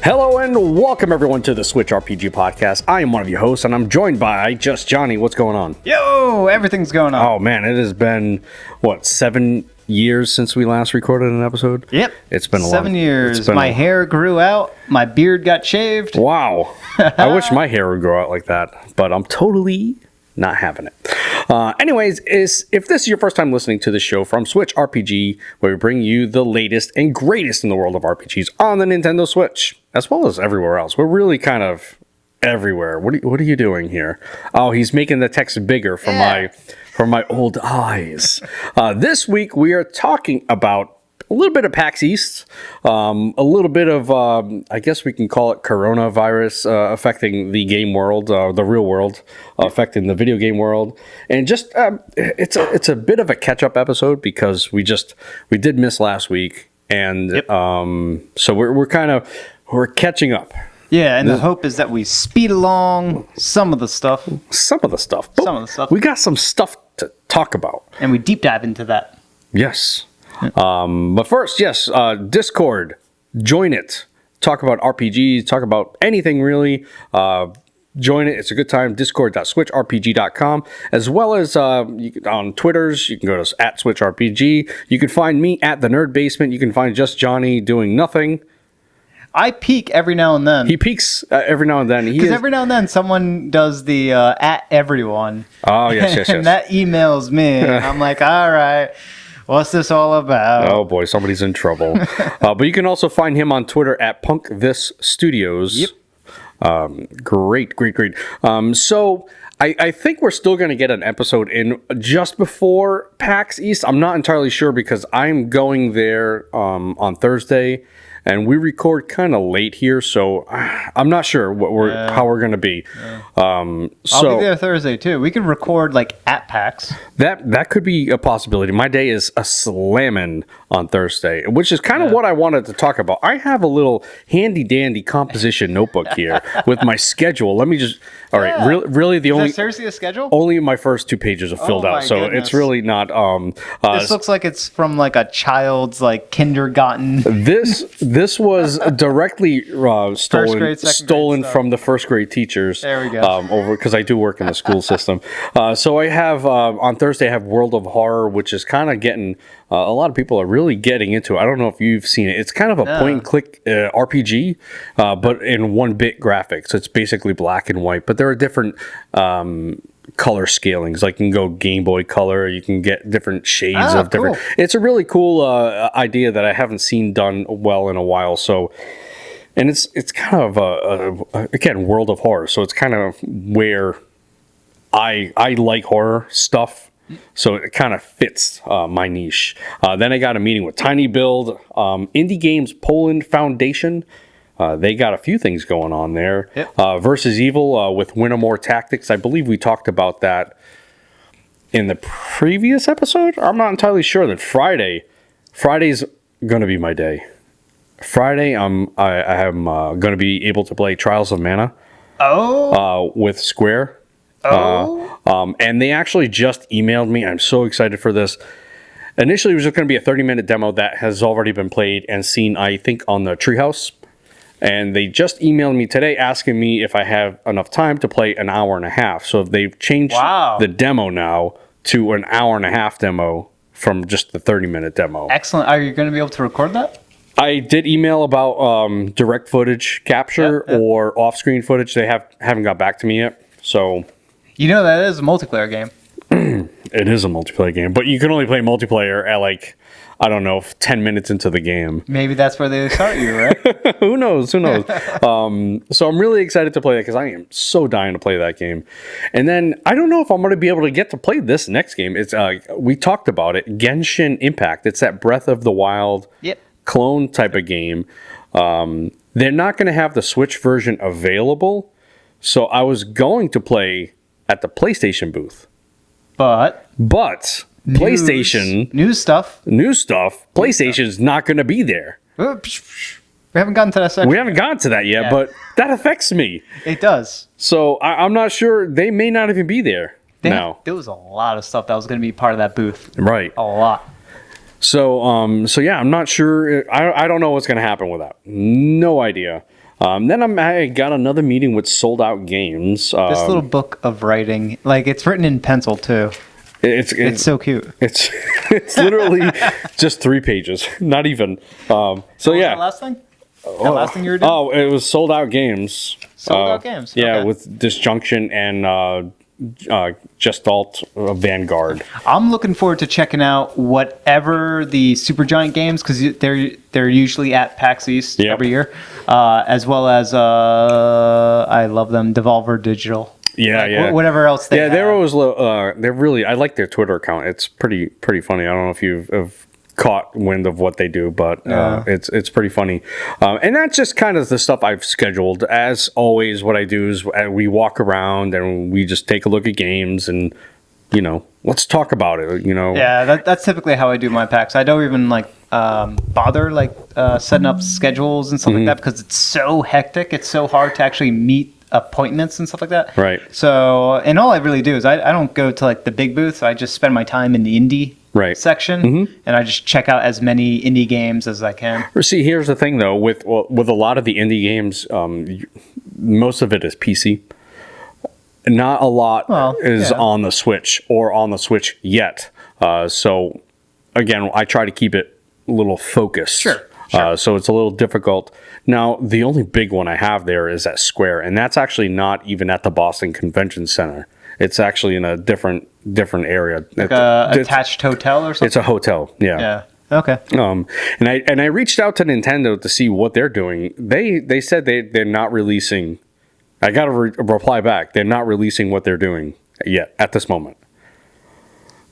Hello and welcome everyone to the Switchrpg podcast. I am one of your hosts and I'm joined by just Jonny. What's going on? Yo, everything's going on. Oh man, it has been, 7 years since we last recorded an episode? Yep. It's been 7 years. My hair grew out. My beard got shaved. Wow. I wish my hair would grow out like that, but I'm totally not having it. Anyways, if this is your first time listening to the show from Switchrpg, where we bring you the latest and greatest in the world of RPGs on the Nintendo Switch, as well as everywhere else. We're really kind of everywhere. What are you doing here? Oh, he's making the text bigger for my old eyes. This week we are talking about a little bit of PAX East, a little bit of, I guess we can call it coronavirus affecting the game world, the real world, affecting the video game world. And just, it's a bit of a catch-up episode because we did miss last week. And so we're catching up. Yeah, and the hope is that we speed along some of the stuff. We got some stuff to talk about. And we deep dive into that. Yes. But first, Discord, join it, talk about RPGs, talk about anything really, join it. It's a good time. Discord.switchrpg.com, as well as on Twitters. You can go to @switchrpg. You can find me at the Nerd Basement. You can find just Jonny doing nothing. I peek every now and then. He peeks every now and then. Because every now and then someone does the at everyone. Oh, yes. And that emails me. And I'm like, all right. What's this all about? Oh boy, somebody's in trouble. But you can also find him on Twitter at PunkThisStudios. Yep. Great. So I think we're still going to get an episode in just before PAX East. I'm not entirely sure because I'm going there on Thursday. And we record kind of late here, so I'm not sure how we're going to be. I'll be there Thursday too. We could record like at PAX. That could be a possibility. My day is a slamming on Thursday, which is kind of what I wanted to talk about. I have a little handy dandy composition notebook here with my schedule. Let me just. All right, really the only. Is that seriously a schedule? Only my first 2 pages are filled out, so goodness. it's really not. This looks like it's from like a child's like kindergarten. This was directly stolen from the first grade teachers. There we go. Over because I do work in the school system. So I have on Thursday I have World of Horror, which is kind of getting a lot of people are really getting into it. I don't know if you've seen it. It's kind of a point and click RPG, but in 1-bit graphics. So it's basically black and white, but there are different color scalings. Like you can go Game Boy Color, you can get different shades of different. Cool. It's a really cool idea that I haven't seen done well in a while. So, and it's kind of again World of Horror. So it's kind of where I like horror stuff. So it kind of fits my niche. Then I got a meeting with Tiny Build, Indie Games Poland Foundation. They got a few things going on there. Yep. Versus Evil with Win or More Tactics. I believe we talked about that in the previous episode. I'm not entirely sure. That Friday's going to be my day. Friday, I am going to be able to play Trials of Mana. With Square. And they actually just emailed me. I'm so excited for this. Initially, it was just going to be a 30-minute demo that has already been played and seen, I think, on the Treehouse. And they just emailed me today asking me if I have enough time to play an hour and a half. So they've changed the demo now to an hour and a half demo from just the 30-minute demo. Excellent. Are you going to be able to record that? I did email about direct footage capture or off-screen footage. They haven't got back to me yet. So, you know that is a multiplayer game. It is a multiplayer game, but you can only play multiplayer at 10 minutes into the game. Maybe that's where they start you, right? Who knows? So I'm really excited to play that because I am so dying to play that game. And then I don't know if I'm going to be able to get to play this next game. It's we talked about it, Genshin Impact. It's that Breath of the Wild clone type of game. They're not going to have the Switch version available, so I was going to play at the PlayStation booth. But PlayStation... New stuff. PlayStation's not going to be there. We haven't gotten to that section. We haven't gotten to that yet, but that affects me. It does. So I'm not sure. They may not even be there now. There was a lot of stuff that was going to be part of that booth. Right. A lot. So yeah, I'm not sure. I don't know what's going to happen with that. No idea. Then I got another meeting with Sold Out Games. This little book of writing, like it's written in pencil too. It's so cute. It's literally just 3 pages, not even. So yeah. That last thing? That last thing you were doing? Oh, it was Sold Out Games. Sold Out Games. Yeah, okay. with Disjunction and Gestalt Vanguard. I'm looking forward to checking out whatever the Supergiant games, because they're usually at PAX East every year, as well as I love them, Devolver Digital. Yeah. Whatever else they have. They're always they're really. I like their Twitter account. It's pretty funny. I don't know if you've caught wind of what they do, but it's pretty funny. And that's just kind of the stuff I've scheduled. As always, what I do is we walk around and we just take a look at games and, let's talk about it, Yeah, that's typically how I do my PAX. I don't even bother setting up schedules and stuff like that, because it's so hectic. It's so hard to actually meet appointments and stuff like that. Right. So, and all I really do is I don't go to the big booths. I just spend my time in the indie section, and I just check out as many indie games as I can. See, here's the thing though, with a lot of the indie games, most of it is PC. Not a lot is on the Switch or on the Switch yet. So again, I try to keep it a little focused. Sure. So it's a little difficult. Now, the only big one I have there is at Square, and that's actually not even at the Boston Convention Center. It's actually in a different area. Like a attached hotel or something? It's a hotel, yeah. Yeah. Okay. And I reached out to Nintendo to see what they're doing. They said they're not releasing. I got a reply back. They're not releasing what they're doing yet at this moment.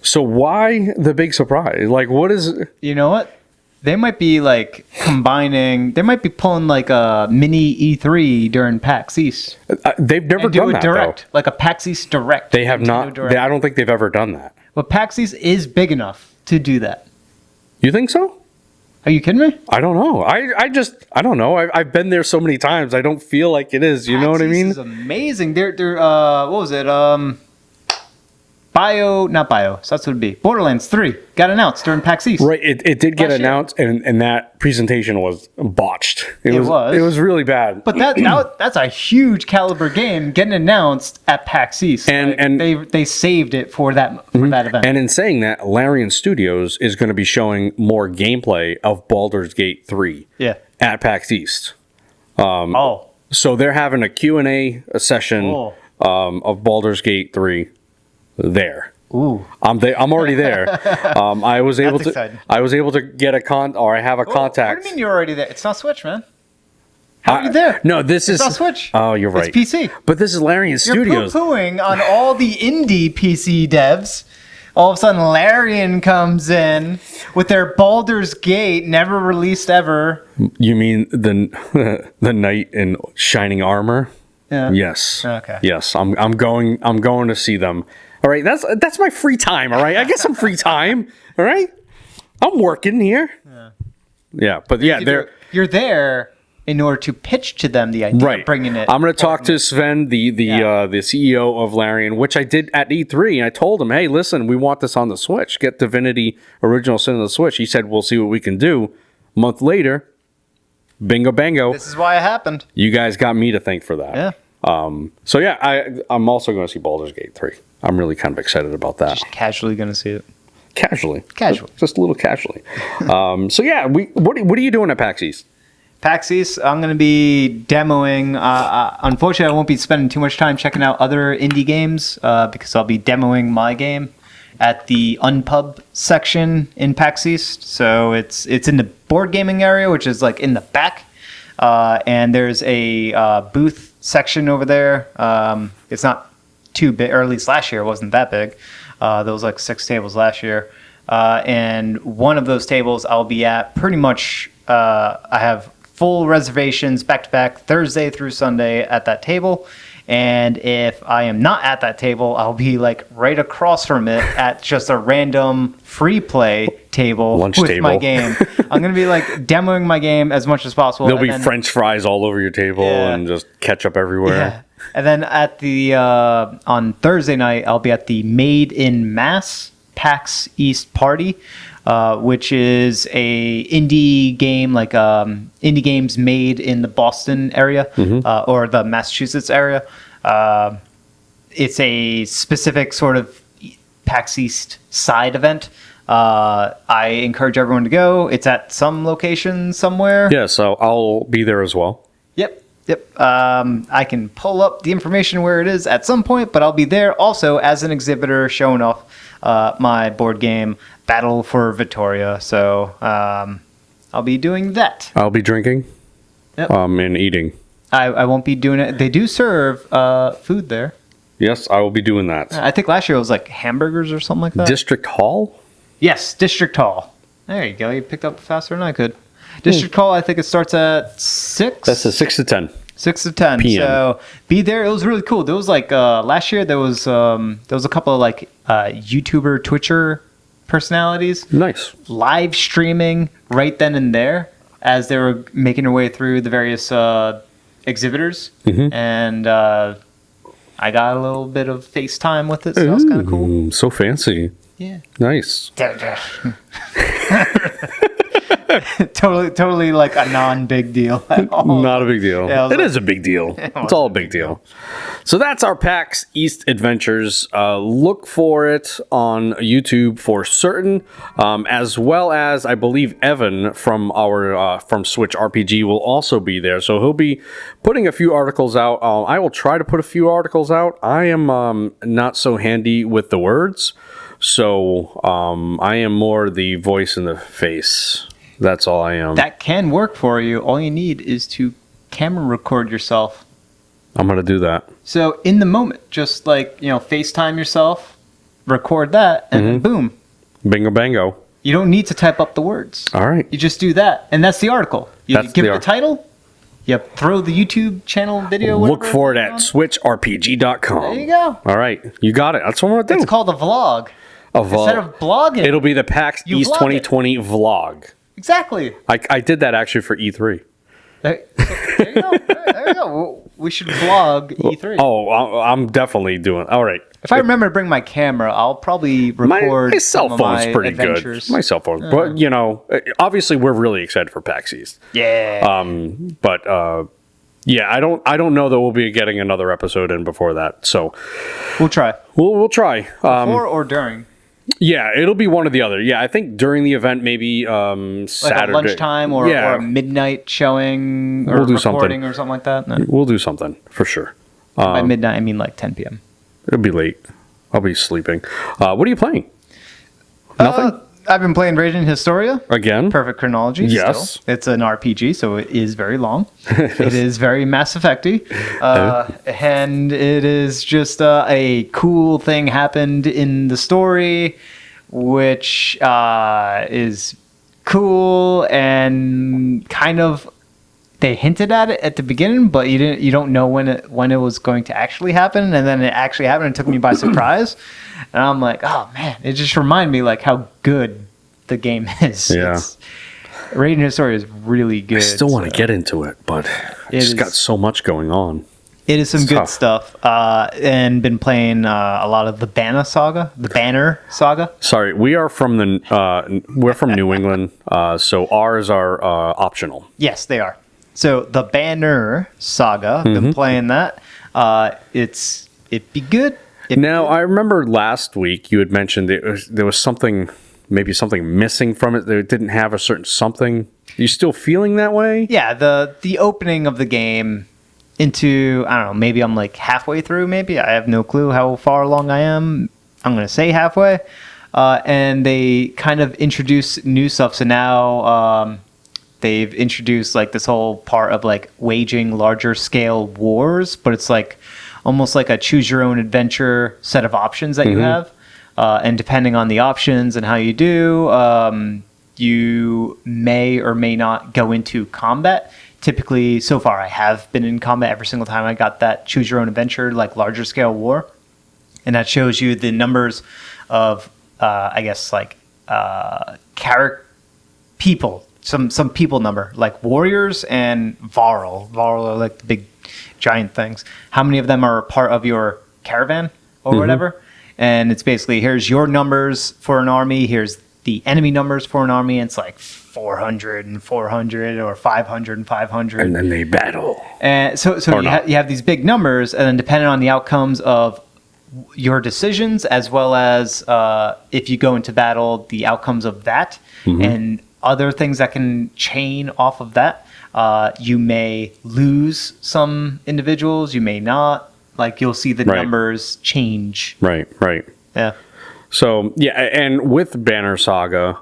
So why the big surprise? What is? You know what? They might be combining. They might be pulling a mini E3 during PAX East. They've never done that, direct, though. like a PAX East direct. They have not. I don't think they've ever done that. But PAX East is big enough to do that. You think so? Are you kidding me? I don't know. I don't know. I've been there so many times. I don't feel like it is. You know what I mean? This is amazing. They're what was it? Not Bio. So that's what it'd be. Borderlands 3 got announced during PAX East. Right. It did get announced, and that presentation was botched. It was really bad. But that's a huge caliber game getting announced at PAX East. And they saved it for that event. And in saying that, Larian Studios is going to be showing more gameplay of Baldur's Gate 3 at PAX East. So they're having a Q&A session of Baldur's Gate 3 there. Ooh, I'm already there. I was able to get I have a contact. What do you mean you're already there? It's not Switch, man. How are you there? No, it's not Switch. Oh, you're right. It's PC. But this is Larian Studios. You're poo-pooing on all the indie PC devs. All of a sudden, Larian comes in with their Baldur's Gate, never released ever. You mean the knight in shining armor? Yeah. Yes. Okay. Yes, I'm going to see them. All right, that's my free time. All right, I get some free time. All right, I'm working here. Yeah, but you're there in order to pitch to them the idea of bringing it. I'm going to talk to Sven, the CEO of Larian, which I did at E3, and I told him, hey, listen, we want this on the Switch. Get Divinity Original Sin on the Switch. He said, we'll see what we can do. A month later, bingo bango. This is why it happened. You guys got me to thank for that. Yeah. So yeah, I'm also going to see Baldur's Gate 3. I'm really kind of excited about that. Just casually going to see it. Casually. Just a little casually. So yeah, what are you doing at PAX East? PAX East, I'm going to be demoing. Unfortunately, I won't be spending too much time checking out other indie games because I'll be demoing my game at the Unpub section in PAX East. So it's in the board gaming area, which is in the back. And there's a booth section over there. It's not too big, or at least last year it wasn't that big. There was 6 tables last year. And one of those tables I'll be at pretty much, I have full reservations back-to-back Thursday through Sunday at that table. And if I am not at that table, I'll be right across from it at just a random free play table my game. I'm going to be demoing my game as much as possible. There'll be French fries all over your table and just ketchup everywhere. Yeah. And then at the on Thursday night, I'll be at the Made in Mass PAX East Party, which is a indie game, like indie games made in the Boston area or the Massachusetts area. It's a specific sort of PAX East side event. I encourage everyone to go. It's at some location somewhere. Yeah, so I'll be there as well. Yep. I can pull up the information where it is at some point, but I'll be there also as an exhibitor showing off my board game, Battle for Victoria. So I'll be doing that. I'll be drinking and eating. I won't be doing it. They do serve food there. Yes, I will be doing that. I think last year it was like hamburgers or something like that. District Hall? Yes, District Hall. There you go. You picked up faster than I could. District Hall, I think it starts at 6. That's a 6 to 10. 6 to 10. PM. So be there. It was really cool. There was like last year there was a couple of like YouTuber, Twitcher personalities. Nice. Live streaming right then and there as they were making their way through the various exhibitors. And I got a little bit of FaceTime with it, so that was kind of cool. So fancy. Yeah. Nice. totally like a non-big deal at all. Not a big deal. Yeah, it is a big deal. It's all a big deal. So that's our PAX East adventures. Look for it on YouTube for certain, as well as I believe Evan from our from Switchrpg will also be there. So he'll be putting a few articles out. I will try to put a few articles out. I am not so handy with the words, so I am more the voice in the face. That's all I am. That can work for you. All you need is to camera record yourself. I'm going to do that. So in the moment, just like, FaceTime yourself, record that, and then boom. Bingo bango. You don't need to type up the words. All right. You just do that. And that's the article. You That's give the it the title, you throw the YouTube channel video. Look for it at switchrpg.com. There you go. All right. You got it. That's what I'm going to do. It's called a vlog. Instead of blogging. It'll be the PAX You East vlog 2020 vlog. Exactly. I did that actually for E3. There you go. There you go. We should vlog E3. Oh, I'm definitely doing. All right. If I remember to bring my camera, I'll probably record my cell some of phone's my pretty adventures. good. My cell phone, but obviously we're really excited for PAX East. Yeah. Yeah, I don't know that we'll be getting another episode in before that. So we'll try. We'll try. Before or during? Yeah, it'll be one or the other. Yeah, I think during the event, maybe Saturday. Like a lunchtime or a midnight showing or we'll do recording something. or something like that? No. We'll do something, for sure. By midnight, I mean like 10 p.m. It'll be late. I'll be sleeping. What are you playing? Nothing? I've been playing Raging Historia. Again? Perfect chronology. Yes. Still. It's an RPG, so it is very long. It is very Mass Effect-y. And it is just a cool thing happened in the story, which is cool and kind of they hinted at it at the beginning, but you don't know when it was going to actually happen, and then it actually happened and took me by surprise. And I'm like, oh man, it just reminded me like how good the game is. Yeah. Raging Historia is really good. I still want to get into it, but it's got so much going on. It is some good stuff. And been playing a lot of the Banner Saga. Sorry, we are from we're from New England, so ours are optional. Yes, they are. So the Banner Saga, been playing that. It'd be good. Now, I remember last week you had mentioned there was something missing from it. It didn't have a certain something. Are you still feeling that way? Yeah, the opening of the game into, I don't know, maybe I'm like halfway through, maybe. I have no clue how far along I am. I'm going to say halfway. And they kind of introduce new stuff. So now they've introduced like this whole part of like waging larger scale wars, but it's like almost like a choose your own adventure set of options that you have. And depending on the options and how you do, you may or may not go into combat. Typically, so far, I have been in combat every single time I got that choose your own adventure, like larger scale war. And that shows you the numbers of, I guess, like people, some people number, like warriors and Varl. Varl are like the big giant things. How many of them are part of your caravan or whatever? and it's basically here's your numbers for an army, here's the enemy numbers for an army, and it's like 400 and 400 or 500 and 500. And then they battle. And so you have these big numbers, and then depending on the outcomes of your decisions, as well as if you go into battle, the outcomes of that, and other things that can chain off of that. You may lose some individuals, you may not. Like, you'll see the numbers change. Right. Yeah. So, yeah, and with Banner Saga,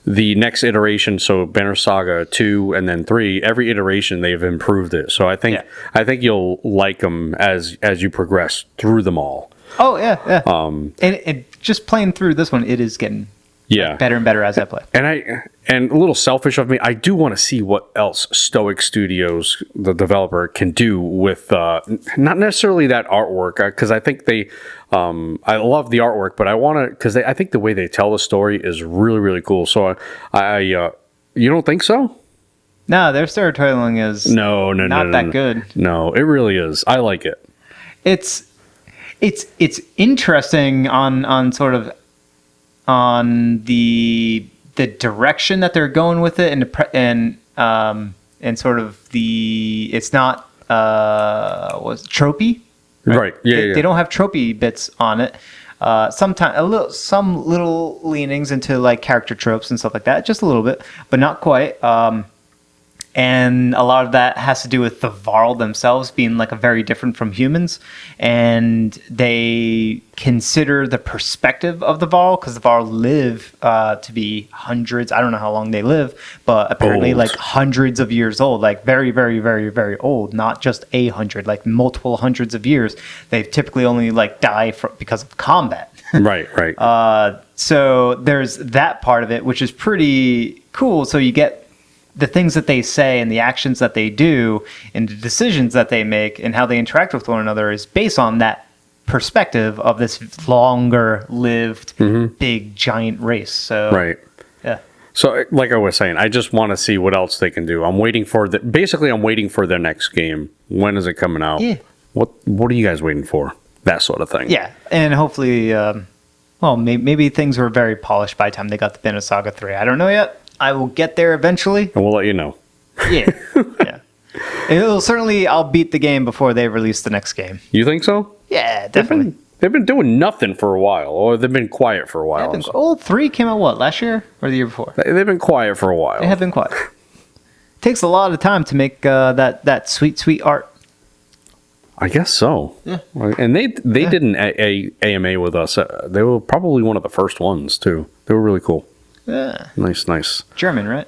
the next iteration, so Banner Saga 2 and then 3, every iteration they've improved it. So I think you'll like them as you progress through them all. Oh, yeah. And just playing through this one, it is getting better and better as I play. And a little selfish of me, I do want to see what else Stoic Studios, the developer, can do with not necessarily that artwork, because I think they, I love the artwork, but I want to, because I think the way they tell the story is really, really cool. So you don't think so? No, their storytelling is not that good. No, it really is. I like it. It's interesting on sort of on the direction that they're going with it, and sort of the, it's not was tropey, right? Yeah, they don't have tropey bits on it. Sometimes some little leanings into like character tropes and stuff like that, just a little bit, but not quite. And a lot of that has to do with the Varl themselves being like a very different from humans, and they consider the perspective of the Varl, because the Varl live to be hundreds. I don't know how long they live, but apparently like hundreds of years old, like very, very, very, very old. Not just 100, like multiple hundreds of years. They typically only like die because of combat. Right. So there's that part of it, which is pretty cool. So you get the things that they say and the actions that they do and the decisions that they make and how they interact with one another is based on that perspective of this longer lived big giant race. So yeah. So like I was saying, I just want to see what else they can do. I'm waiting for I'm waiting for their next game. When is it coming out? Yeah. What are you guys waiting for? That sort of thing. Yeah. And hopefully maybe things were very polished by the time they got the Banner Saga 3. I don't know yet. I will get there eventually. And we'll let you know. Yeah. It'll certainly, I'll beat the game before they release the next game. You think so? Yeah, definitely. They've been doing nothing for a while, or they've been quiet for a while. 3 came out last year or the year before? They've been quiet for a while. They have been quiet. Takes a lot of time to make that sweet art. I guess so. Yeah. And they did an AMA with us. They were probably one of the first ones too. They were really cool. Yeah. Nice. German, right?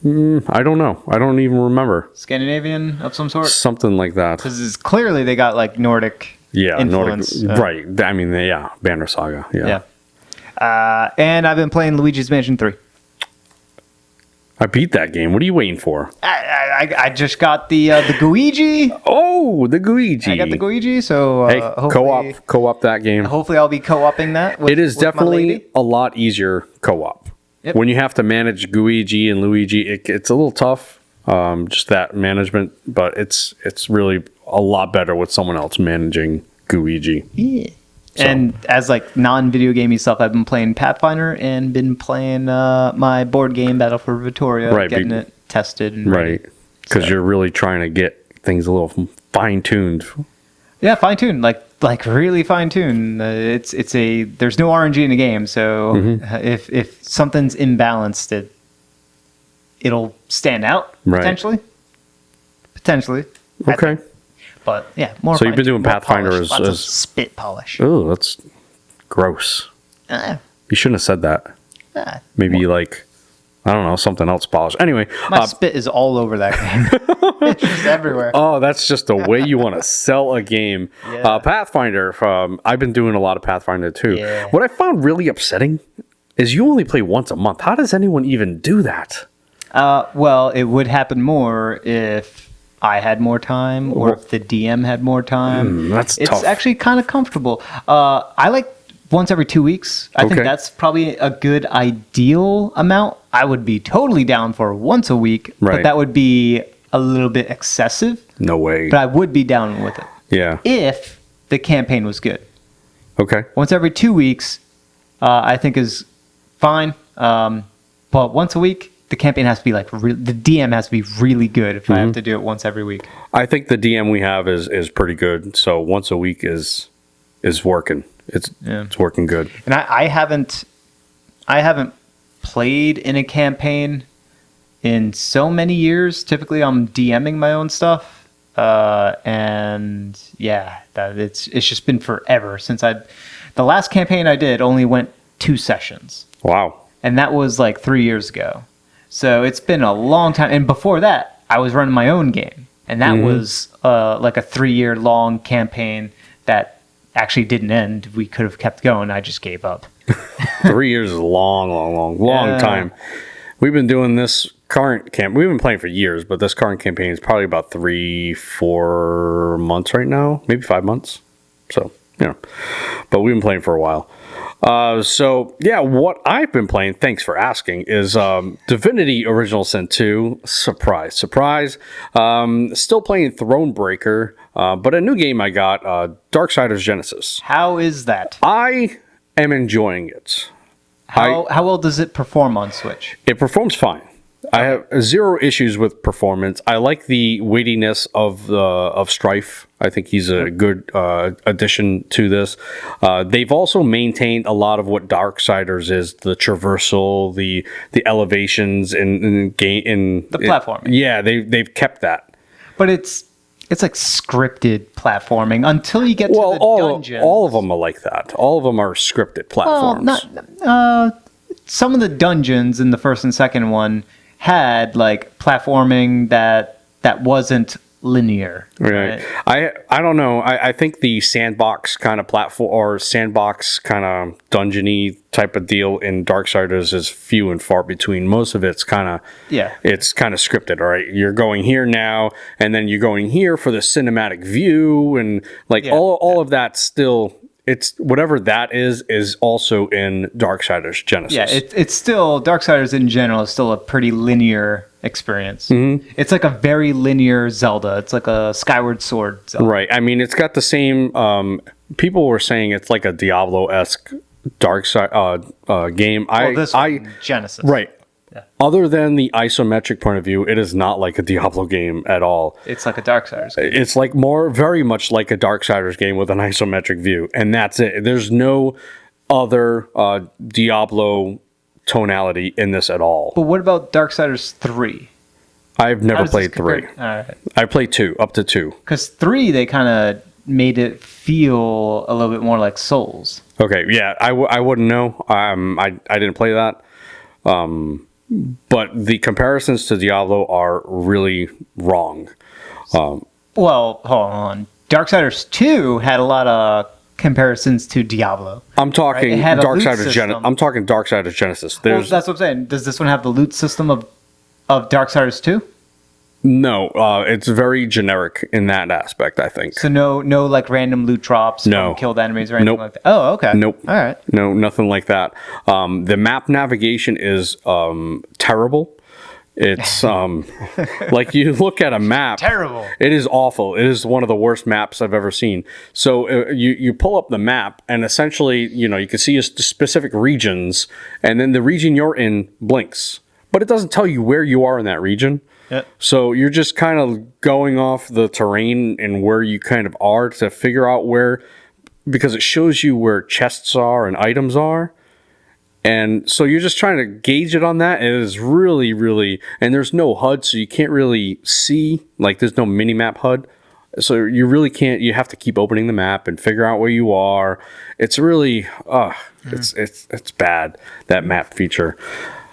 I don't know. I don't even remember. Scandinavian of some sort? Something like that. Because clearly they got like Nordic influence. Nordic. Right. I mean, Banner Saga. Yeah. And I've been playing Luigi's Mansion 3. I beat that game. What are you waiting for? I just got the Guigi. Oh, the Guigi. I got the Guigi, so hey, co-op that game. Hopefully I'll be co-oping that with, it is definitely a lot easier co-op. Yep. When you have to manage Guigi and Luigi, it's a little tough, just that management, but it's really a lot better with someone else managing Guigi. Yeah. So. And as like non-video gamey stuff, I've been playing Pathfinder and been playing my board game Battle for Vittoria, getting it tested. And right, because you're really trying to get things a little fine-tuned. Yeah, fine-tuned, like really fine-tuned. There's no RNG in the game, so if something's imbalanced, it'll stand out potentially. Okay. But yeah, more. So you've been doing Pathfinder as spit polish. Oh, that's gross. You shouldn't have said that. Maybe like, I don't know, something else polish. Anyway, my spit is all over that game. It's just everywhere. Oh, that's just the way you want to sell a game. Yeah. Pathfinder. I've been doing a lot of Pathfinder too. Yeah. What I found really upsetting is you only play once a month. How does anyone even do that? Well, it would happen more if I had more time, or if the DM had more time. It's tough. It's actually kind of comfortable. I like once every 2 weeks. I think that's probably a good ideal amount. I would be totally down for once a week, but that would be a little bit excessive. No way. But I would be down with it. Yeah. If the campaign was good. Okay. Once every 2 weeks, I think is fine. But once a week, the campaign has to be like the DM has to be really good if I have to do it once every week. I think the DM we have is pretty good. So once a week is working. It's working good. And I haven't played in a campaign in so many years. Typically, I'm DMing my own stuff, and yeah, it's just been forever since the last campaign I did only went 2 sessions. Wow. And that was like 3 years ago. So it's been a long time. And before that, I was running my own game. And that was like a 3-year long campaign that actually didn't end. We could have kept going. I just gave up. 3 years is a long time. We've been doing this current camp. We've been playing for years, but this current campaign is probably about 3-4 months right now, maybe 5 months. So, but we've been playing for a while. So yeah, what I've been playing, thanks for asking, is Divinity Original Sin 2. Surprise. Still playing Thronebreaker, but a new game I got, Darksiders Genesis. How is that? I am enjoying it. How well does it perform on Switch? It performs fine. I have 0 issues with performance. I like the weightiness of Strife. I think he's a good addition to this. They've also maintained a lot of what Darksiders is: the traversal, the elevations, in the platforming. Yeah, they've kept that. But it's like scripted platforming until you get to the dungeons. All of them are like that. All of them are scripted platforms. Well, some of the dungeons in the first and second one had like platforming that wasn't linear. Right. I don't know. I think the sandbox kind of platform or sandbox kind of dungeony type of deal in Darksiders is few and far between. Most of it's kind of it's kind of scripted. All right, you're going here now, and then you're going here for the cinematic view, and like all of that still. It's whatever that is also in Darksiders Genesis. Yeah, it's still Darksiders in general is still a pretty linear experience. It's like a very linear Zelda. It's like a Skyward Sword Zelda. Right. I mean, it's got the same. People were saying it's like a Diablo-esque Darkside game. This one, Genesis. Right. Yeah. Other than the isometric point of view, it is not like a Diablo game at all. It's like a Darksiders game. It's like very much like a Darksiders game with an isometric view, and that's it. There's no other Diablo tonality in this at all. But what about Darksiders 3? I've never played 3. All right. I played 2, up to 2. Because 3, they kind of made it feel a little bit more like Souls. Okay, yeah, I wouldn't know. I didn't play that. But the comparisons to Diablo are really wrong. Well, hold on. Darksiders 2 had a lot of comparisons to Diablo. I'm talking Darksiders Genesis. I'm talking Darksiders Genesis. Well, that's what I'm saying. Does this one have the loot system of Darksiders 2? No, it's very generic in that aspect, I think. So no like random loot drops from killed enemies or anything like that? Oh, okay. Nope. All right. No, nothing like that. The map navigation is terrible. It's like you look at a map. Terrible. It is awful. It is one of the worst maps I've ever seen. So you pull up the map and essentially, you can see specific regions, and then the region you're in blinks. But it doesn't tell you where you are in that region. Yep. So you're just kind of going off the terrain and where you kind of are to figure out where, because it shows you where chests are and items are. And so you're just trying to gauge it on that. It is really, really, and there's no HUD, so you can't really see, like there's no mini-map HUD. So you really can't, you have to keep opening the map and figure out where you are. It's really, it's bad, that map feature.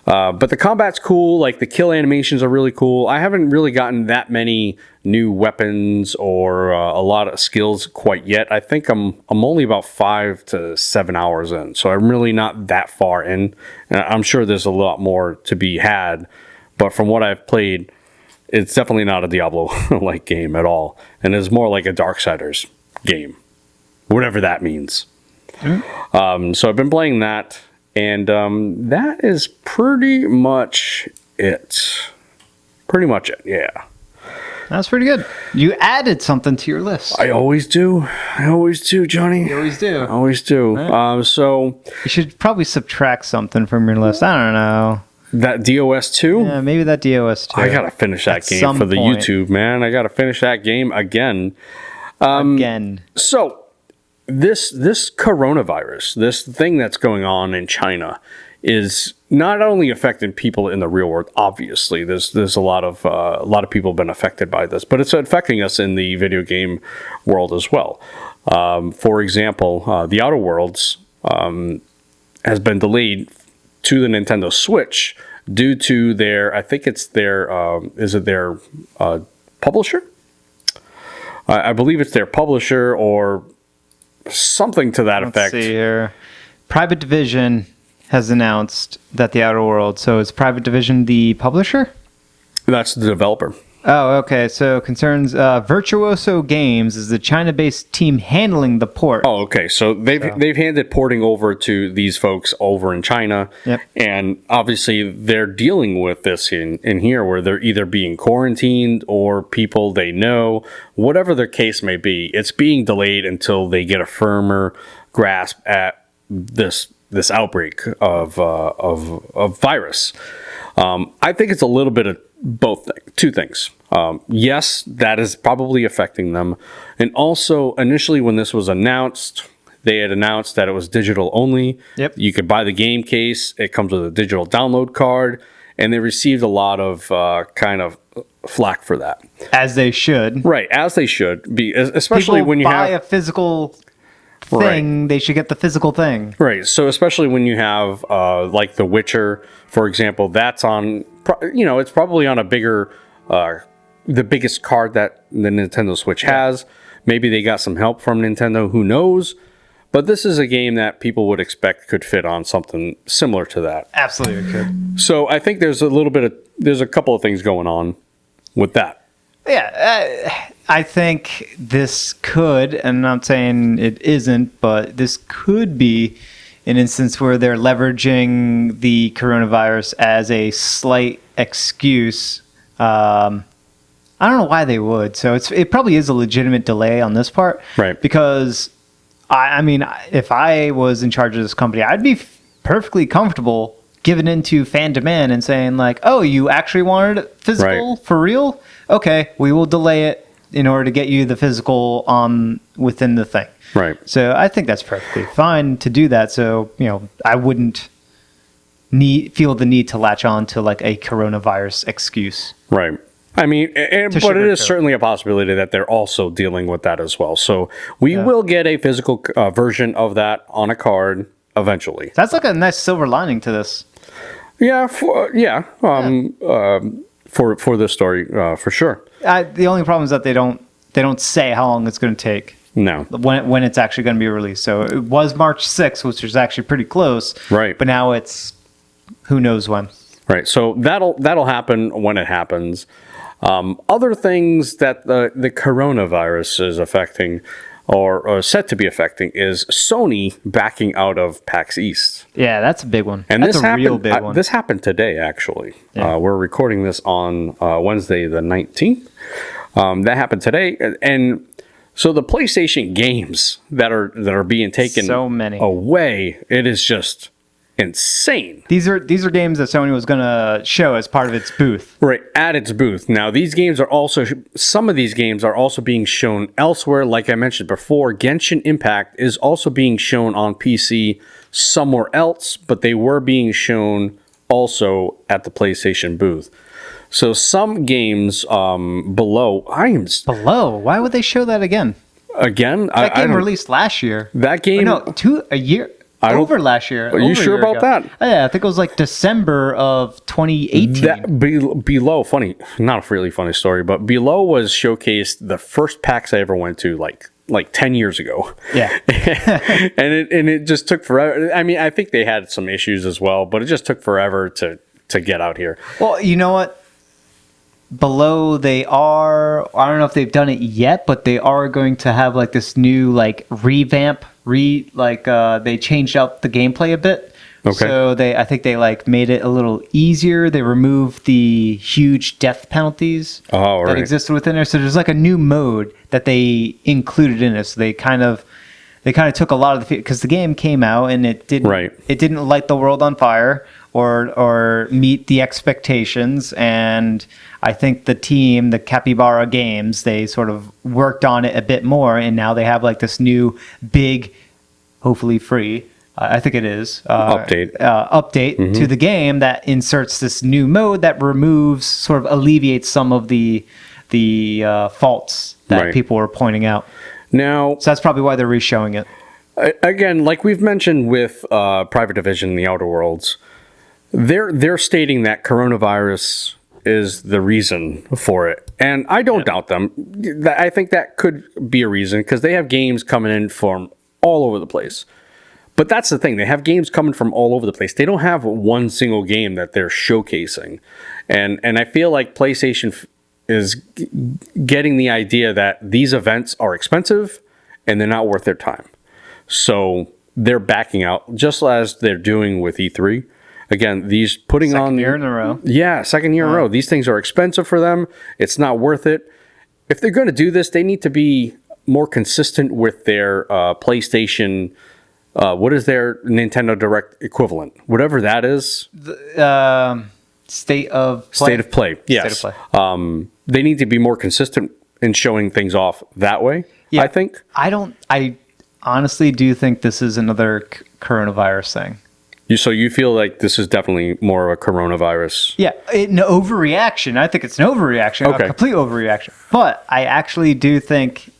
But the combat's cool. Like the kill animations are really cool. I haven't really gotten that many new weapons or a lot of skills quite yet. I think I'm only about 5 to 7 hours in, so I'm really not that far in. And I'm sure there's a lot more to be had, but from what I've played, it's definitely not a Diablo-like game at all, and it's more like a Darksiders game, whatever that means. So I've been playing that. And that is pretty much it. Yeah. That's pretty good. You added something to your list. I always do, Johnny. You always do. I always do. Right. So you should probably subtract something from your list. I don't know. That DOS 2? Yeah, maybe that DOS 2. I gotta finish that game for the YouTube, man. I gotta finish that game again. So this coronavirus, this thing that's going on in China, is not only affecting people in the real world. Obviously, there's a lot of people have been affected by this, but it's affecting us in the video game world as well. For example, the Outer Worlds has been delayed to the Nintendo Switch due to their, I think it's their, is it their publisher? I believe it's their publisher or something to that effect. Let's see here. Private Division has announced that the Outer Worlds, so is Private Division the publisher? That's the developer. Oh, okay. So concerns Virtuoso Games is the China-based team handling the port. Oh, okay. So they've handed porting over to these folks over in China. Yep. And obviously they're dealing with this in here where they're either being quarantined or people they know, whatever their case may be. It's being delayed until they get a firmer grasp at this outbreak of virus. I think it's a little bit of both two things. Yes, that is probably affecting them. And also, initially when this was announced, they had announced that it was digital only. Yep. You could buy the game case. It comes with a digital download card. And they received a lot of kind of flack for that. As they should. Right, as they should. Especially when you buy a physical thing, right. They should get the physical thing. Right. So especially when you have like The Witcher, for example, that's on, it's probably on a bigger, the biggest card that the Nintendo Switch has. Maybe they got some help from Nintendo, who knows? But this is a game that people would expect could fit on something similar to that. Absolutely could. So I think there's a couple of things going on with that. Yeah, I think this could, and I'm not saying it isn't, but this could be an instance where they're leveraging the coronavirus as a slight excuse. I don't know why they would. So it probably is a legitimate delay on this part. Right. Because, I mean, if I was in charge of this company, I'd be perfectly comfortable giving into fan demand and saying like, oh, you actually wanted it physical for real? Okay, we will delay it in order to get you the physical within the thing. Right. So I think that's perfectly fine to do that. So, I wouldn't feel the need to latch on to like a coronavirus excuse. Right. I mean, but it is certainly a possibility that they're also dealing with that as well. So we will get a physical version of that on a card eventually. That's like a nice silver lining to this. Yeah, for this story, for sure. The only problem is that they don't say how long it's going to take. No. When it's actually going to be released. So it was March 6th, which was actually pretty close. Right. But now it's who knows when. Right. So that'll happen when it happens. Other things that the coronavirus is affecting or set to be affecting is Sony backing out of PAX East. Yeah, that's a big one. And that's a real big one. This happened today, actually. Yeah. We're recording this on Wednesday the 19th. That happened today. And so the PlayStation games that are being taken away, it is just insane. These are games that Sony was going to show as part of its booth. Right, at its booth. Now, some of these games are also being shown elsewhere. Like I mentioned before, Genshin Impact is also being shown on PC somewhere else, but they were being shown also at the PlayStation booth. So some games below... Below? Why would they show that again? Again? That game released last year. That game... a year... Over last year. Are you sure about that? Yeah, I think it was like December of 2018. Below, funny, not a really funny story, but Below was showcased the first PAX I ever went to like 10 years ago. Yeah. and it just took forever. I mean, I think they had some issues as well, but it just took forever to get out here. Well, you know what? Below, I don't know if they've done it yet, but they are going to have like this new like revamp. They changed out the gameplay a bit Okay. So I think they like made it a little easier. They removed the huge death penalties that existed within there. So there's like a new mode that they included in it. So they kind of took a lot of the, because the game came out and it didn't light the world on fire or meet the expectations. And I think the team, the Capybara Games, they sort of worked on it a bit more, and now they have like this new big, hopefully free, I think it is, update to the game that inserts this new mode that alleviates some of the faults that people were pointing out. Now, so that's probably why they're re-showing it. Again, like we've mentioned with Private Division and the Outer Worlds, they're stating that coronavirus is the reason for it, and I don't doubt them. I think that could be a reason because they have games coming in from all over the place. But that's the thing. They have games coming from all over the place. They don't have one single game that they're showcasing. And I feel like PlayStation is getting the idea that these events are expensive and they're not worth their time. So they're backing out, just as they're doing with E3. Again, these putting on... Second year in a row. Yeah, second year in a row. These things are expensive for them. It's not worth it. If they're going to do this, they need to be more consistent with their PlayStation... what is their Nintendo Direct equivalent? Whatever that is. State of Play. State of Play, yes. State of Play. They need to be more consistent in showing things off that way, I think. I honestly do think this is another coronavirus thing. So you feel like this is definitely more of a coronavirus? Yeah, an overreaction. I think it's an overreaction, a complete overreaction. But I actually do think,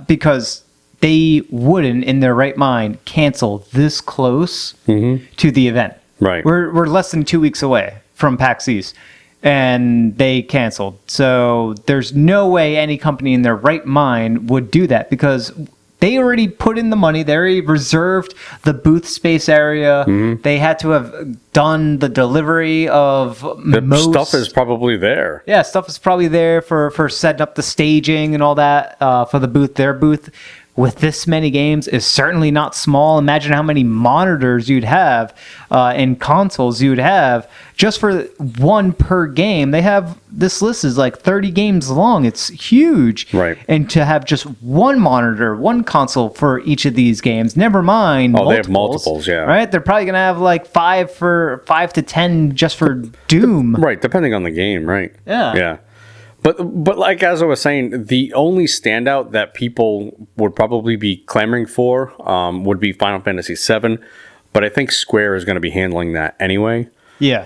because... they wouldn't, in their right mind, cancel this close to the event. Right. We're less than 2 weeks away from PAX East, and they canceled. So there's no way any company in their right mind would do that because they already put in the money. They already reserved the booth space area. They had to have done the delivery of most... Stuff is probably there. Yeah, stuff is probably there for setting up the staging and all that for the booth. Their booth... with this many games is certainly not small. Imagine how many monitors you'd have and consoles you'd have just for one per game. They have, this list is like 30 games long. It's huge. Right. And to have just one monitor, one console for each of these games, never mind multiples. They have multiples, yeah. Right? They're probably going to have like 5 to 10 just for Doom. Right, depending on the game, right? Yeah. Yeah. But like as I was saying, the only standout that people would probably be clamoring for would be Final Fantasy VII. But I think Square is going to be handling that anyway. Yeah.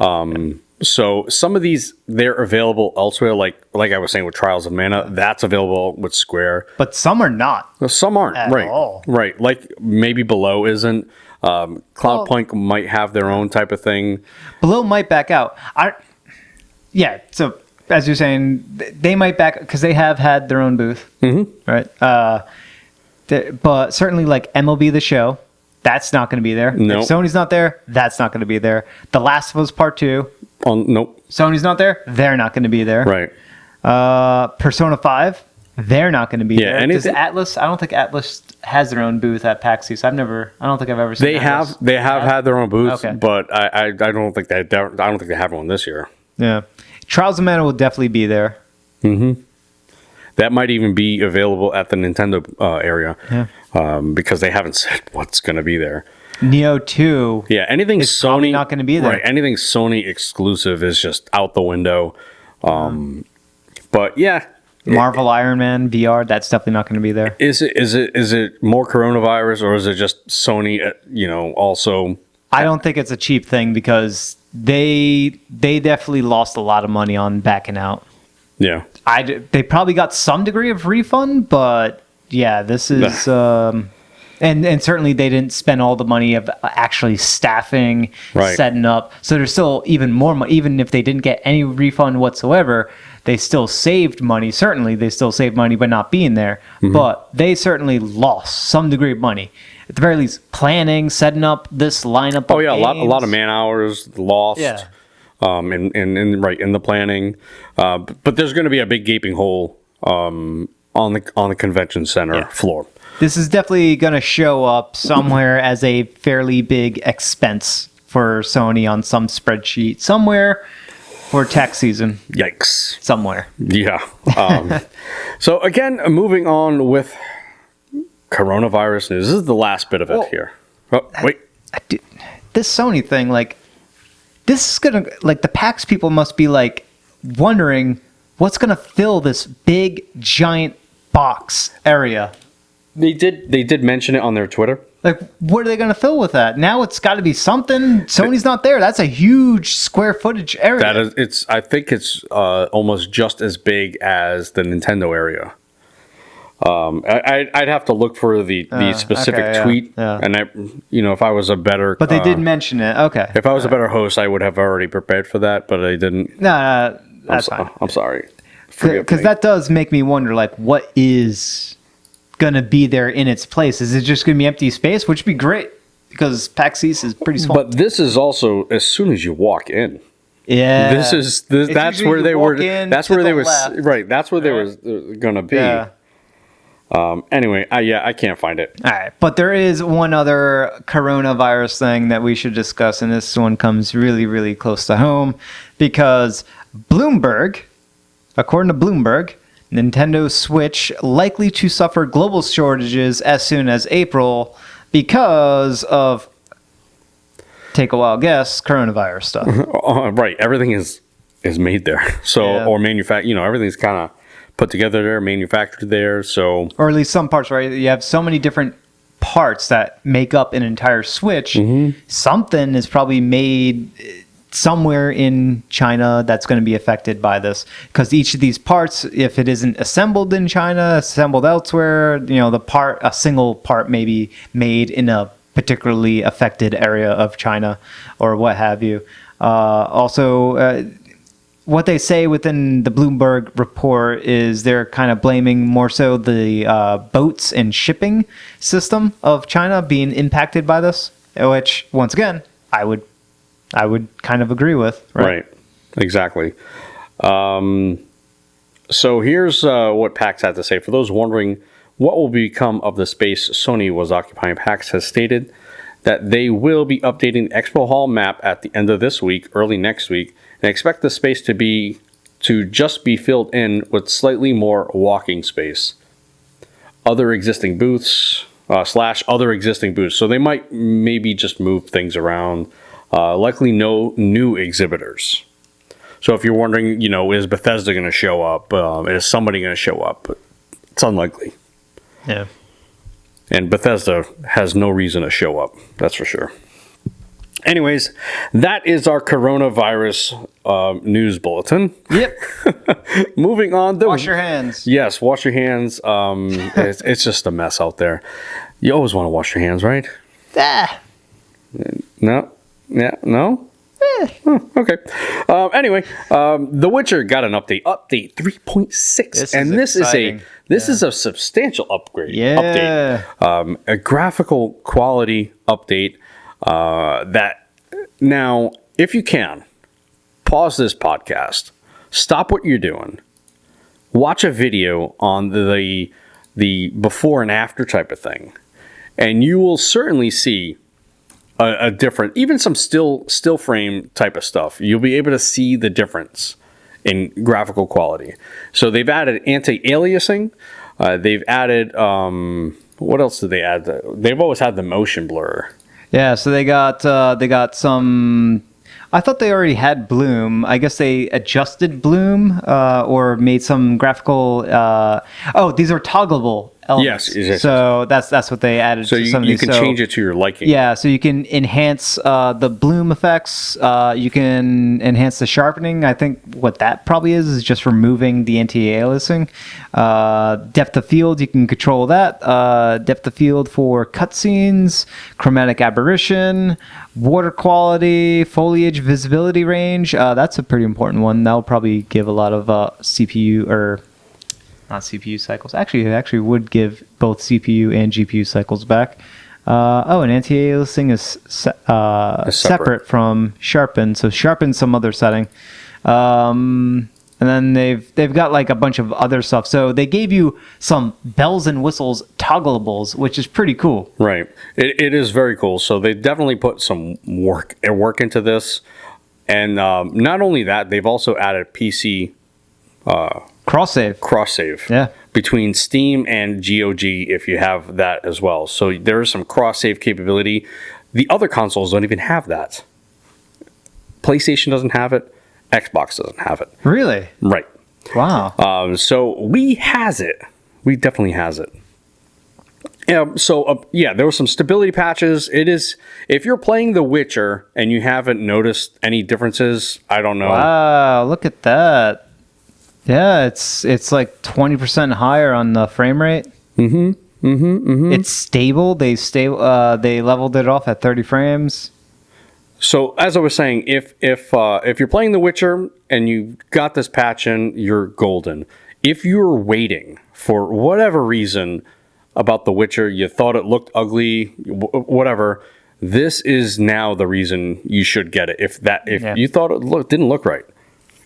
So some of these, they're available elsewhere. Like I was saying with Trials of Mana, that's available with Square. But some are not. Some aren't. At all. Right. Like maybe Below isn't. Cloudpoint might have their own type of thing. Below might back out. So... as you're saying, they might back because they have had their own booth, right? But certainly, like MLB The Show, that's not going to be there. No. If Sony's not there, that's not going to be there. The Last of Us Part 2, nope. Sony's not there, they're not going to be there. Right. Persona 5, they're not going to be there. Anything... Does Atlas? I don't think Atlas has their own booth at PAX East. I don't think I've ever seen. They have had their own booth, okay. But I don't think they have one this year. Yeah. Trials of Mana will definitely be there. That might even be available at the Nintendo area, because they haven't said what's going to be there. Neo 2. Yeah, anything is Sony not going to be there. Right, anything Sony exclusive is just out the window. But yeah, Marvel Iron Man VR, that's definitely not going to be there. Is it more coronavirus, or is it just Sony? Also. I don't think it's a cheap thing because they definitely lost a lot of money on backing out. Yeah. They probably got some degree of refund, but yeah, this is and certainly they didn't spend all the money of actually staffing, setting up. So there's still even more money. Even if they didn't get any refund whatsoever, they still saved money. Certainly they still saved money by not being there, but they certainly lost some degree of money. At the very least, planning, setting up this lineup. Oh yeah, a lot of man hours lost. Yeah. In the planning, but there's going to be a big gaping hole on the convention center floor. This is definitely going to show up somewhere as a fairly big expense for Sony on some spreadsheet somewhere for tax season. Yikes. Somewhere. Yeah. So again, moving on with coronavirus news. This is the last bit of it here. Oh, wait. This Sony thing, like, this is going to, like, the PAX people must be, like, wondering what's going to fill this big, giant box area. They did mention it on their Twitter. Like, what are they going to fill with that? Now it's got to be something. Sony's not there. That's a huge square footage area. I think it's almost just as big as the Nintendo area. I'd have to look for the specific tweet, and if I was a better, but they did mention it. Okay, if I was a better host, I would have already prepared for that, but I didn't. No, that's fine. I'm sorry, because that does make me wonder, like, what is going to be there in its place? Is it just going to be empty space, which would be great because PAX East is pretty small. But this is also as soon as you walk in. Yeah, that's where they were. That's where they was right. That's where they was going to be. Yeah. Anyway, I can't find it. All right, but there is one other coronavirus thing that we should discuss, and this one comes really, really close to home because Bloomberg, according to Bloomberg, Nintendo Switch likely to suffer global shortages as soon as April because of, take a wild guess, coronavirus stuff. Right, everything is made there, or manufactured. Everything's kind of put together there, manufactured there, so... Or at least some parts, right? You have so many different parts that make up an entire Switch. Mm-hmm. Something is probably made somewhere in China that's going to be affected by this. Because each of these parts, if it isn't assembled in China, assembled elsewhere, a single part may be made in a particularly affected area of China or what have you. What they say within the Bloomberg report is they're kind of blaming more so the boats and shipping system of China being impacted by this, which, once again, I would kind of agree with. Right. Exactly. So here's what PAX had to say. For those wondering what will become of the space Sony was occupying, PAX has stated that they will be updating the Expo Hall map at the end of this week, early next week, and expect the space to just be filled in with slightly more walking space. Other existing booths / other existing booths. So they might maybe just move things around. Likely no new exhibitors. So if you're wondering, is Bethesda going to show up? Is somebody going to show up? It's unlikely. Yeah. And Bethesda has no reason to show up. That's for sure. Anyways, that is our coronavirus news bulletin. Yep. Moving on. Wash your hands. Yes, wash your hands. It's just a mess out there. You always want to wash your hands, right? No? Yeah, no? Okay. Anyway, The Witcher got an update 3.6, and this is a substantial upgrade. Yeah. Update. A graphical quality update. That now, if you can, pause this podcast, stop what you're doing, watch a video on the before and after type of thing, and you will certainly see a different, even some still frame type of stuff. You'll be able to see the difference in graphical quality. So they've added anti-aliasing. They've added what else did they add? They've always had the motion blur. Yeah, so they got some. I thought they already had bloom. I guess they adjusted bloom or made some graphical. These are toggleable elements. Yes. So that's what they added. So to some of you these. can change it to your liking. Yeah, so you can enhance the bloom effects. You can enhance the sharpening. I think what that probably is just removing the anti-aliasing. Depth of field, you can control that. Depth of field for cutscenes, chromatic aberration, water quality, foliage visibility range. That's a pretty important one. That'll probably give a lot of CPU or not CPU cycles. Actually, it actually would give both CPU and GPU cycles back. And anti-aliasing is separate from sharpen. So sharpen some other setting. And then they've got like a bunch of other stuff. So they gave you some bells and whistles toggleables, which is pretty cool. Right. It is very cool. So they definitely put some work into this. And not only that, they've also added PC cross save. Yeah. Between Steam and GOG if you have that as well. So there is some cross save capability. The other consoles don't even have that. PlayStation doesn't have it. Xbox doesn't have it. Really? Right. Wow. So we has it. We definitely has it. Yeah, there were some stability patches. It is, if you're playing The Witcher and you haven't noticed any differences, I don't know. Wow, look at that. Yeah, it's like 20% higher on the frame rate. It's stable. They leveled it off at 30 frames. So as I was saying, if you're playing The Witcher and you got this patch in, you're golden. If you're waiting for whatever reason about The Witcher, you thought it looked ugly, whatever, this is now the reason you should get it. If you thought it didn't look right,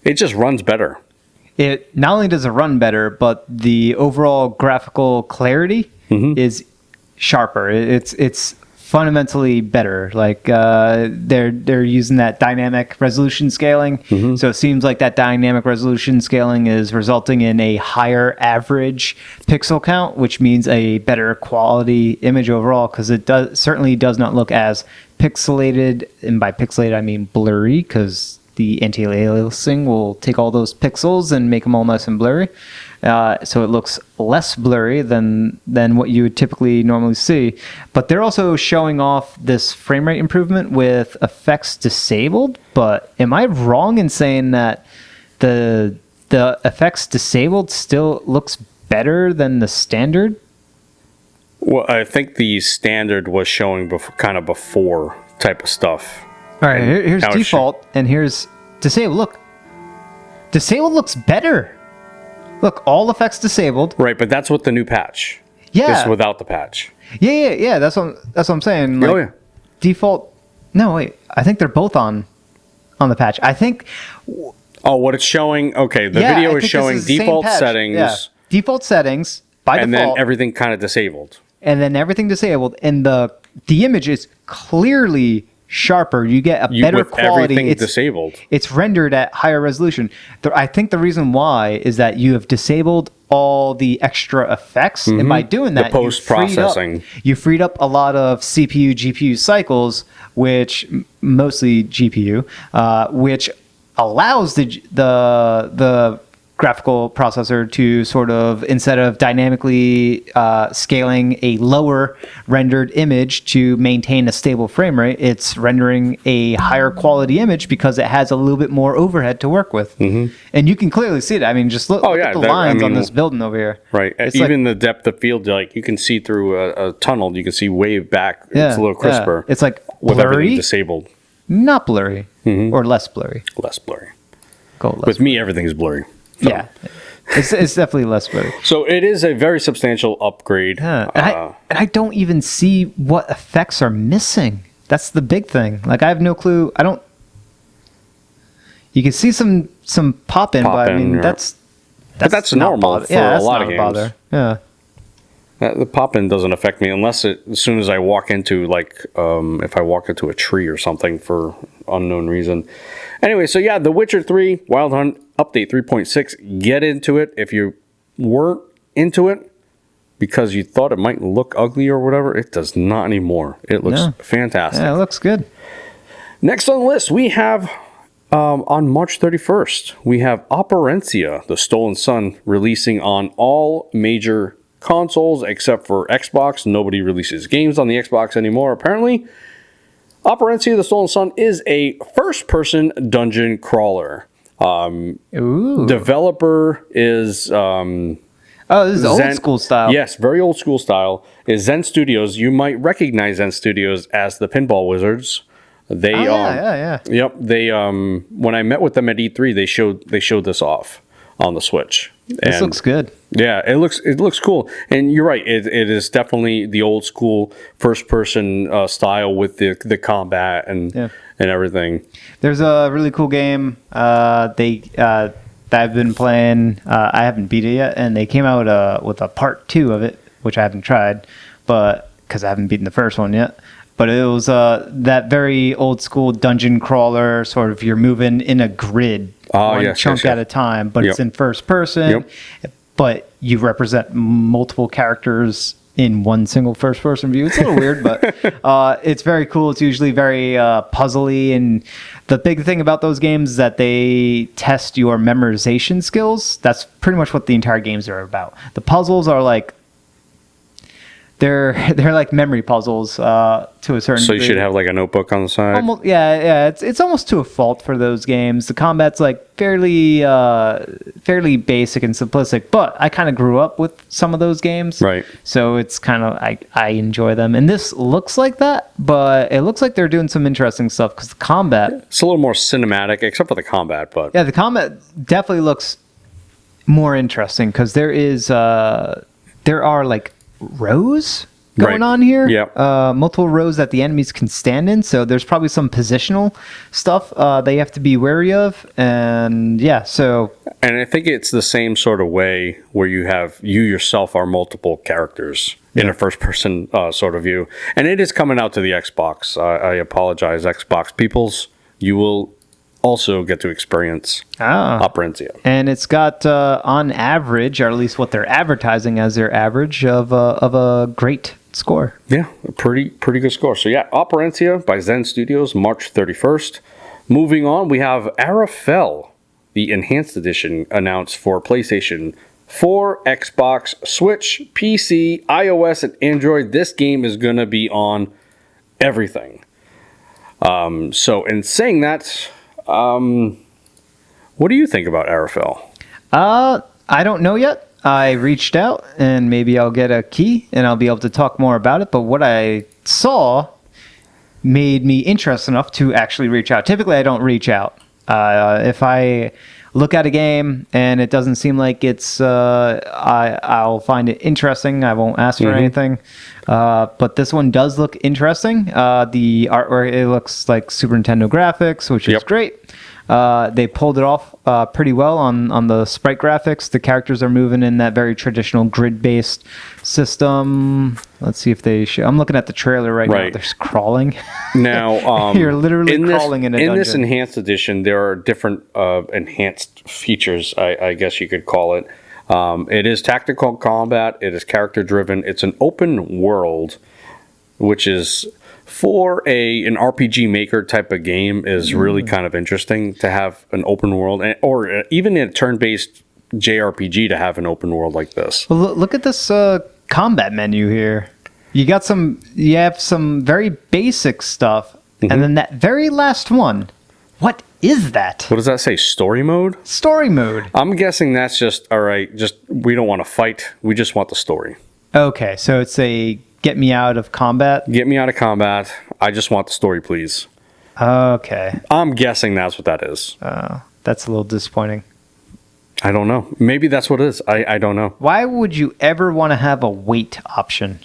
it just runs better. It not only does it run better, but the overall graphical clarity is sharper. It's fundamentally better. Like they're using that dynamic resolution scaling. So it seems like that dynamic resolution scaling is resulting in a higher average pixel count, which means a better quality image overall, because it certainly does not look as pixelated. And by pixelated, I mean blurry, because the anti-aliasing will take all those pixels and make them all nice and blurry. So it looks less blurry than what you would typically normally see. But they're also showing off this frame rate improvement with effects disabled. But am I wrong in saying that the effects disabled still looks better than the standard? Well, I think the standard was showing kind of before type of stuff. All right, here's default, and here's disabled. Look, disabled looks better. Look, all effects disabled. Right, but that's with the new patch. Yeah. This is without the patch. Yeah. That's what I'm saying. Like, yeah. Default. No, wait. I think they're both on the patch. I think. Oh, what it's showing? Okay, the video is showing default settings. Yeah. Default settings by and default. then everything kind of disabled. And the image is clearly sharper. You get a better quality. Everything disabled. It's rendered at higher resolution. I think the reason why is that you have disabled all the extra effects, and by doing that, the post-processing, you freed up a lot of CPU, GPU cycles, which mostly GPU, which allows the graphical processor to sort of, instead of dynamically scaling a lower rendered image to maintain a stable frame rate, it's rendering a higher quality image because it has a little bit more overhead to work with. And you can clearly see it. I mean, just look at the lines on this building over here. Right. Even the depth of field, like you can see through a tunnel, you can see way back. Yeah, it's a little crisper. It's like with blurry, everything disabled. not blurry, or less blurry. Less blurry. With me, everything's blurry. So. Yeah, it's definitely less blurry. So it is a very substantial upgrade. Yeah. And I don't even see what effects are missing. That's the big thing. Like, I have no clue. You can see some pop in, but I mean, that's normal for a lot of games. Bother. Yeah. The pop-in doesn't affect me unless as soon as I walk into, if I walk into a tree or something for unknown reason. Anyway, so yeah, The Witcher 3 Wild Hunt Update 3.6. Get into it. If you weren't into it because you thought it might look ugly or whatever, it does not anymore. It looks fantastic. Yeah, it looks good. Next on the list, we have, on March 31st, we have Operencia, The Stolen Sun, releasing on all major consoles except for Xbox. Nobody releases games on the Xbox anymore, apparently. Operencia: The Stolen Sun is a first-person dungeon crawler. Developer is this is old school style. Yes, very old school style. Is Zen Studios. You might recognize Zen Studios as the Pinball Wizards. They Yep, they when I met with them at E3, they showed this off on the Switch. This looks good. Yeah, it looks cool. And you're right, it is definitely the old school first person style with the combat and everything. There's a really cool game. that I've been playing. I haven't beat it yet, and they came out with a part 2 of it, which I haven't tried, but because I haven't beaten the first one yet. But it was that very old school dungeon crawler, sort of you're moving in a grid, chunk at a time, but it's in first person. But you represent multiple characters in one single first person view. It's a little weird, but it's very cool. It's usually very puzzly, and the big thing about those games is that they test your memorization skills. That's pretty much what the entire games are about. The puzzles are like they're like memory puzzles to a certain So you degree. should have like a notebook on the side. Almost, yeah. It's almost to a fault for those games. The combat's like fairly basic and simplistic, but I kind of grew up with some of those games, Right. So it's kind of I enjoy them. And this looks like that, but it looks like they're doing some interesting stuff because the combat. It's a little more cinematic, except for the combat, but Yeah, the combat definitely looks more interesting because there are like rows going on here. Yeah. Multiple rows that the enemies can stand in. So there's probably some positional stuff they have to be wary of. And yeah, so. And I think it's the same sort of way where you yourself are multiple characters in a first person sort of view. And it is coming out to the Xbox. I apologize, Xbox peoples. You will also get to experience Operencia. And it's got on average, or at least what they're advertising as their average of a great score. Yeah, a pretty good score. So yeah, Operencia by Zen Studios, March 31st. Moving on, we have Arafel, the Enhanced Edition, announced for PlayStation 4, Xbox, Switch, PC, iOS, and Android. This game is going to be on everything. So in saying that, what do you think about Arafel? I don't know yet. I reached out, and maybe I'll get a key, and I'll be able to talk more about it. But what I saw made me interested enough to actually reach out. Typically, I don't reach out. If I look at a game and it doesn't seem like it's, I'll find it interesting. I won't ask for anything. But this one does look interesting. The artwork, it looks like Super Nintendo graphics, which is great. They pulled it off pretty well on the sprite graphics. The characters are moving in that very traditional grid-based system. Let's see if they show. I'm looking at the trailer right now. They're crawling. Now, you're literally crawling in a dungeon. In this enhanced edition, there are different enhanced features, I guess you could call it. It is tactical combat. It is character-driven. It's an open world, which is... for an RPG Maker type of game is really kind of interesting to have an open world, or even in a turn-based JRPG to have an open world like this. Well, look at this combat menu here. You have some very basic stuff, and then that very last one. What is that? What does that say? Story mode? Story mode. I'm guessing that's just, all right, we don't want to fight. We just want the story. Okay, so it's a get me out of combat? Get me out of combat. I just want the story, please. Okay. I'm guessing that's what that is. That's a little disappointing. I don't know. Maybe that's what it is. I don't know. Why would you ever want to have a wait option?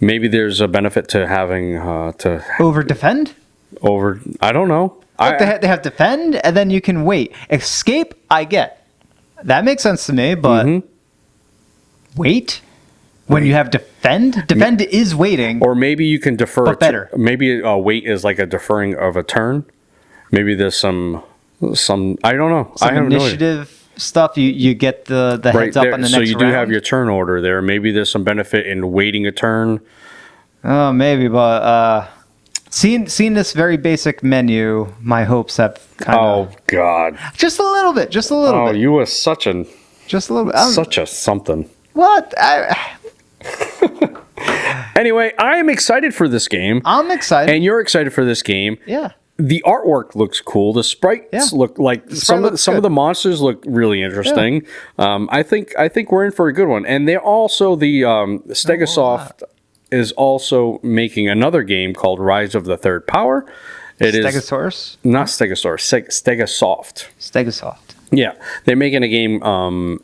Maybe there's a benefit to having over defend? I don't know. They have defend, and then you can wait. Escape, I get. That makes sense to me, but wait? When you have defend is waiting. Or maybe you can defer. But better. Maybe wait is like a deferring of a turn. Maybe there's some I don't know. Some initiative stuff. You get the heads up on the next round. So you do have your turn order there. Maybe there's some benefit in waiting a turn. Oh, maybe, but seeing this very basic menu, my hopes have kind of. Oh God. Just a little bit. Just a little bit. Oh, you were such a something. What? Anyway, I am excited for this game. I'm excited. And you're excited for this game. Yeah. The artwork looks cool. The sprites look like some of the monsters look really interesting. Yeah. I think we're in for a good one. And they're also Stegosoft is also making another game called Rise of the Third Power. It Stegosaurus? Not Stegosaurus. Stegosoft. Stegosoft. Yeah, they're making a game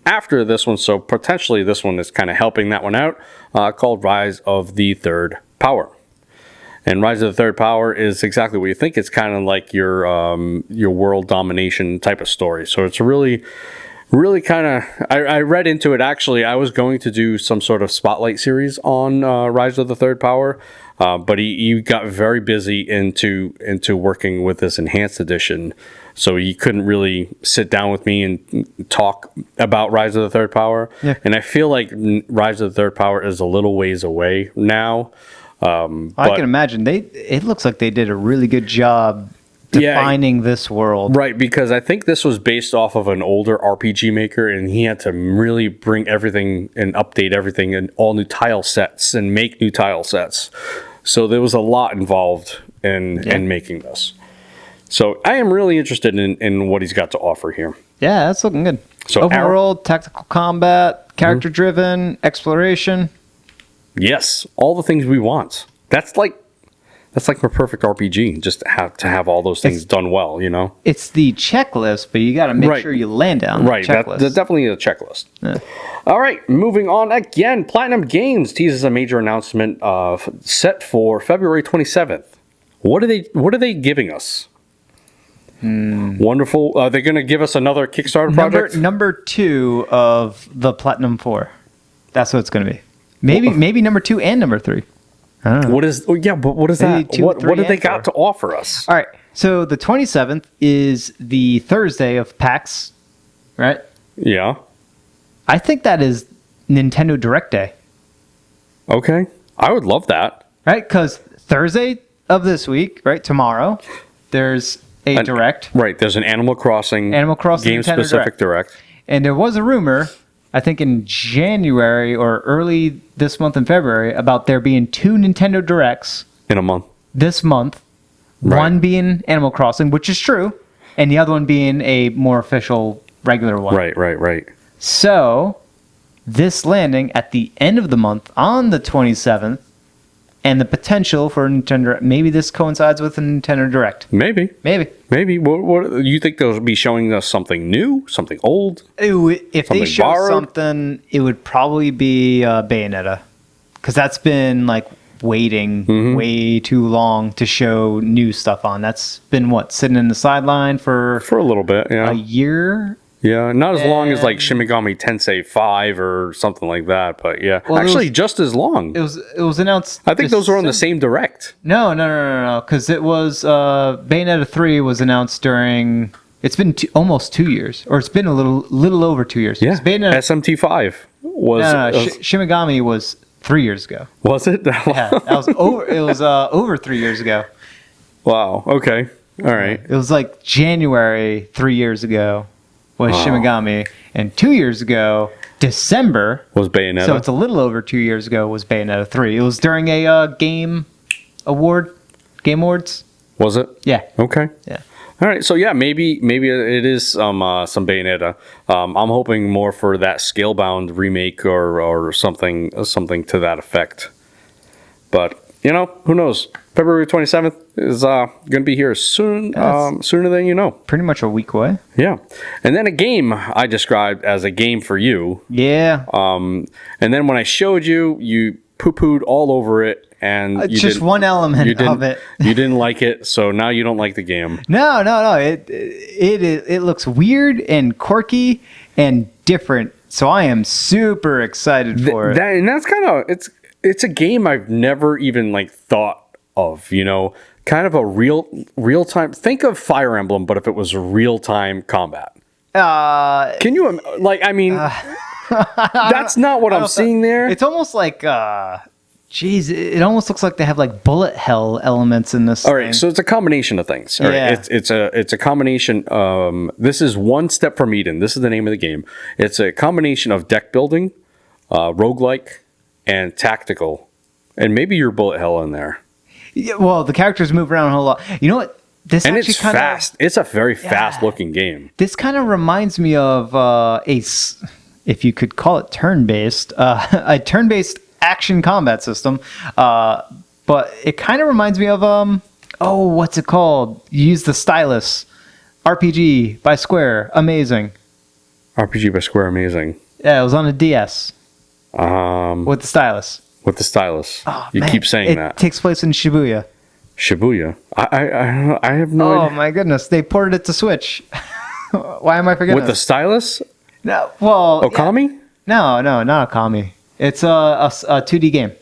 after this one, so potentially this one is kind of helping that one out, called Rise of the Third Power. And Rise of the Third Power is exactly what you think. It's kind of like your world domination type of story. So it's really kind of... I read into it, actually. I was going to do some sort of spotlight series on Rise of the Third Power, but he got very busy into working with this enhanced edition, so he couldn't really sit down with me and talk about Rise of the Third Power. Yeah. And I feel like Rise of the Third Power is a little ways away now. I can imagine. It looks like they did a really good job defining this world. Right, because I think this was based off of an older RPG maker, and he had to really bring everything and update everything and all new tile sets and make new tile sets. So there was a lot involved in making this. So I am really interested in what he's got to offer here. Yeah, that's looking good. So open world, tactical combat, character-driven, exploration. Yes, all the things we want. That's like my perfect RPG, just to have all those things done well, you know? It's the checklist, but you got to make sure you land down the checklist. That's definitely a checklist. Yeah. All right, moving on again. Platinum Games teases a major announcement set for February 27th. What are they giving us? Wonderful. Are they going to give us another Kickstarter project? Number 2 of the Platinum 4. That's what it's going to be. Maybe number 2 and number 3. I don't know. What is that? What do they got to offer us? All right. So the 27th is the Thursday of PAX, right? Yeah. I think that is Nintendo Direct Day. Okay. I would love that. Right? Because Thursday of this week, right, tomorrow, there's a Direct. Right. There's an Animal Crossing game-specific Direct. And there was a rumor, I think in January or early this month in February, about there being 2 Nintendo Directs. In a month. This month. Right. One being Animal Crossing, which is true, and the other one being a more official regular one. Right. So, this landing at the end of the month on the 27th, and the potential for Nintendo... Maybe this coincides with a Nintendo Direct. Maybe. What you think they'll be showing us something new? Something old? If they show something, it would probably be Bayonetta. Because that's been, waiting way too long to show new stuff on. That's been, sitting in the sideline for... For a little bit, yeah. A year? Yeah, not as long as Shin Megami Tensei 5 or something like that, but yeah. Well, actually, just as long. It was announced... I think those were on the same Direct. No, because it was... Bayonetta 3 was announced during... It's been almost 2 years, or it's been a little over 2 years. Yeah, SMT 5 was... Shin Megami was 3 years ago. Was it? Yeah, that was over. It was over 3 years ago. Wow, okay. All right. It was January 3 years ago. Was Shin Megami, and 2 years ago, December was Bayonetta. So it's a little over 2 years ago was Bayonetta 3. It was during a Game Awards. Was it? Yeah. Okay. Yeah. All right. So yeah, maybe it is some Bayonetta. I'm hoping more for that Scalebound remake or something to that effect. But who knows? February 27th is going to be here soon, sooner than you know. Pretty much a week away. Yeah. And then a game I described as a game for you. Yeah. And then when I showed you, you poo-pooed all over it. And just one element of it. You didn't like it, so now you don't like the game. No. It looks weird and quirky and different. So I am super excited for it. And that's kind of... It's a game I've never even thought of, kind of a real time. Think of Fire Emblem, but if it was real time combat. Can you that's not what I'm seeing there. It's almost like it almost looks like they have bullet hell elements in this. All right, so it's a combination of things. All right, it's a combination. This is One Step from Eden. This is the name of the game. It's a combination of deck building, roguelike, and tactical, and maybe your bullet hell in there. Yeah, well, the characters move around a whole lot. You know what? It's fast. It's a very fast-looking game. This kind of reminds me of if you could call it turn-based, a turn-based action combat system. But it kind of reminds me of what's it called? You use the stylus. RPG by Square. Amazing. RPG by Square. Amazing. Yeah, it was on a DS. With the stylus. With the stylus. Oh, you keep saying that. It takes place in Shibuya. Shibuya. I have no Oh idea. my goodness, they ported it to Switch. Why am I forgetting? With the this? stylus? No, well, Okami? No, not Okami. It's a 2D game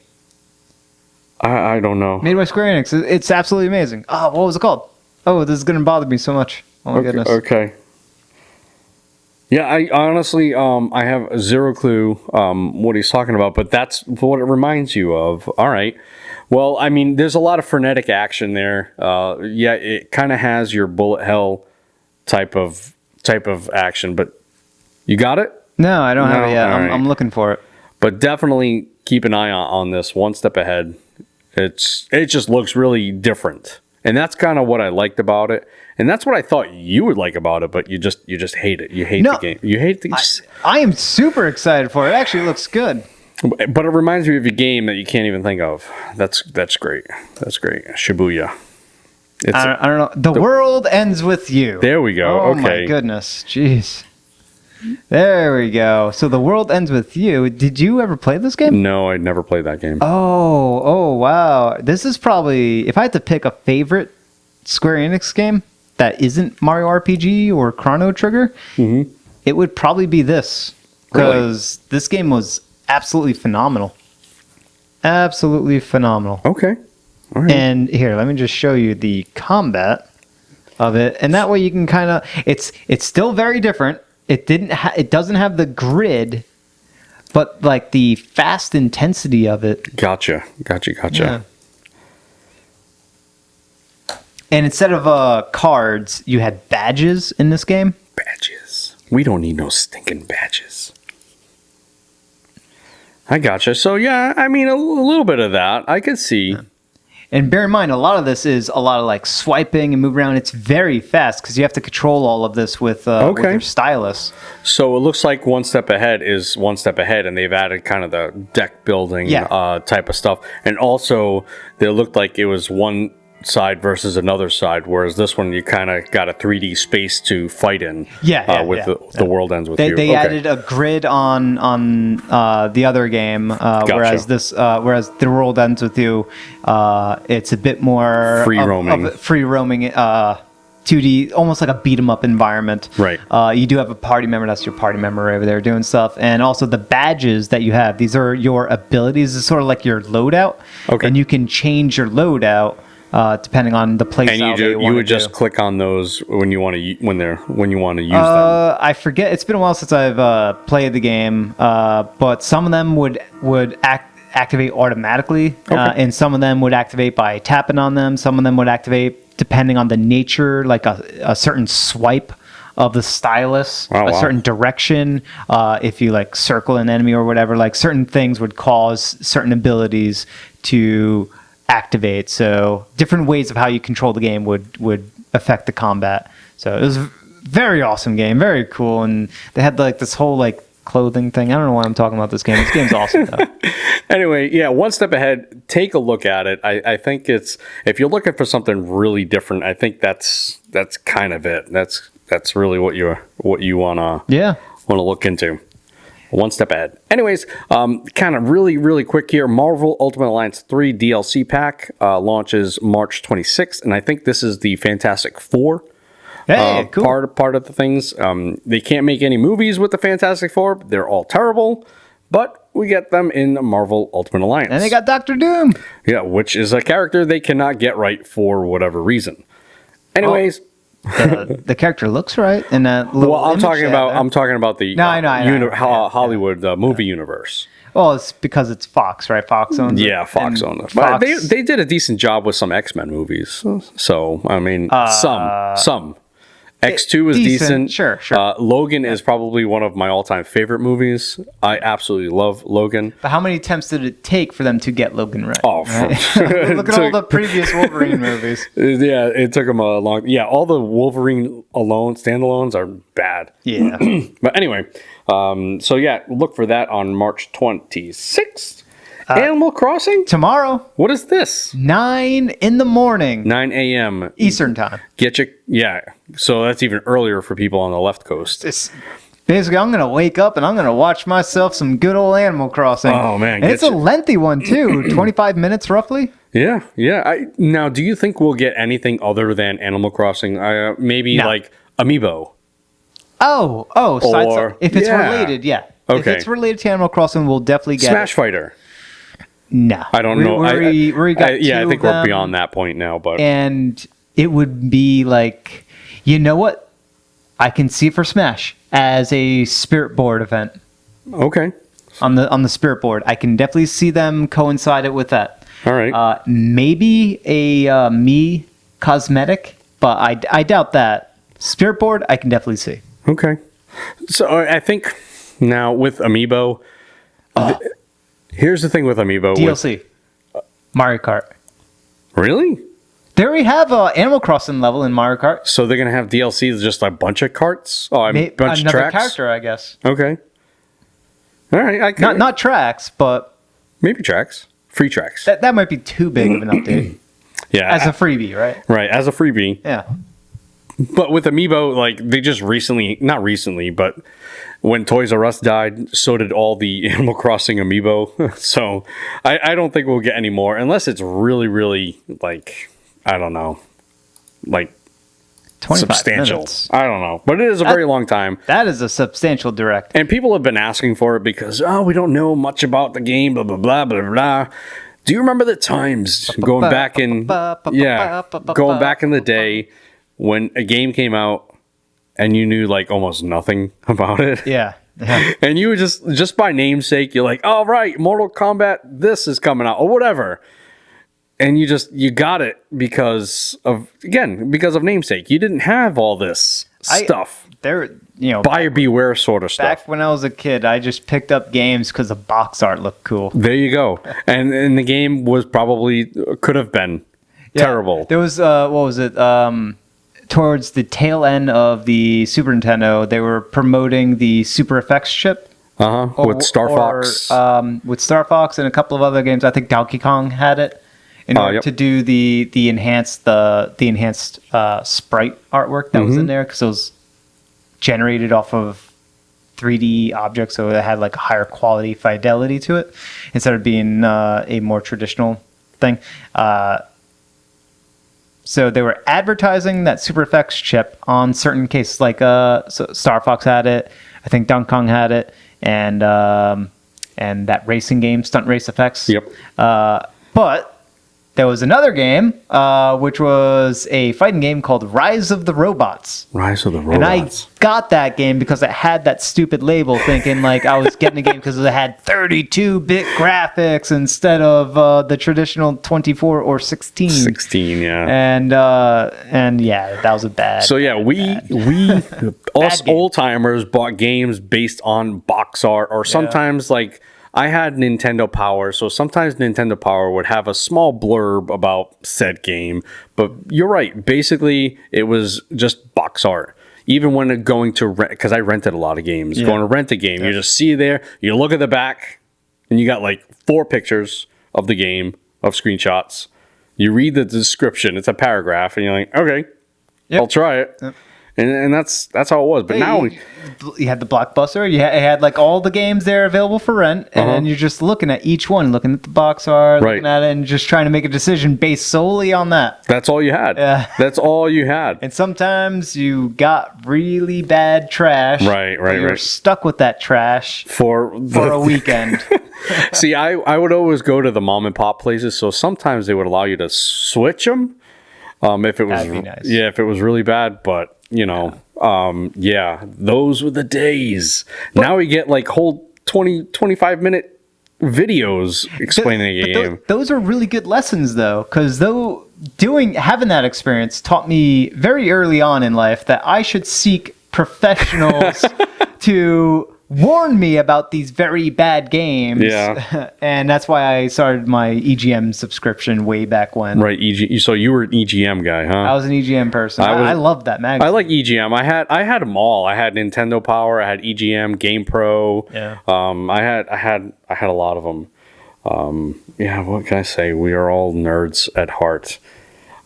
I don't know. made by Square Enix. It's absolutely amazing. Oh, what was it called? Oh, this is gonna bother me so much. Oh my goodness. Okay. Yeah, I honestly, I have zero clue what he's talking about, but that's what it reminds you of. All right. Well, I mean, there's a lot of frenetic action there. Yeah, it kind of has your bullet hell type of action, but you got it. No, I don't have No? it yet. All right. I'm looking for it. But definitely keep an eye on this. One step ahead. It just looks really different, and that's kind of what I liked about it, and that's what I thought you would like about it. But you just hate it. You hate the game. You hate the. I am super excited for it. It actually looks good. But it reminds me of a game that you can't even think of. That's great. That's great. Shibuya. I don't know. The world ends with you. There we go. Oh Okay. my goodness. Jeez. There we go. So the world ends with you. Did you ever play this game? No, I'd never played that game. Oh, wow. This is probably, if I had to pick a favorite Square Enix game that isn't Mario RPG or Chrono Trigger, it would probably be this. Because this game was absolutely phenomenal. Absolutely phenomenal. Okay. All right. And here, let me just show you the combat of it, and that way you can kind of. It's still very different. It doesn't have the grid, but like the fast intensity of it. Gotcha. Yeah. And instead of cards, you had badges in this game. Badges. We don't need no stinking badges. I gotcha. So yeah, I mean a little bit of that I could see. And bear in mind, a lot of this is a lot of like swiping and move around. It's very fast because you have to control all of this with your stylus. So it looks like One Step Ahead is One Step Ahead, and they've added kind of the deck building type of stuff. And also, they looked like it was one side versus another side, whereas this one you kind of got a 3D space to fight in. The world ends with you. They added a grid on the other game, whereas the world ends with you. It's a bit more free roaming. 2D, almost like a beat 'em up environment. Right. You do have a party member. That's your party member over there doing stuff, and also the badges that you have. These are your abilities. It's sort of like your loadout. Okay. And you can change your loadout. Depending on the play style, you would just click on those when you want to use them. I forget. It's been a while since I've played the game, but some of them would activate automatically, and some of them would activate by tapping on them. Some of them would activate depending on the nature, like a certain swipe of the stylus, certain direction. If you like circle an enemy or whatever, like certain things would cause certain abilities to activate. So different ways of how you control the game would affect the combat. So it was a very awesome game, very cool, and they had like this whole like clothing thing. I don't know why I'm talking about this game. This game's awesome though. Anyway, yeah, One Step Ahead. Take a look at it. I think it's, if you're looking for something really different, I think that's kind of it. That's really what you wanna look into. One Step Ahead. Anyways, kind of really quick here. Marvel Ultimate Alliance 3 DLC pack launches March 26th, and I think this is the Fantastic Four Cool. part of the things. They can't make any movies with the Fantastic Four. They're all terrible, but we get them in Marvel Ultimate Alliance. And they got Doctor Doom. Yeah, which is a character they cannot get right for whatever reason. Anyways. The character looks right in that little I'm talking about the Hollywood movie universe. Well, it's because it's Fox, right? Fox owns it. Yeah, Fox owns it. But they did a decent job with some X-Men movies. So, I mean, some. X2 is decent. Sure. Logan is probably one of my all-time favorite movies. I absolutely love Logan. But how many attempts did it take for them to get Logan right? Oh, right? Look at all the previous Wolverine movies. Yeah, it took them a long... Yeah, all the Wolverine standalones are bad. Yeah. But anyway, so yeah, look for that on March 26th. Animal Crossing? Tomorrow. What is this? 9 in the morning. 9 a.m. Eastern time. Yeah. So that's even earlier for people on the left coast. Basically, I'm gonna wake up and I'm gonna watch myself some good old Animal Crossing. Oh man, and it's a lengthy one too, 25 minutes roughly. Yeah. Now, do you think we'll get anything other than Animal Crossing? Maybe like Amiibo. If it's related, yeah. Okay. If it's related to Animal Crossing, we'll definitely get Smash Fighter. No, I don't know. I think we're beyond that point now, but and it would be like, you know what? I can see for Smash as a Spirit Board event. Okay. On the Spirit Board, I can definitely see them coincide it with that. All right. Maybe a Mii cosmetic, but I doubt that. Spirit Board, I can definitely see. Okay. So I think now with Amiibo, here's the thing with Amiibo. DLC. Mario Kart. Really? They already have an Animal Crossing level in Mario Kart. So they're going to have DLC, just a bunch of carts? Oh, a bunch of tracks? Character, I guess. Okay. All right. Not tracks, but... Maybe tracks. Free tracks. That might be too big of an update. Yeah. As a freebie, right? Right, as a freebie. Yeah. But with Amiibo, like, they just not recently, but when Toys R Us died, so did all the Animal Crossing Amiibo. So I don't think we'll get any more, unless it's really, really, like, I don't know, like, 25 substantial. Minutes. I don't know. But it is a very long time. That is a substantial direct. And people have been asking for it because, we don't know much about the game, blah, blah, blah, blah, blah. Do you remember the times going back in the day when a game came out and you knew like almost nothing about it? Yeah. And you would just by namesake, you're like, oh, right, Mortal Kombat, this is coming out or whatever. And you got it because of namesake. You didn't have all this stuff. Buyer beware sort of stuff. Back when I was a kid, I just picked up games because the box art looked cool. There you go. And the game could have been terrible. There was, what was it? Towards the tail end of the Super Nintendo, they were promoting the Super Effects chip. With Star Fox. With Star Fox and a couple of other games. I think Donkey Kong had it. In order to do the enhanced sprite artwork that was in there, because it was generated off of 3D objects, so it had like a higher quality fidelity to it instead of being a more traditional thing. So they were advertising that Super Effects chip on certain cases, like so Star Fox had it, I think Donkey Kong had it, and that racing game, Stunt Race Effects. Yep. But there was another game, which was a fighting game called Rise of the Robots. Rise of the Robots. And I got that game because it had that stupid label, thinking like I was getting a game because it had 32-bit graphics instead of the traditional 24 or 16. 16, yeah. And yeah, that was a bad. So yeah, we us old timers bought games based on box art, or sometimes like. I had Nintendo Power, so sometimes Nintendo Power would have a small blurb about said game. But you're right. Basically, it was just box art. Even when going to rent, because I rented a lot of games. Going to rent a game, you just see there, you look at the back, and you got like 4 pictures of the game, of screenshots. You read the description. It's a paragraph, and you're like, okay, I'll try it. Yep. And that's how it was. But now you had the Blockbuster. You had like all the games there available for rent, and then you're just looking at each one, looking at the box art, looking at it, and just trying to make a decision based solely on that. That's all you had. Yeah. That's all you had. And sometimes you got really bad trash. Right. You're stuck with that trash for a weekend. See, I would always go to the mom and pop places, so sometimes they would allow you to switch them. If it was, that'd be nice. Yeah, if it was really bad, but. Those were the days. Now we get like whole 25 minute videos explaining a game. Those are really good lessons though, because having that experience taught me very early on in life that I should seek professionals to warn me about these very bad games. Yeah. And that's why I started my EGM subscription way back when. Right. So you were an EGM guy, huh? I was an EGM person. I loved that magazine. I like EGM. I had them all. I had Nintendo Power. I had EGM, GamePro. Yeah. I had a lot of them. What can I say? We are all nerds at heart.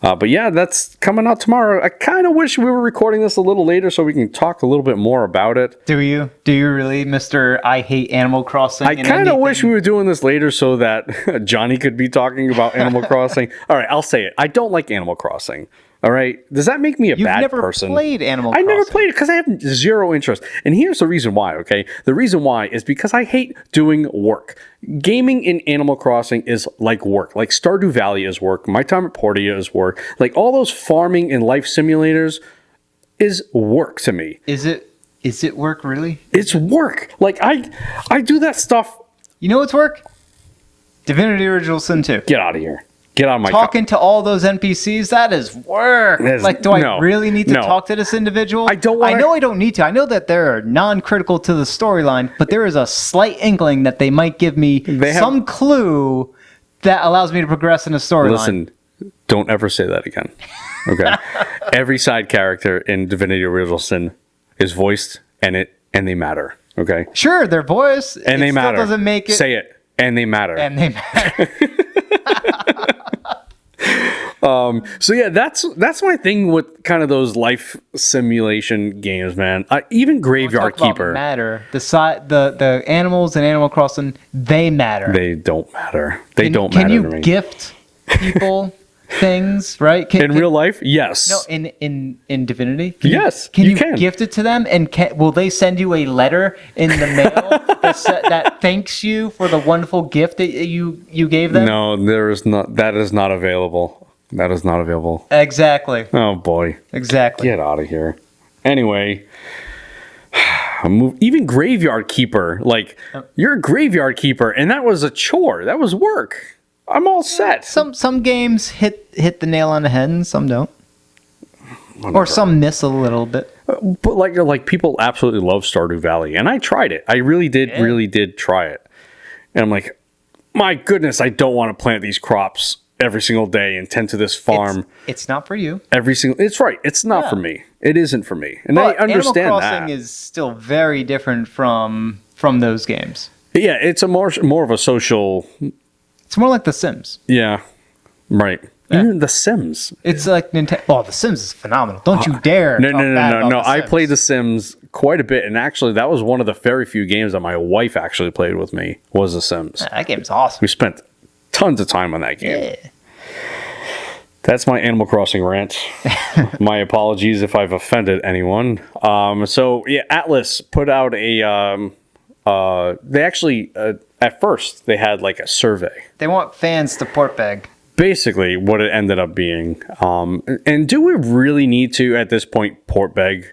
But yeah, that's coming out tomorrow. I kind of wish we were recording this a little later so we can talk a little bit more about it. Do you? Do you really, Mr. I hate Animal Crossing? I kind of wish we were doing this later so that Johnny could be talking about Animal Crossing. All right, I'll say it. I don't like Animal Crossing. All right. Does that make me a bad person? You've never played Animal Crossing. I never played it because I have zero interest. And here's the reason why, okay? The reason why is because I hate doing work. Gaming in Animal Crossing is like work. Like Stardew Valley is work. My Time at Portia is work. Like all those farming and life simulators is work to me. Is it work, really? It's work. Like I do that stuff. You know what's work? Divinity Original Sin 2. Get out of here. Get out of my talking to all those NPCs, that is work. Like, do I really need to talk to this individual? I don't want. I know I don't need to. I know that they're non-critical to the storyline, but there is a slight inkling that they might give me some clue that allows me to progress in the storyline. Listen, don't ever say that again. Okay. Every side character in Divinity Original Sin is voiced, and they matter. Okay. Sure, their voice and they matter. Doesn't make it. Say it, and they matter. And they matter. So yeah, that's my thing with kind of those life simulation games, man. Even Graveyard Keeper matter. The animals in Animal Crossing, they matter. They don't matter. They don't matter to me. Can you gift people things, right? In real life, yes. No, in Divinity, yes. Can you gift it to them, and will they send you a letter in the mail that thanks you for the wonderful gift that you gave them? No, there is not. That is not available. That is not available. Exactly. Oh boy. Exactly. Get out of here. Anyway, even Graveyard Keeper. Like you're a Graveyard Keeper, and that was a chore. That was work. I'm all set. Some games hit the nail on the head, and some don't. Whatever. Or some miss a little bit. But like people absolutely love Stardew Valley, and I tried it. I really did try it. And I'm like, my goodness, I don't want to plant these crops every single day and tend to this farm. It's not for you. It's right. It's not for me. It isn't for me. And I understand that. Animal Crossing is still very different from those games. Yeah, it's a more of a social. It's more like The Sims. Yeah, right. Yeah. Even The Sims. It's like Nintendo. Oh, The Sims is phenomenal. Don't you dare. No. I played The Sims quite a bit, and actually, that was one of the very few games that my wife actually played with me. Was The Sims. Yeah, that game's awesome. We spent tons of time on that game. Yeah. That's my Animal Crossing rant. My apologies if I've offended anyone. So yeah, Atlas put out a. They actually at first they had like a survey. They want fans to port beg. Basically, what it ended up being. And do we really need to at this point port beg?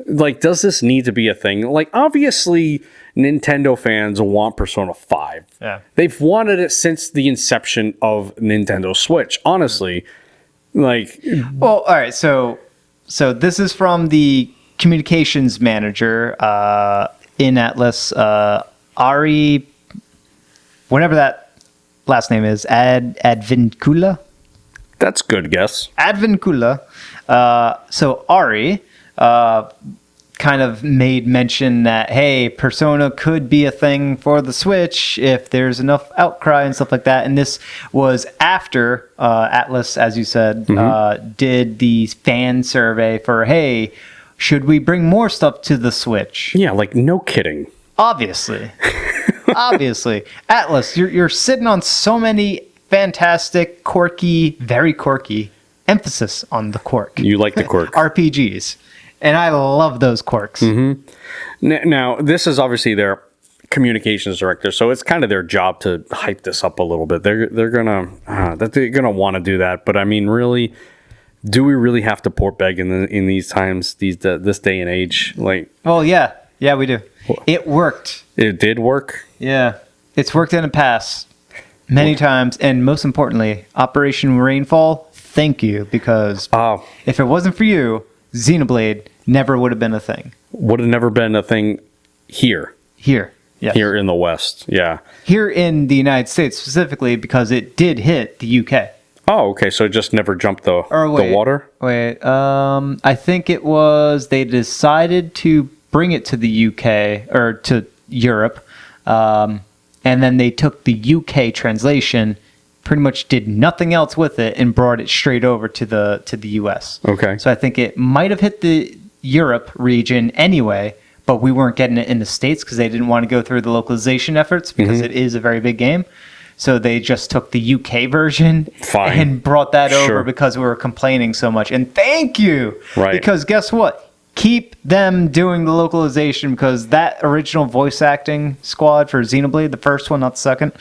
Like, does this need to be a thing? Like, obviously, Nintendo fans want Persona 5. Yeah. They've wanted it since the inception of Nintendo Switch, honestly. Like... Well, all right, so this is from the communications manager in Atlas, Ari, whatever that last name is, Advincula? That's good guess. Advincula. So Ari... kind of made mention that, hey, Persona could be a thing for the Switch if there's enough outcry and stuff like that. And this was after Atlas, as you said, did the fan survey for, hey, should we bring more stuff to the Switch? Yeah, like, no kidding. Obviously. Obviously. Atlas, you're sitting on so many fantastic, quirky, very quirky, emphasis on the quirk. You like the quirk. RPGs. And I love those quirks. Mm-hmm. Now, this is obviously their communications director, so it's kind of their job to hype this up a little bit. They're gonna want to do that, but I mean, really, do we really have to port beg in these times, this day and age? Like, oh yeah, we do. It worked. It did work. Yeah, it's worked in the past many times, and most importantly, Operation Rainfall. Thank you, because if it wasn't for you, Xenoblade never would have been a thing. Would have never been a thing here. Here, yes. Here in the West, yeah. Here in the United States specifically, because it did hit the UK. Oh, okay, so it just never jumped the water? Wait, I think it was they decided to bring it to the UK, or to Europe, and then they took the UK translation, pretty much did nothing else with it and brought it straight over to the US. Okay. So I think it might have hit the Europe region anyway, but we weren't getting it in the States because they didn't want to go through the localization efforts because it is a very big game. So they just took the UK version and brought that over because we were complaining so much. And thank you. Right. Because guess what? Keep them doing the localization because that original voice acting squad for Xenoblade, the first one, not the second,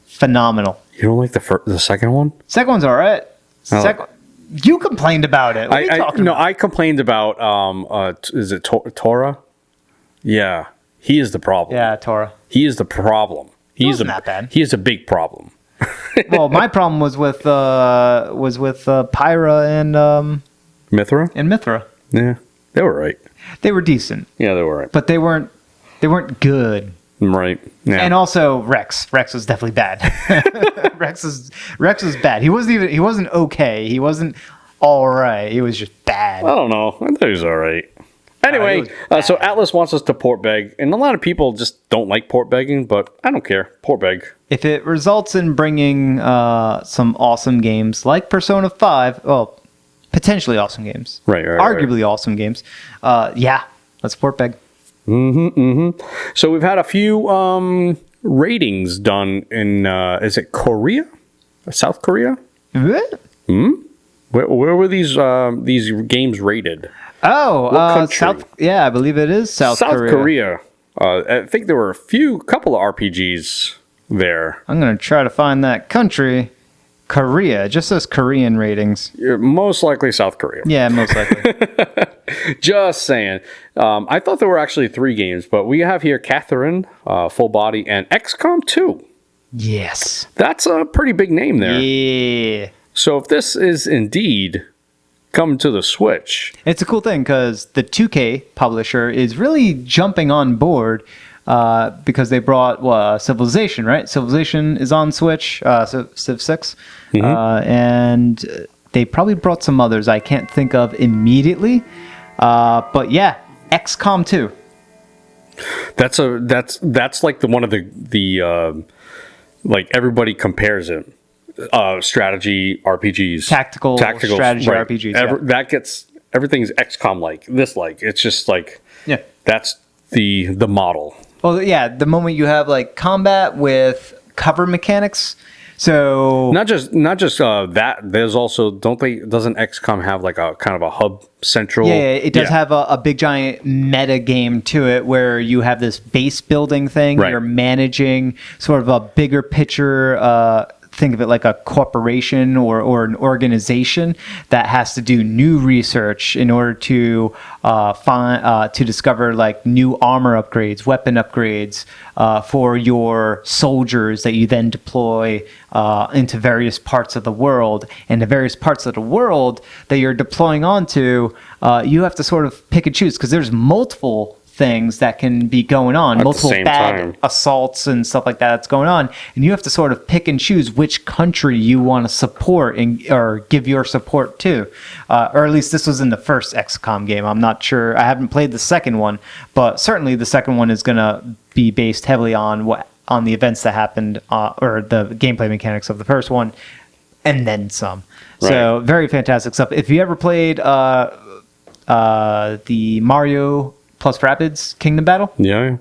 phenomenal. You don't like the second one? Second one's all right. You complained about it. What are you talking about? I complained about, is it Tora? Yeah. He is the problem. Yeah, Tora. He is the problem. He's not bad. He is a big problem. Well, my problem was with Pyra and Mithra? And Mithra. Yeah. They were right. They were decent. Yeah, they were right. But they weren't good. Right. Yeah. And also Rex. Rex was definitely bad. Rex was bad. He wasn't okay. He wasn't all right. He was just bad. I don't know. I thought he was all right. Anyway, so Atlas wants us to port beg, and a lot of people just don't like port begging, but I don't care. Port beg. If it results in bringing some awesome games like Persona 5, well, potentially awesome games. Right. Arguably awesome games. Yeah, let's port beg. So we've had a few ratings done in, is it Korea? South Korea? Where were these games rated? Oh, I believe it is South Korea. I think there were a couple of RPGs there. I'm going to try to find that country. Korea. It just says Korean ratings. Most likely South Korea. Yeah, most likely. Just saying. I thought there were actually 3 games, but we have here Catherine, Full Body, and XCOM 2. Yes. That's a pretty big name there. Yeah. So if this is indeed coming to the Switch... It's a cool thing because the 2K publisher is really jumping on board because they brought Civilization, right? Civilization is on Switch, Civ 6. And they probably brought some others I can't think of immediately. But yeah, XCOM 2. That's like one of the like everybody compares it. Strategy RPGs, tactical strategy right. RPGs. That gets everything's XCOM like this. Like it's just like that's the model. Well, yeah, the moment you have like combat with cover mechanics. So not just that. There's also doesn't XCOM have like a kind of a hub central? Yeah, it does have a big giant meta game to it where you have this base building thing. Right. You're managing sort of a bigger picture. Think of it like a corporation or an organization that has to do new research in order to discover like new armor upgrades, weapon upgrades for your soldiers that you then deploy into various parts of the world. And the various parts of the world that you're deploying onto, you have to sort of pick and choose because there's multiple things that can be going on, multiple bad assaults and stuff like that that's going on, and you have to sort of pick and choose which country you want to support or give your support to, or at least this was in the first XCOM game. I'm not sure, I haven't played the second one, but certainly the second one is going to be based heavily on the events that happened or the gameplay mechanics of the first one and then some. Right. So very fantastic stuff. If you ever played the Mario plus Rabbids Kingdom Battle. Yeah.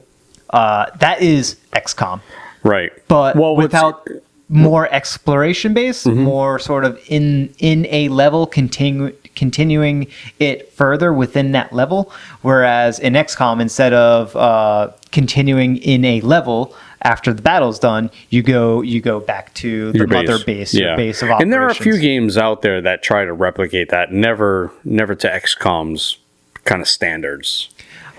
That is XCOM. Right. But without more exploration base, more sort of in a level, continuing it further within that level. Whereas in XCOM, instead of continuing in a level after the battle's done, you go back to the mother base, your base of operations. And there are a few games out there that try to replicate that, never to XCOM's kind of standards.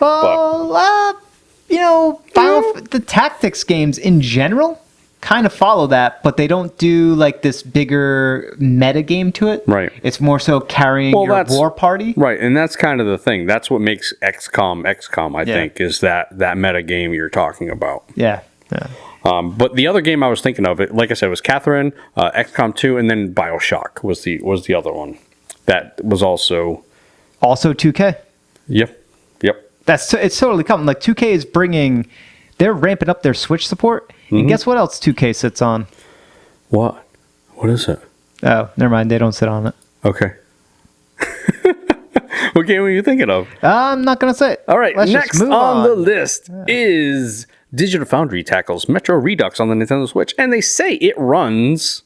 Well, the tactics games in general kind of follow that, but they don't do like this bigger meta game to it. Right. It's more so carrying your war party. Right, and that's kind of the thing. That's what makes XCOM, I think, is that meta game you're talking about. Yeah. But the other game I was thinking of, like I said, was Catherine, XCOM 2, and then BioShock was the other one. That was also 2K. Yep. It's totally coming. Like 2K is they're ramping up their Switch support. And guess what else 2K sits on? What What is it? Oh, never mind. They don't sit on it. Okay. What game were you thinking of? I'm not going to say it. All right, Let's next just move on the list is Digital Foundry tackles Metro Redux on the Nintendo Switch, and they say it runs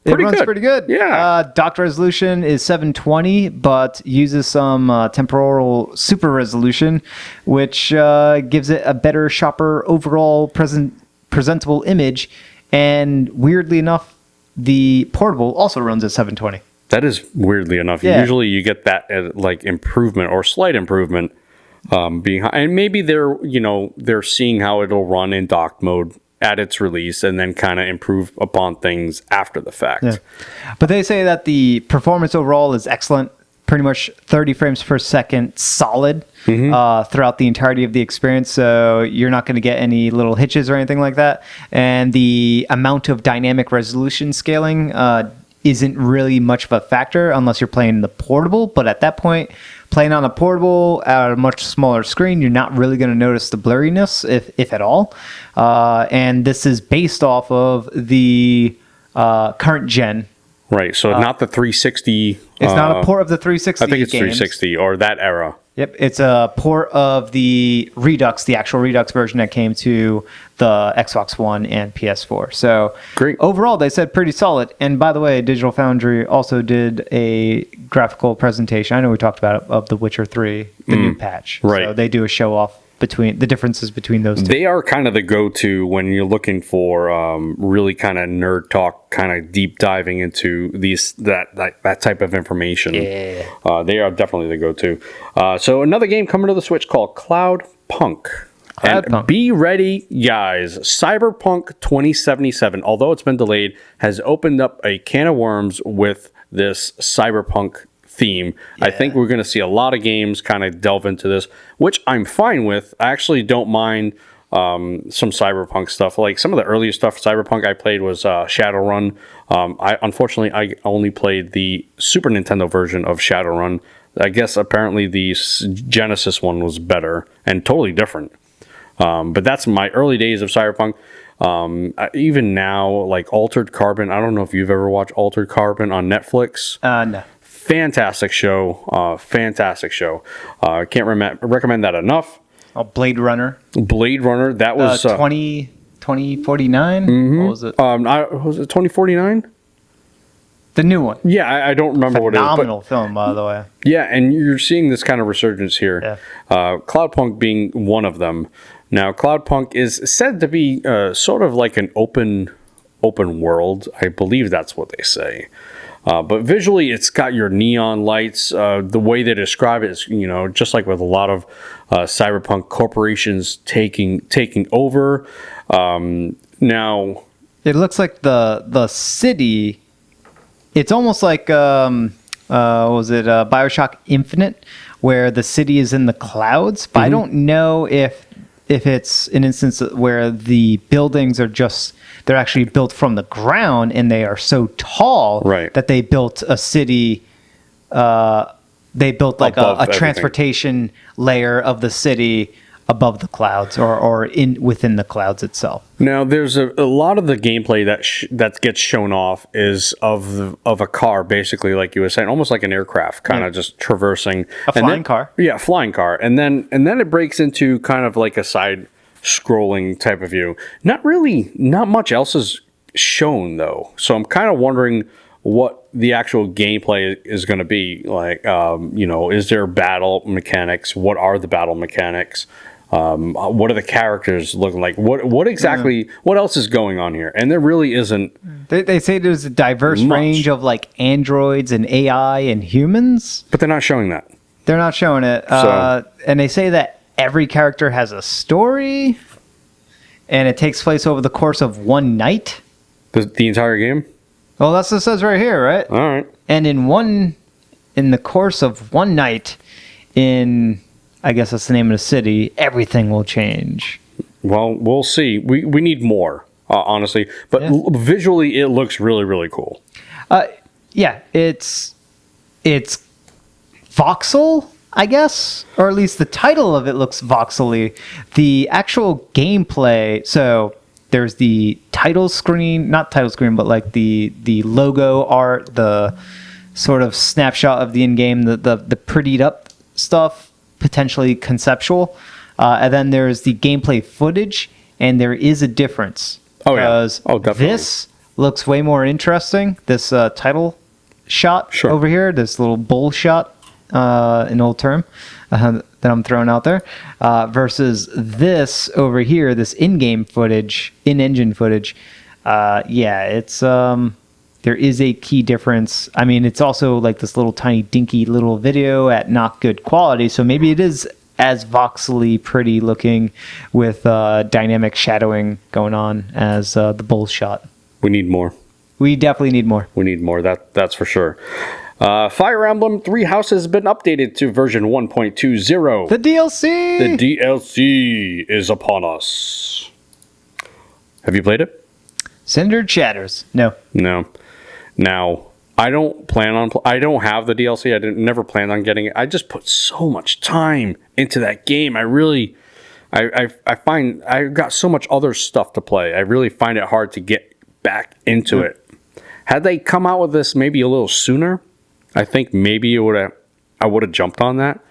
pretty good. Yeah. Docked resolution is 720, but uses some temporal super resolution, which gives it a better, sharper overall presentable image. And weirdly enough, the portable also runs at 720. That is weirdly enough. Yeah. Usually you get that like improvement or slight improvement being high. And maybe they're seeing how it'll run in docked mode at its release and then kind of improve upon things after the fact. Yeah. But they say that the performance overall is excellent. Pretty much 30 frames per second solid throughout the entirety of the experience. So you're not going to get any little hitches or anything like that. And the amount of dynamic resolution scaling isn't really much of a factor unless you're playing the portable. But at that point, playing on a portable at a much smaller screen, you're not really going to notice the blurriness, if at all. And this is based off of the current gen. Right, so not the 360. It's not a port of the 360 I think it's games. 360 or that era. Yep, it's a port of the Redux, the actual Redux version that came to the Xbox One and PS4. So great. Overall, they said pretty solid. And by the way, Digital Foundry also did a graphical presentation. I know we talked about it, of The Witcher 3, the new patch. Right. So they do a show off between the differences between those two. They are kind of the go-to when you're looking for really kind of nerd talk, kind of deep diving into that type of information. Yeah. They are definitely the go-to. So another game coming to the Switch called Cloud Punk. And be ready, guys. Cyberpunk 2077, although it's been delayed, has opened up a can of worms with this cyberpunk theme. Yeah. I think we're going to see a lot of games kind of delve into this, which I'm fine with. I actually don't mind some cyberpunk stuff. Like some of the earlier stuff cyberpunk I played was Shadowrun. Unfortunately I only played the Super Nintendo version of Shadowrun. I guess apparently the Genesis one was better and totally different. But that's my early days of cyberpunk. Even now, like Altered Carbon, I don't know if you've ever watched Altered Carbon on Netflix. No. Fantastic show. Can't recommend that enough. Blade Runner. That was 2049. Mm-hmm. What was it? Was it 2049? The new one. Yeah, I don't remember what it is. Phenomenal film, by the way. Yeah, and you're seeing this kind of resurgence here. Yeah. Cloudpunk being one of them. Now, Cloudpunk is said to be sort of like an open world. I believe that's what they say. But visually, it's got your neon lights. The way they describe it is, just like with a lot of cyberpunk corporations taking over. Now, it looks like the city. It's almost like BioShock Infinite, where the city is in the clouds. But I don't know if it's an instance where the buildings are they're actually built from the ground and they are so tall that they built a city. They built like a transportation layer of the city above the clouds or within the clouds itself. Now, there's a lot of the gameplay that gets shown off is of a car, basically, like you were saying, almost like an aircraft, kind of just traversing a flying car. Yeah, flying car, and then it breaks into kind of like a side-scrolling type of view. Not much else is shown though, so I'm kind of wondering what the actual gameplay is going to be like. Is there battle mechanics? What are the battle mechanics? What are the characters looking like? What exactly? What else is going on here? And there really isn't. They say there's a diverse range of like androids and AI and humans, but they're not showing that. They're not showing it. And they say that every character has a story, and it takes place over the course of one night. The entire game. Well, that's what it says right here, right? All right. And in the course of one night, I guess that's the name of the city, everything will change. Well, we'll see. We need more, honestly. But visually, it looks really, really cool. Yeah, it's voxel, I guess, or at least the title of it looks voxely. The actual gameplay, so there's the title screen, not title screen, but like the logo art, the sort of snapshot of the in-game, the prettied up stuff, potentially conceptual. And then there's the gameplay footage, and there is a difference. Oh, yeah. Oh, definitely. This looks way more interesting. This title shot over here, this little bull shot, an old term that I'm throwing out there, versus this over here, this in-game footage, in-engine footage. It's there is a key difference. I mean, it's also like this little tiny dinky little video at not good quality, so maybe it is as voxely pretty looking with dynamic shadowing going on as the bull shot. We need more. We definitely need more. We need more. That's for sure. Fire Emblem Three Houses has been updated to version 1.20. The DLC! The DLC is upon us. Have you played it? Cinder chatters. No. Now, I don't plan on... I don't have the DLC. I never planned on getting it. I just put so much time into that game. I really... I find... I've got so much other stuff to play. I really find it hard to get back into it. Had they come out with this maybe a little sooner, I think maybe I would have jumped on that.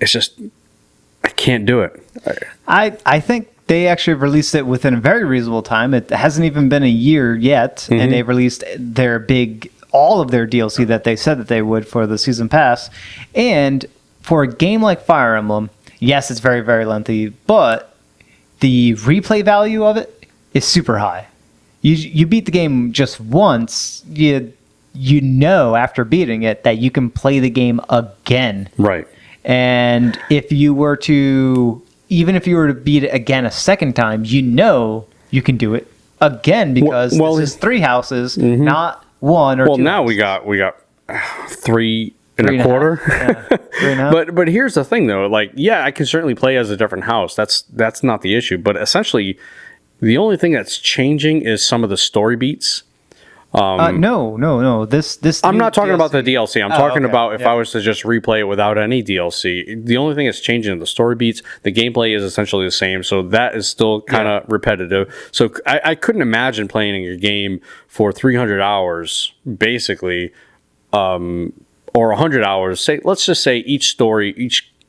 It's just... I can't do it. I think they actually released it within a very reasonable time. It hasn't even been a year yet, and they released all of their DLC that they said that they would for the season pass. And for a game like Fire Emblem, yes, it's very, very lengthy, but the replay value of it is super high. You beat the game just once, you know after beating it that you can play the game again. Right. And if you were to beat it again a second time, you know you can do it again because this is Three Houses, not one or two. Well, now houses. we got 3.25. Yeah, 3.5. But here's the thing though, like I can certainly play as a different house. That's not the issue. But essentially, the only thing that's changing is some of the story beats. No. This. I'm not talking about the DLC. I'm talking about if yeah. I was to just replay it without any DLC. The only thing that's changing is the story beats. The gameplay is essentially the same, so that is still kind of repetitive. So I couldn't imagine playing a game for 300 hours, basically, or 100 hours. Let's just say each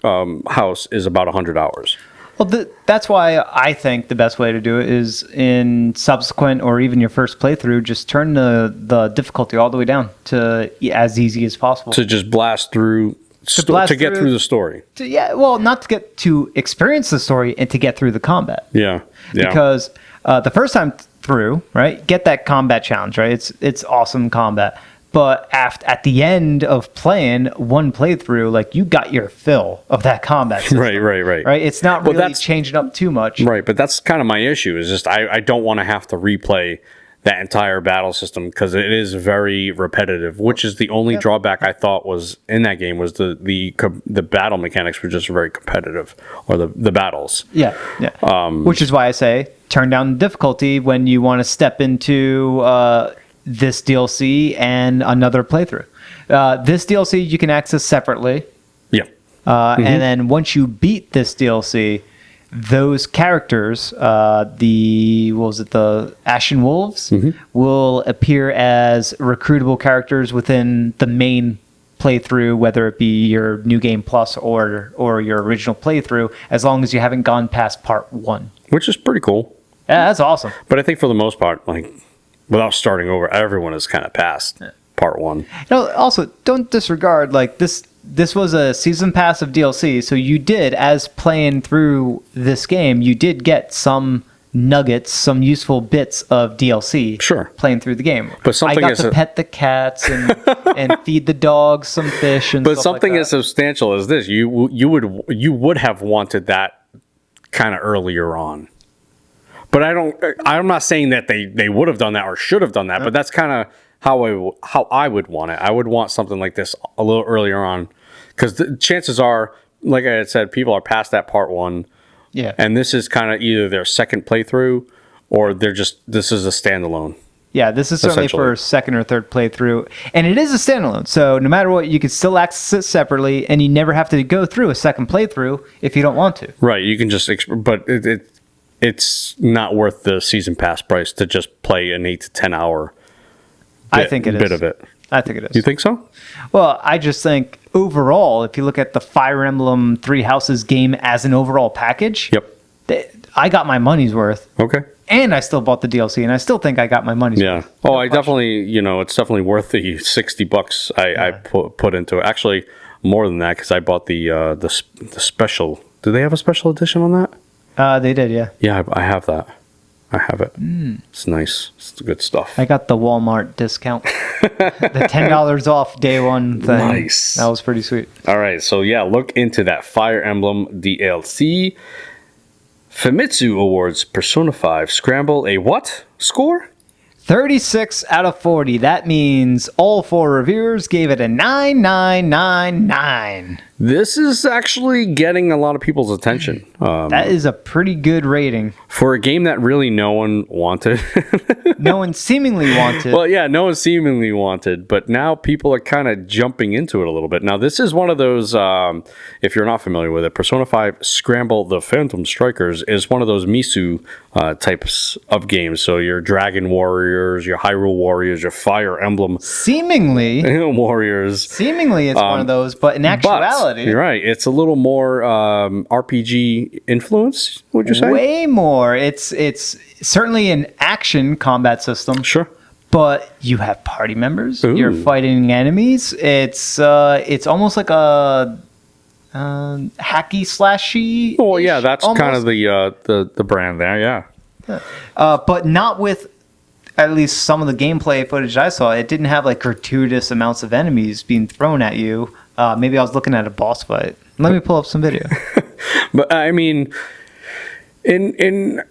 house is about 100 hours. Well, that's why I think the best way to do it is in subsequent or even your first playthrough, just turn the difficulty all the way down to as easy as possible. To just blast through, to get through the story. Not to experience the story and to get through the combat. Yeah. Because the first time through, right, get that combat challenge, right? It's awesome combat. But at the end of playing one playthrough, like you got your fill of that combat system. Right. It's not really changing up too much. Right, but that's kind of my issue. Is just I don't want to have to replay that entire battle system because it is very repetitive. Which is the only drawback I thought was in that game was the battle mechanics were just very competitive, or the battles. Yeah. Which is why I say turn down the difficulty when you want to step into this DLC and another playthrough. This DLC you can access separately. Yeah. And then once you beat this DLC, those characters, the Ashen Wolves, will appear as recruitable characters within the main playthrough, whether it be your New Game Plus or your original playthrough, as long as you haven't gone past part 1. Which is pretty cool. Yeah, that's awesome. But I think for the most part, like, without starting over, everyone is kind of past part 1. Also, don't disregard, like, this was a season pass of DLC, so you did, as playing through this game, you did get some nuggets, some useful bits of DLC. Sure. Playing through the game. But I got to pet the cats and feed the dogs some fish and stuff like that. But something as substantial as this, you would have wanted that kind of earlier on. But I'm not saying that they would have done that or should have done that, but that's kind of how I would want it. I would want something like this a little earlier on, because the chances are, like I had said, people are past that part 1. Yeah. And this is kind of either their second playthrough or this is a standalone. Yeah, this is certainly for second or third playthrough. And it is a standalone, so no matter what, you can still access it separately, and you never have to go through a second playthrough if you don't want to. Right, you can just... But it's not worth the season pass price to just play an 8 to 10 hour I think it is. bit of it. I think it is. You think so? Well, I just think overall, if you look at the Fire Emblem Three Houses game as an overall package, Yep. I got my money's worth. Okay. And I still bought the DLC, and I still think I got my money's worth. Yeah. Oh, I definitely, it's definitely worth the $60 I put into it. Actually, more than that, because I bought the special. Do they have a special edition on that? They did, yeah. Yeah, I have that. I have it. It's nice. It's good stuff. I got the Walmart discount. The $10 off day one thing. Nice. That was pretty sweet. All right, so yeah, look into that Fire Emblem DLC. Famitsu awards Persona 5 Scramble a what score? 36 out of 40. That means all 4 reviewers gave it a 9999. This is actually getting a lot of people's attention. That is a pretty good rating. For a game that really no one wanted. No one seemingly wanted. Well, yeah, no one seemingly wanted, but now people are kind of jumping into it a little bit. Now, this is one of those, if you're not familiar with it, Persona 5 Scramble the Phantom Strikers is one of those Misu types of games. So your Dragon Warriors, your Hyrule Warriors, your Fire Emblem Seemingly Warriors. Seemingly it's one of those, but in actuality... You're right. It's a little more RPG influence, would you say? Way more. It's certainly an action combat system. Sure. But you have party members. Ooh. You're fighting enemies. It's almost like a hacky slashy. Well, yeah, that's almost kind of the brand there. Yeah. But not with at least some of the gameplay footage I saw. It didn't have like gratuitous amounts of enemies being thrown at you. Maybe I was looking at a boss fight. Let me pull up some video. But I mean, in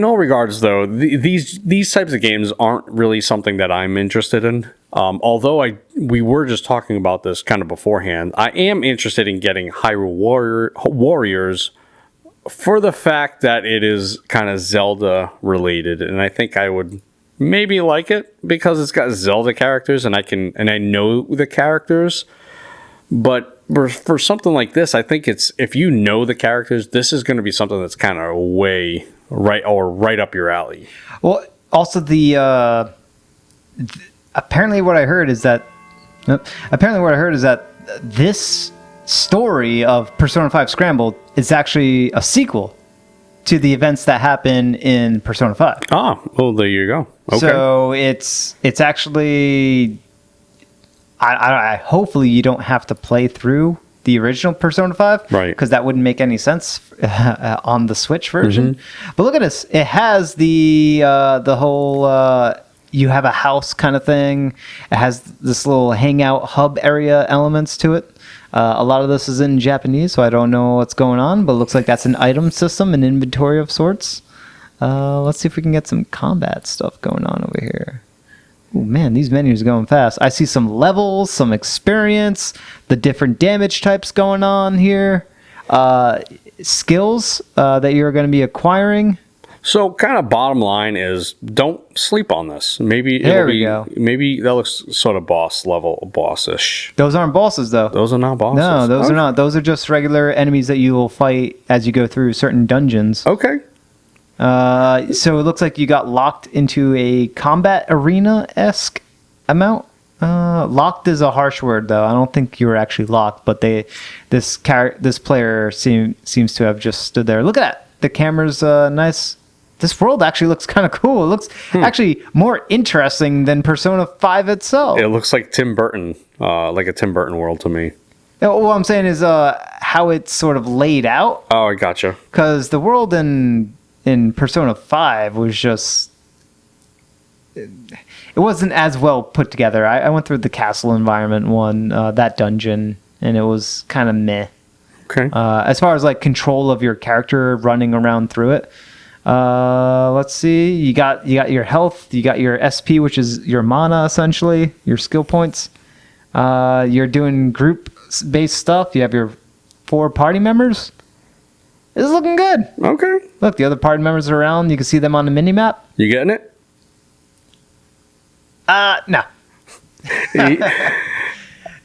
all regards, though, these types of games aren't really something that I'm interested in. Although we were just talking about this kind of beforehand, I am interested in getting Hyrule Warriors for the fact that it is kind of Zelda related, and I think I would maybe like it because it's got Zelda characters, and I know the characters. But for something like this, I think if you know the characters, this is going to be something that's kind of way right up your alley. Well, also apparently what I heard is that this story of Persona 5 Scrambled is actually a sequel to the events that happen in Persona 5. Ah, well, there you go. Okay. So it's actually... I hopefully you don't have to play through the original Persona 5, right? Because that wouldn't make any sense on the Switch version. Mm-hmm. But look at this; it has the whole you have a house kind of thing. It has this little hangout hub area elements to it. A lot of this is in Japanese, so I don't know what's going on. But it looks like that's an item system, an inventory of sorts. Let's see if we can get some combat stuff going on over here. Oh man, these menus are going fast. I see some levels, some experience, the different damage types going on here, skills that you're going to be acquiring. So, kind of bottom line is, don't sleep on this. Maybe go. Maybe that looks sort of boss-ish. Those aren't bosses, though. Those are not bosses. No, those are not. Those are just regular enemies that you will fight as you go through certain dungeons. Okay. So it looks like you got locked into a combat arena-esque amount. Locked is a harsh word, though. I don't think you were actually locked, but this player seems to have just stood there. Look at that. The camera's nice. This world actually looks kind of cool. It looks actually more interesting than Persona 5 itself. It looks like Tim Burton, like a Tim Burton world to me. What I'm saying is how it's sort of laid out. Oh, I gotcha. Because the world in Persona 5 was just... It wasn't as well put together. I went through the castle environment one, that dungeon, and it was kind of meh. Okay. As far as like control of your character running around through it. Let's see. You got your health, you got your SP, which is your mana essentially, your skill points. You're doing group-based stuff. You have your 4 party members. This is looking good. Okay. Look, the other party members are around. You can see them on the mini-map. You getting it? No. I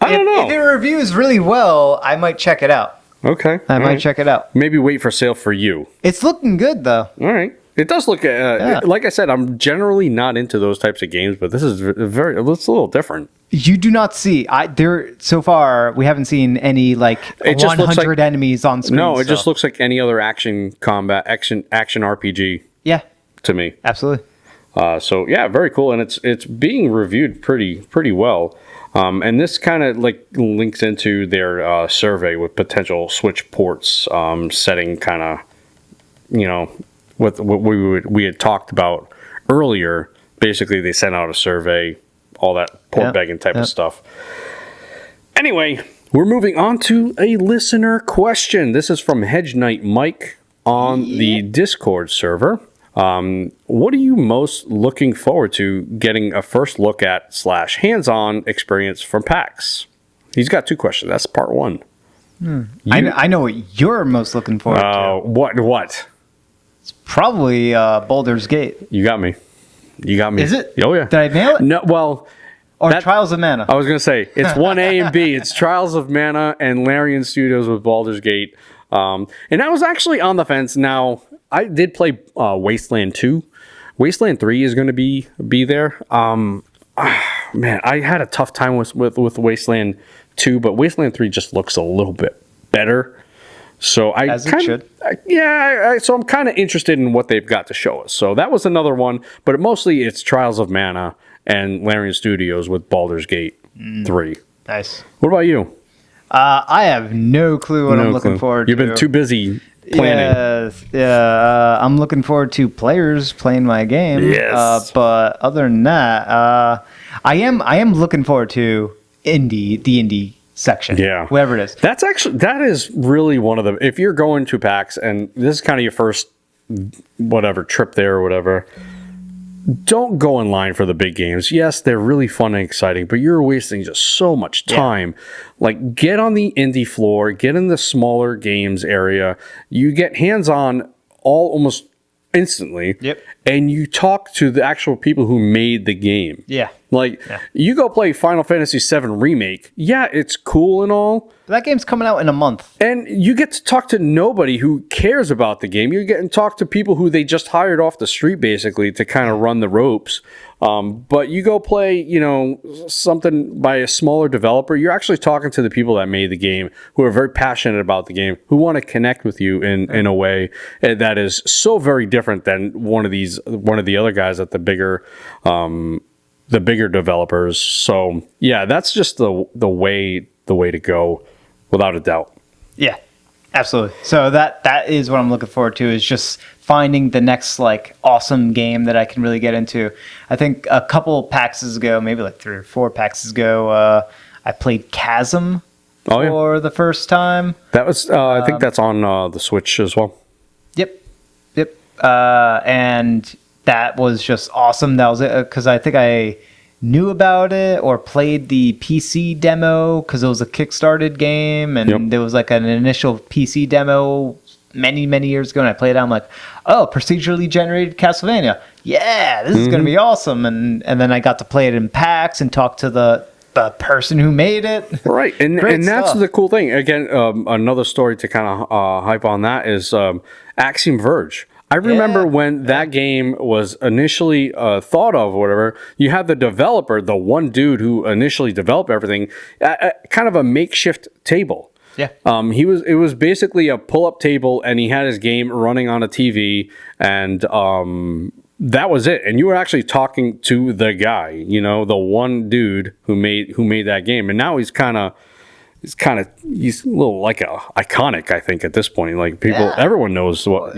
don't know. If it reviews really well, I might check it out. Okay. I might check it out. Maybe wait for sale for you. It's looking good, though. All right. It does look, like I said, I'm generally not into those types of games, but this is it's a little different. You do not see, so far, we haven't seen any, like, 100 enemies on screen. No, it just looks like any other action RPG. Yeah. To me. Absolutely. So, yeah, very cool. And it's being reviewed pretty well. And this kind of like links into their survey with potential Switch ports, setting kind of, with what we had talked about earlier. Basically, they sent out a survey, all that port begging type of stuff. Anyway, we're moving on to a listener question. This is from Hedge Knight Mike on the Discord server. What are you most looking forward to getting a first look at / hands-on experience from PAX? He's got 2 questions. That's part 1. I know what you're most looking forward to. What? It's probably Baldur's Gate. You got me. Is it? Oh, yeah. Did I nail it? No, well... Or Trials of Mana. I was going to say, it's 1A and B. It's Trials of Mana and Larian Studios with Baldur's Gate. And I was actually on the fence. Now, I did play Wasteland 2. Wasteland 3 is going to be there. Man, I had a tough time with Wasteland 2, but Wasteland 3 just looks a little bit better. So As it should. So I'm kind of interested in what they've got to show us. So that was another one, but mostly it's Trials of Mana and Larian Studios with Baldur's Gate 3. Nice. What about you? I have no clue what I'm looking forward to. You've been too busy planning. I'm looking forward to players playing my game. Yes. But other than that, I am looking forward to the indie section. Yeah. Whatever it is. That is really one of the, if you're going to PAX and this is kind of your first trip there or whatever, don't go in line for the big games. Yes, they're really fun and exciting, but you're wasting just so much time. Like, get on the indie floor, get in the smaller games area. You get hands-on almost instantly. Yep. And you talk to the actual people who made the game. Yeah. Like, you go play Final Fantasy VII Remake. Yeah, it's cool and all. That game's coming out in a month. And you get to talk to nobody who cares about the game. You're getting to talk to people who they just hired off the street, basically, to kind of run the ropes. But you go play, something by a smaller developer, you're actually talking to the people that made the game, who are very passionate about the game, who want to connect with you in a way that is so very different than one of the other guys at the bigger developers. So yeah, that's just the way to go, without a doubt. Yeah, absolutely. So that is what I'm looking forward to, is just finding the next awesome game that I can really get into. I think a couple PAXs ago, maybe 3 or 4 PAXs ago, I played Chasm for the first time. That was I think that's on the Switch as well. Yep. And that was just awesome. That was it, because I think I knew about it or played the PC demo because it was a Kickstarted game, and there was an initial PC demo many years ago, and I played it. I'm like, oh, procedurally generated Castlevania. Yeah, this is going to be awesome. And then I got to play it in PAX and talk to the person who made it. Right, and that's the cool thing. Again, another story to kind of hype on that is Axiom Verge. I remember when that game was initially thought of, or whatever, you had the developer, the one dude who initially developed everything, kind of a makeshift table. Yeah. It was basically a pull-up table, and he had his game running on a TV, and that was it. And you were actually talking to the guy, the one dude who made that game. And now he's a little iconic, I think, at this point. Everyone knows what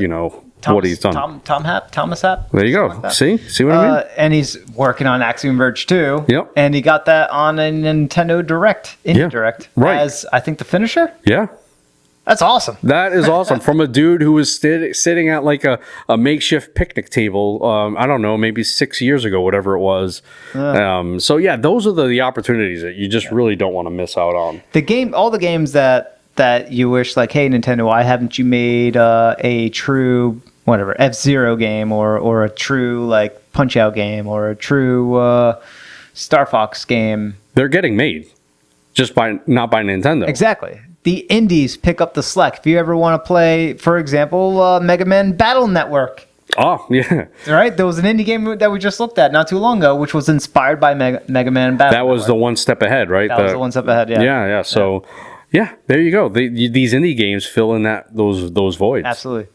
what he's done. Thomas Happ. There you go. Like See what I mean? And he's working on Axiom Verge 2. Yep. And he got that on a Nintendo Direct, Direct, as I think the finisher. Yeah. That's awesome. That is awesome. From a dude who was sitting at a makeshift picnic table, I don't know, maybe 6 years ago, whatever it was. So yeah, those are the opportunities that you just really don't want to miss out on. All the games that you wish, hey, Nintendo, why haven't you made a true F-Zero game, or a true Punch-Out game, or a true Star Fox game? They're getting made, just not by Nintendo. Exactly. the indies pick up the slack. If you ever want to play, for example, Mega Man Battle Network. Oh, yeah. Right? There was an indie game that we just looked at not too long ago, which was inspired by Mega Man Battle That was Network. the one step ahead, right? That was the one step ahead, yeah. Yeah. So, yeah, there you go. These indie games fill in those voids. Absolutely.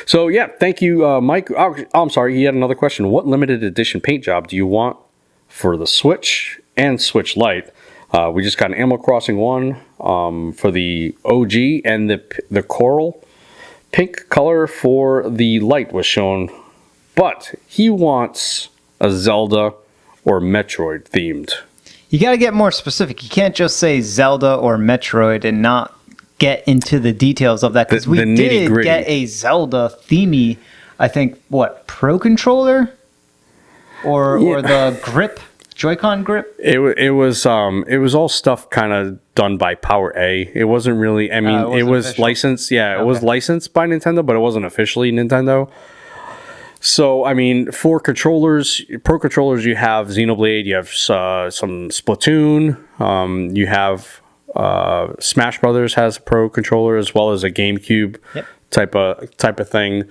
So, yeah, thank you, Mike. Oh, I'm sorry. He had another question. What limited edition paint job do you want for the Switch and Switch Lite? We just got an Animal Crossing one for the OG, and the coral pink color for the Lite was shown. But he wants a Zelda or Metroid themed. You got to get more specific. You can't just say Zelda or Metroid and not get into the details of that, because we did get a Zelda themey, I think, Pro Controller or the grip, Joy-Con grip. It was all stuff kind of done by Power A. It wasn't really. I mean, it was official. Licensed. Yeah, it was licensed by Nintendo, but it wasn't officially Nintendo. So, I mean, for controllers, Pro Controllers, you have Xenoblade, you have some Splatoon, you have Smash Brothers has a Pro Controller as well as a GameCube type of thing.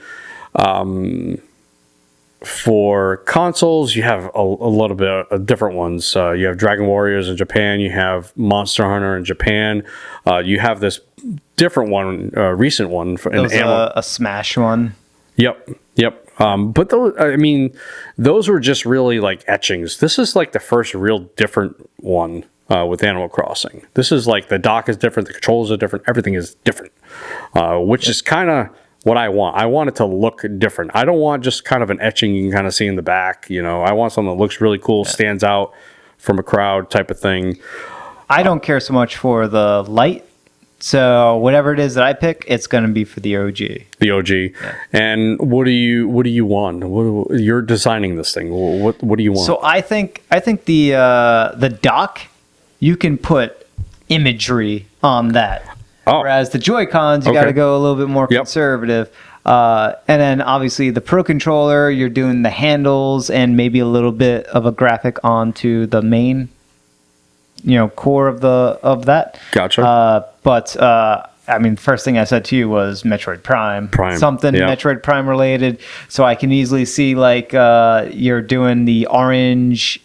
For consoles, you have a little bit of different ones. You have Dragon Warriors in Japan, you have Monster Hunter in Japan, you have this different one, recent one. A Smash one. Yep. But those were just really like etchings. This is like the first real different one with Animal Crossing. This is like the dock is different, the controls are different, everything is different, which is kind of what I want. I want it to look different. I don't want just kind of an etching you can kind of see in the back. I want something that looks really cool, stands out from a crowd type of thing. I don't care so much for the Lite. So whatever it is that I pick, it's going to be for the OG. The OG. Yeah. And what do you want? You're designing this thing. What do you want? So I think the dock, you can put imagery on that. Oh. Whereas the Joy-Cons, you got to go a little bit more conservative. And then obviously the Pro Controller, you're doing the handles and maybe a little bit of a graphic onto the main core of that. Gotcha. But first thing I said to you was Metroid Prime. Something Metroid Prime related. So I can easily see like you're doing the orange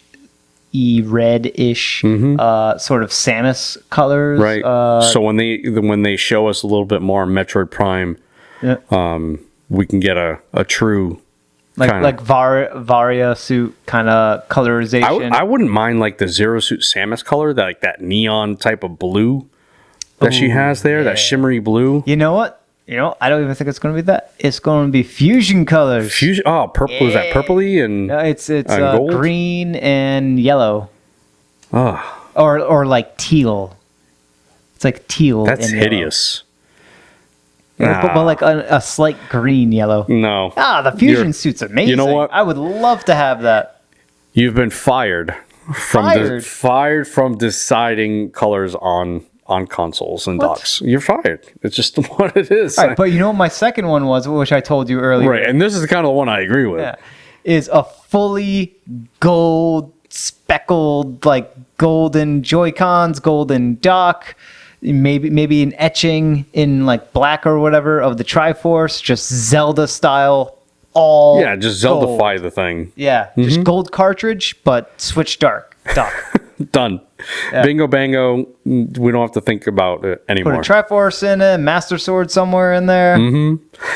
red-ish sort of Samus colors. Right. So when they show us a little bit more Metroid Prime, we can get a true Varia suit kind of colorization. I wouldn't mind like the Zero Suit Samus color, that neon type of blue that she has there, that shimmery blue. You know what? I don't even think it's going to be that. It's going to be fusion colors. Fusion. Oh, purple. Yeah. Is that purpley and? No, it's gold? Green and yellow. Oh. Or like teal. It's like teal. That's hideous. But like a slight green yellow. No. The fusion suit's amazing. You know what? I would love to have that. You've been fired from deciding colors on consoles and docks. You're fired. It's just what it is. All right, but you know what my second one was, which I told you earlier. Right, and this is kind of the one I agree with. Yeah, is a fully gold speckled, like golden Joy-Cons, golden dock, maybe an etching in like black or whatever of the Triforce, just Zelda style. Just Zelda-fy the thing. Yeah, just gold cartridge, but Switch dock. Done. Yeah. Bingo bango. We don't have to think about it anymore. Put a Triforce in it, Master Sword somewhere in there.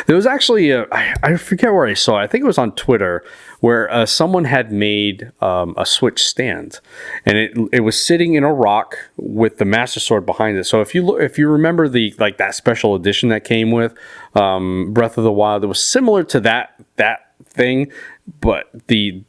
There was actually I forget where I saw it. I think it was on Twitter where someone had made a Switch stand, and it was sitting in a rock with the Master Sword behind it. So if you remember that special edition that came with Breath of the Wild, it was similar to that thing, but the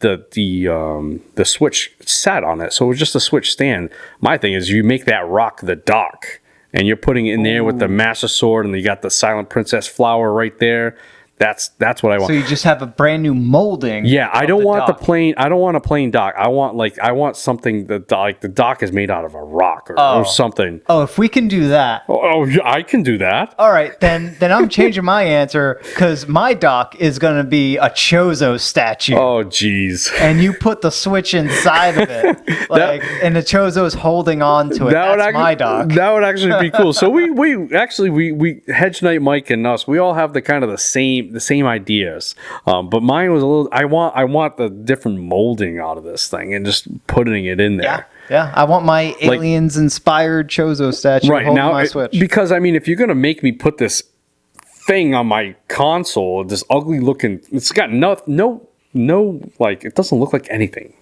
Switch sat on it, so it was just a Switch stand. My thing is, you make that rock the dock, and you're putting it in there with the Master Sword, and you got the Silent Princess flower right there. That's what I want. So you just have a brand new molding. Yeah, I don't want dock. I don't want a plain dock. I want something that like the dock is made out of a rock or something. Oh, if we can do that. Oh, yeah, I can do that. All right, then I'm changing my answer because my dock is going to be a Chozo statue. Oh, jeez. And you put the Switch inside of it, and the Chozo's holding on to it. That's my dock. That would actually be cool. So we Hedge Knight Mike and us, we all have the same ideas. But mine was a little. I want the different molding out of this thing and just putting it in there. Yeah. I want my aliens-inspired Chozo statue holding my Switch. Because I mean, if you're gonna make me put this thing on my console, this ugly looking, it's got no, like it doesn't look like anything.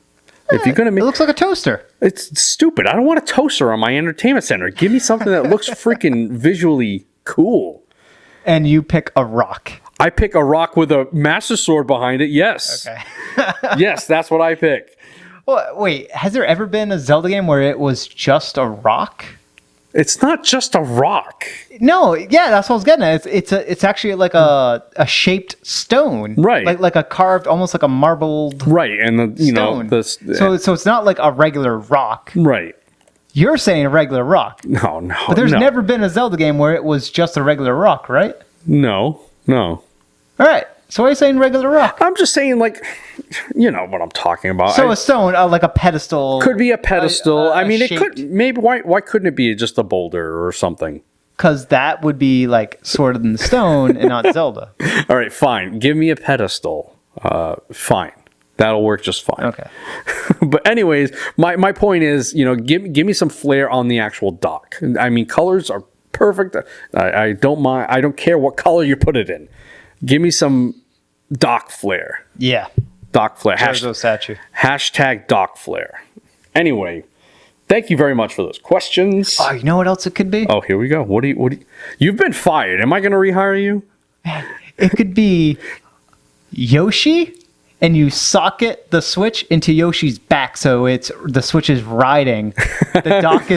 If you're gonna make, it looks like a toaster. It's stupid. I don't want a toaster on my entertainment center. Give me something that looks freaking visually cool. And you pick a rock. I pick a rock with a Master Sword behind it. Yes. Okay. Yes, that's what I pick. Well, wait, has there ever been a Zelda game where it was just a rock? It's not just a rock. No, yeah, that's what I was getting at. It's actually like a shaped stone, right? Like a carved, almost like a marbled, right? And stone. So it's not like a regular rock, right? You're saying a regular rock. No. But there's never been a Zelda game where it was just a regular rock, right? No. All right. So why are you saying regular rock? I'm just saying, like, you know what I'm talking about. So a stone, like a pedestal. Could be a pedestal. I mean, it could. Maybe why couldn't it be just a boulder or something? Because that would be like Sword in the Stone and not Zelda. All right, fine. Give me a pedestal. Fine. That'll work just fine. Okay. But anyways, my point is, you know, give me some flair on the actual dock. I mean, colors are perfect. I don't mind. I don't care what color you put it in. Give me some dock flair. Yeah. Dock flair. Statue. Hashtag dock flair. Anyway, thank you very much for those questions. Oh, you know what else it could be? Oh, here we go. What do you You've been fired. Am I going to rehire you? It could be Yoshi, and you socket the Switch into Yoshi's back, so the Switch is riding. The dock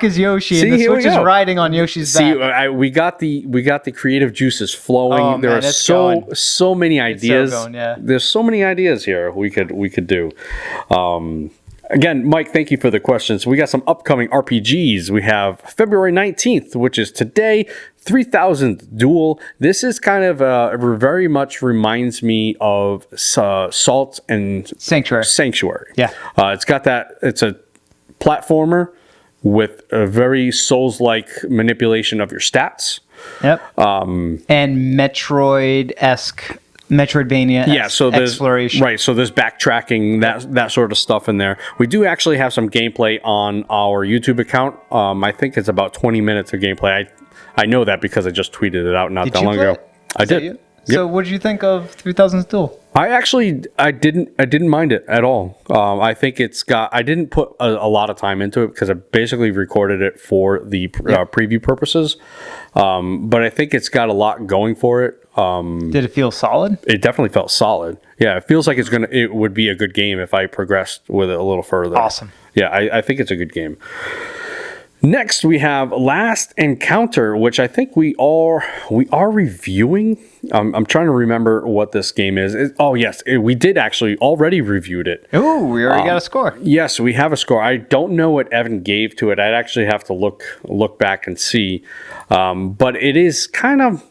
is Yoshi, and the Switch is riding on Yoshi's back. We got the creative juices flowing. There are so many ideas. There's so many ideas here we could do. Again, Mike, thank you for the questions. We got some upcoming RPGs. We have February 19th, which is today, 3000th Duel. This is kind of very much reminds me of Salt and Sanctuary. Yeah. It's got that. It's a platformer with a very Souls-like manipulation of your stats. Yep. And Metroid-esque. Metroidvania so there's exploration. Right, so there's backtracking, that sort of stuff in there. We do actually have some gameplay on our YouTube account. I think it's about 20 minutes of gameplay. I know that because I just tweeted it out not that long ago. I did. Yep. So what did you think of 3000th Duel? I didn't mind it at all. I think I didn't put a lot of time into it because I basically recorded it for the preview purposes. But I think it's got a lot going for it. Did it feel solid? It definitely felt solid. Yeah, it feels like it would be a good game if I progressed with it a little further. Awesome. Yeah, I think it's a good game. Next, we have Last Encounter, which I think we are reviewing. I'm trying to remember what this game is. We did actually already reviewed it. Oh, we already got a score. Yes, we have a score. I don't know what Evan gave to it. I'd actually have to look back and see. But it is kind of.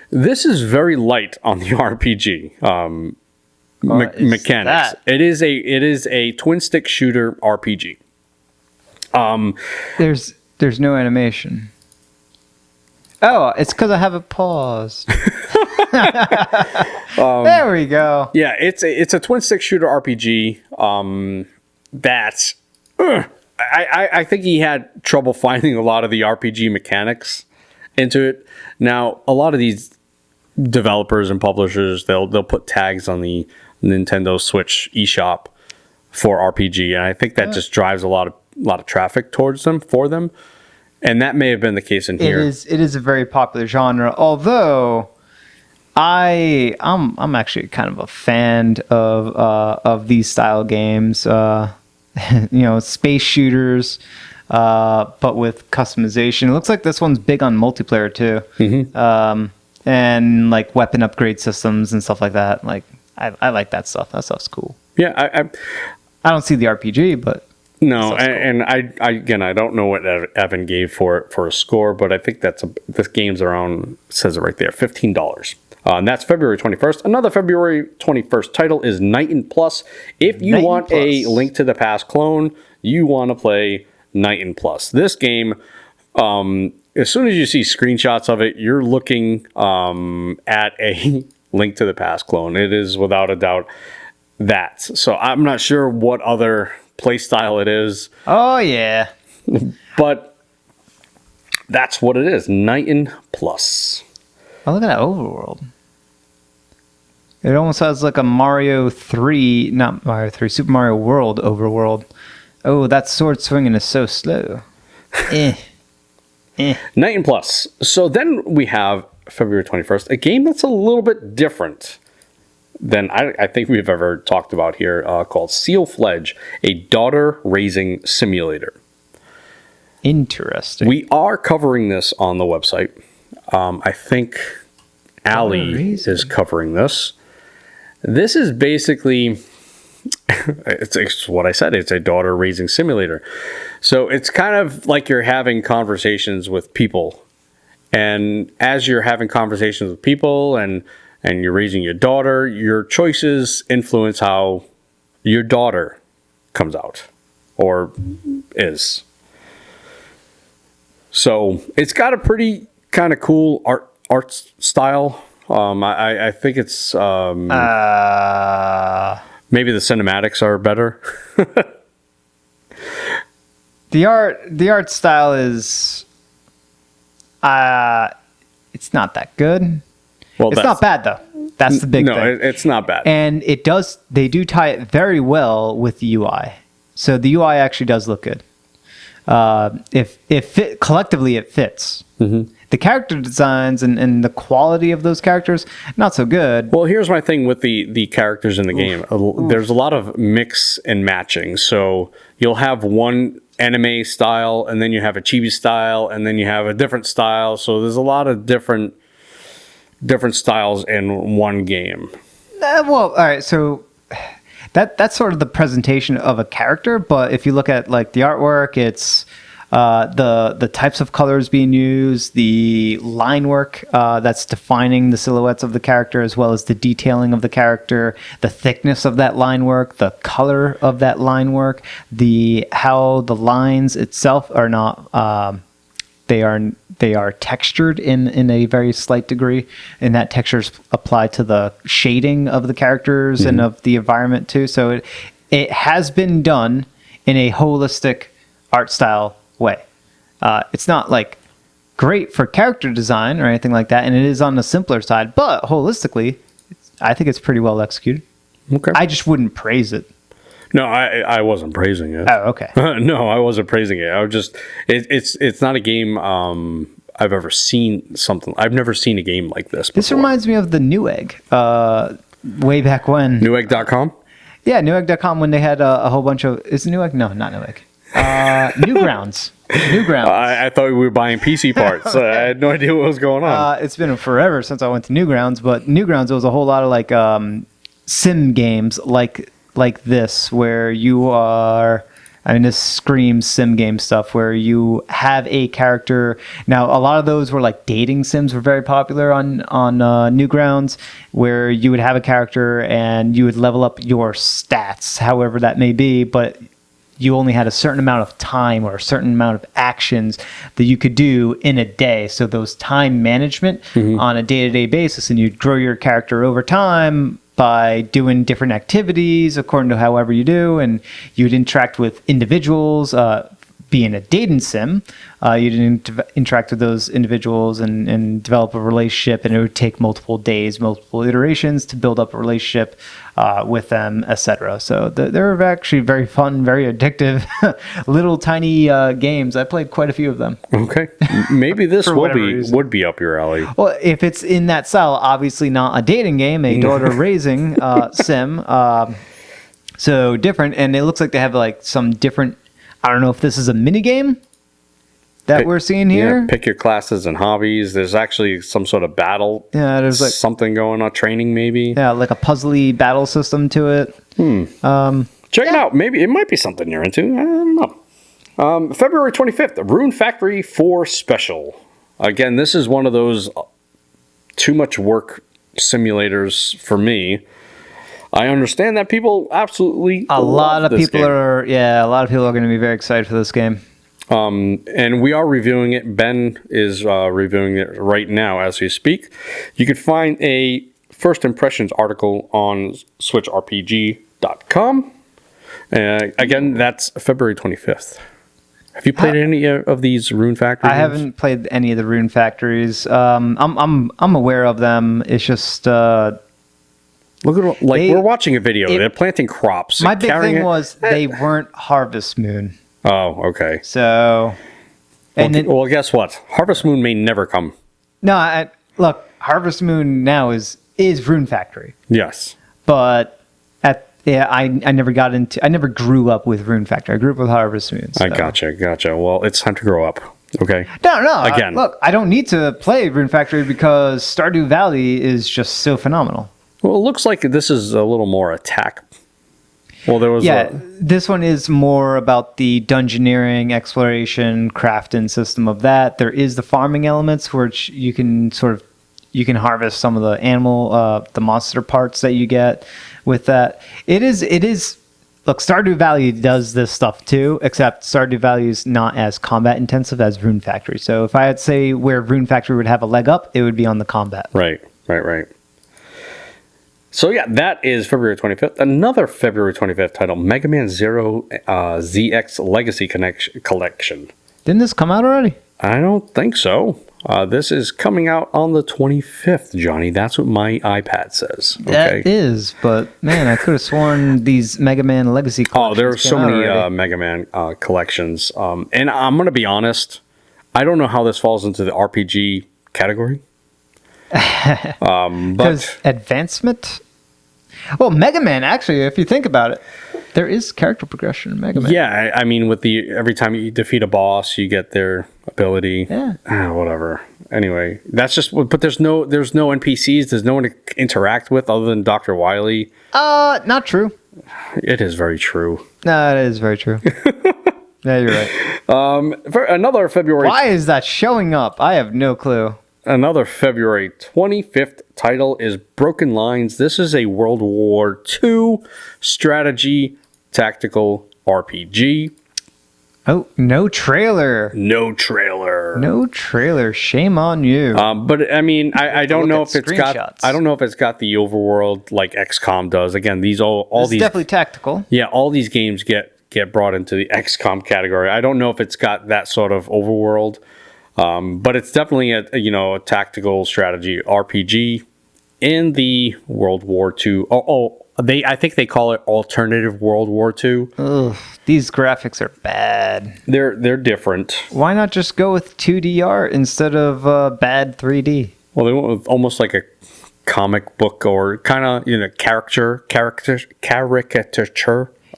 This is very light on the RPG mechanics. It is a twin stick shooter RPG. There's no animation. Oh, it's because I have it paused. There we go. Yeah, it's a twin stick shooter RPG. I think he had trouble finding a lot of the RPG mechanics into it. Now, a lot of these developers and publishers, they'll put tags on the Nintendo Switch eShop for RPG, and I think that just drives a lot of traffic towards them for them, and that may have been the case in here. It is a very popular genre, although I'm actually kind of a fan of these style games. Space shooters, but with customization. It looks like this one's big on multiplayer too. Mm-hmm. and like weapon upgrade systems and stuff like that. Like I like that stuff. That stuff's cool. Yeah, I don't see the RPG, but no, and I again, I don't know what Evan gave for a score, but I think this game's around, says it right there, $15. And that's February 21st. Another February 21st title is Nighton Plus. If you want a Link to the Past clone, you want to play Nighton Plus. This game, as soon as you see screenshots of it, you're looking at a Link to the Past clone. It is without a doubt that. So I'm not sure what other play style it is. Oh, yeah. But that's what it is. Nighton Plus. Oh, look at that overworld. It almost has like a Mario 3, not Mario 3, Super Mario World overworld. Oh, that sword swinging is so slow. Nighton Plus. So then we have February 21st, a game that's a little bit different than I think we've ever talked about here, called Seal Fledge, a daughter-raising simulator. Interesting. We are covering this on the website. I think Allie is covering this. This is basically, it's what I said, it's a daughter-raising simulator. So it's kind of like you're having conversations with people. And as you're having conversations with people and you're raising your daughter, your choices influence how your daughter comes out or is. So it's got a pretty kind of cool art style. I think it's maybe the cinematics are better. The art style is it's not that good. Well, it's not bad though. That's the big thing. No, it's not bad. And they do tie it very well with the UI. So the UI actually does look good. Collectively it fits. Mm-hmm. The character designs and the quality of those characters, not so good. Well, here's my thing with the characters in the game. There's a lot of mix and matching. So you'll have one anime style, and then you have a chibi style, and then you have a different style. So there's a lot of different styles in one game. Well, all right. So that's sort of the presentation of a character. But if you look at like the artwork, it's the types of colors being used, the line work that's defining the silhouettes of the character, as well as the detailing of the character, the thickness of that line work, the color of that line work, how the lines itself are not they are textured in a very slight degree, and that texture is applied to the shading of the characters and of the environment too. So it has been done in a holistic art style way. It's not like great for character design or anything like that, and it is on the simpler side, but holistically, I think it's pretty well executed. Okay. I just wouldn't praise it. No, I wasn't praising it. Oh, okay. No, I wasn't praising it. I was just it's not a game I've ever seen something. I've never seen a game like this before. This reminds me of the Newegg way back when. Newegg.com? Yeah, Newegg.com, when they had a whole bunch of... Is it Newegg? No, not Newegg. Newgrounds. Newgrounds. I thought we were buying PC parts. Okay. I had no idea what was going on. It's been forever since I went to Newgrounds, but Newgrounds, was a whole lot of like sim games like this, where you are... I mean, this screams sim game stuff where you have a character. Now, a lot of those were like dating sims were very popular on Newgrounds, where you would have a character and you would level up your stats, however that may be, but you only had a certain amount of time or a certain amount of actions that you could do in a day. So those time management on a day-to-day basis, and you'd grow your character over time by doing different activities according to however you do, and you'd interact with individuals. Being a dating sim, you'd interact with those individuals and develop a relationship, and it would take multiple days, multiple iterations to build up a relationship with them, etc. So they're actually very fun, very addictive, little tiny games. I played quite a few of them. Okay, maybe this would be up your alley. Well, if it's in that style, obviously not a dating game, a daughter raising sim. So different, and it looks like they have like some different. I don't know if this is a mini game that we're seeing here. Yeah, pick your classes and hobbies. There's actually some sort of battle. Yeah, there's like something going on, training maybe. Yeah, like a puzzly battle system to it. Check it out. Maybe it might be something you're into. I don't know. February 25th, the Rune Factory 4 Special. Again, this is one of those too much work simulators for me. I understand that people absolutely a lot of people game. are going to be very excited for this game. And we are reviewing it. Ben is reviewing it right now as we speak. You can find a first impressions article on Switchrpg.com. Again, that's February 25th. Have you played any of these Rune Factories? I haven't played any of the Rune Factories. I'm aware of them. It's just look at we're watching a video. They're planting crops. My big thing was they weren't Harvest Moon. Oh, okay. So, well, guess what? Harvest Moon may never come. No, look, Harvest Moon now is Rune Factory. Yes, but I never got into. I never grew up with Rune Factory. I grew up with Harvest Moon. So. I gotcha. Well, it's time to grow up. Okay. No. Again, look, I don't need to play Rune Factory because Stardew Valley is just so phenomenal. Well, it looks like this is a little more attack. Well, there was this one is more about the dungeoneering, exploration, crafting system of that. There is the farming elements, which you can harvest some of the the monster parts that you get with that. It is. Look, Stardew Valley does this stuff too, except Stardew Valley is not as combat intensive as Rune Factory. So if I had to say where Rune Factory would have a leg up, it would be on the combat. Right. So yeah, that is February 25th. Another February 25th title, Mega Man Zero ZX Legacy Collection. Didn't this come out already? I don't think so. This is coming out on the 25th, Johnny. That's what my iPad says. Okay. That is, but man, I could have sworn these Mega Man Legacy collections. Oh, there are so many Mega Man collections. And I'm going to be honest, I don't know how this falls into the RPG category. Because advancement? Well, Mega Man, actually, if you think about it, there is character progression in Mega Man. Yeah, I mean, with every time you defeat a boss, you get their ability. Yeah. Whatever. Anyway, that's just. But there's no NPCs. There's no one to interact with other than Dr. Wily. Not true. It is very true. No, it is very true. Yeah, you're right. For another February. Why is that showing up? I have no clue. Another February 25th title is Broken Lines. This is a World War II strategy tactical RPG. Oh, no trailer. No trailer. No trailer. Shame on you. But I mean, I don't know if it's got. I don't know if it's got the overworld like XCOM does. Again, these definitely tactical. Yeah, all these games get brought into the XCOM category. I don't know if it's got that sort of overworld. But it's definitely a tactical strategy RPG in the World War II. I think they call it alternative World War II. Ugh, these graphics are bad. They're different. Why not just go with 2D art instead of bad 3D? Well, they went with almost like a comic book or kind of caricature.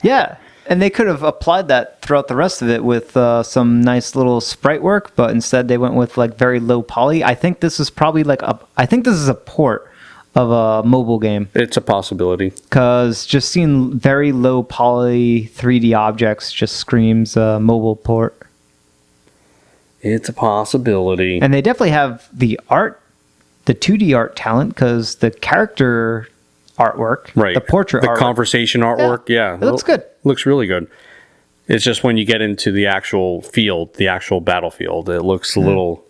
Yeah. And they could have applied that throughout the rest of it with some nice little sprite work, but instead they went with like very low poly. I think this is probably this is a port of a mobile game. It's a possibility. Because just seeing very low poly 3D objects just screams mobile port. It's a possibility. And they definitely have the 2D art talent, because the character artwork, right? The portrait, the conversation artwork, yeah, it looks good. Looks really good. It's just when you get into the actual field, the actual battlefield, it looks a little.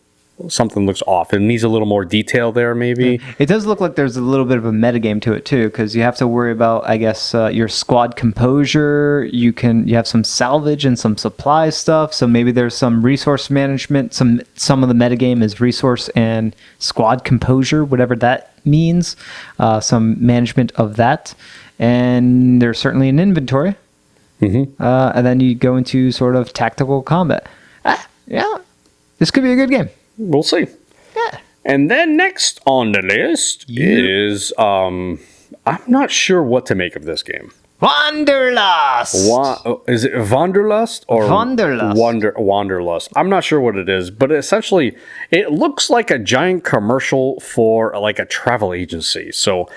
Something looks off. It needs a little more detail there, maybe. It does look like there's a little bit of a metagame to it too, because you have to worry about, I guess, your squad composure. You have some salvage and some supply stuff. So maybe there's some resource management. Some of the metagame is resource and squad composure, whatever that means. Some management of that, and there's certainly an inventory. Mm-hmm. And then you go into sort of tactical combat. Yeah, this could be a good game. We'll see. Yeah. And then next on the list is I'm not sure what to make of this game. Wanderlust. Is it Wanderlust or Wanderlust? Wanderlust? I'm not sure what it is, but essentially, it looks like a giant commercial for like a travel agency. So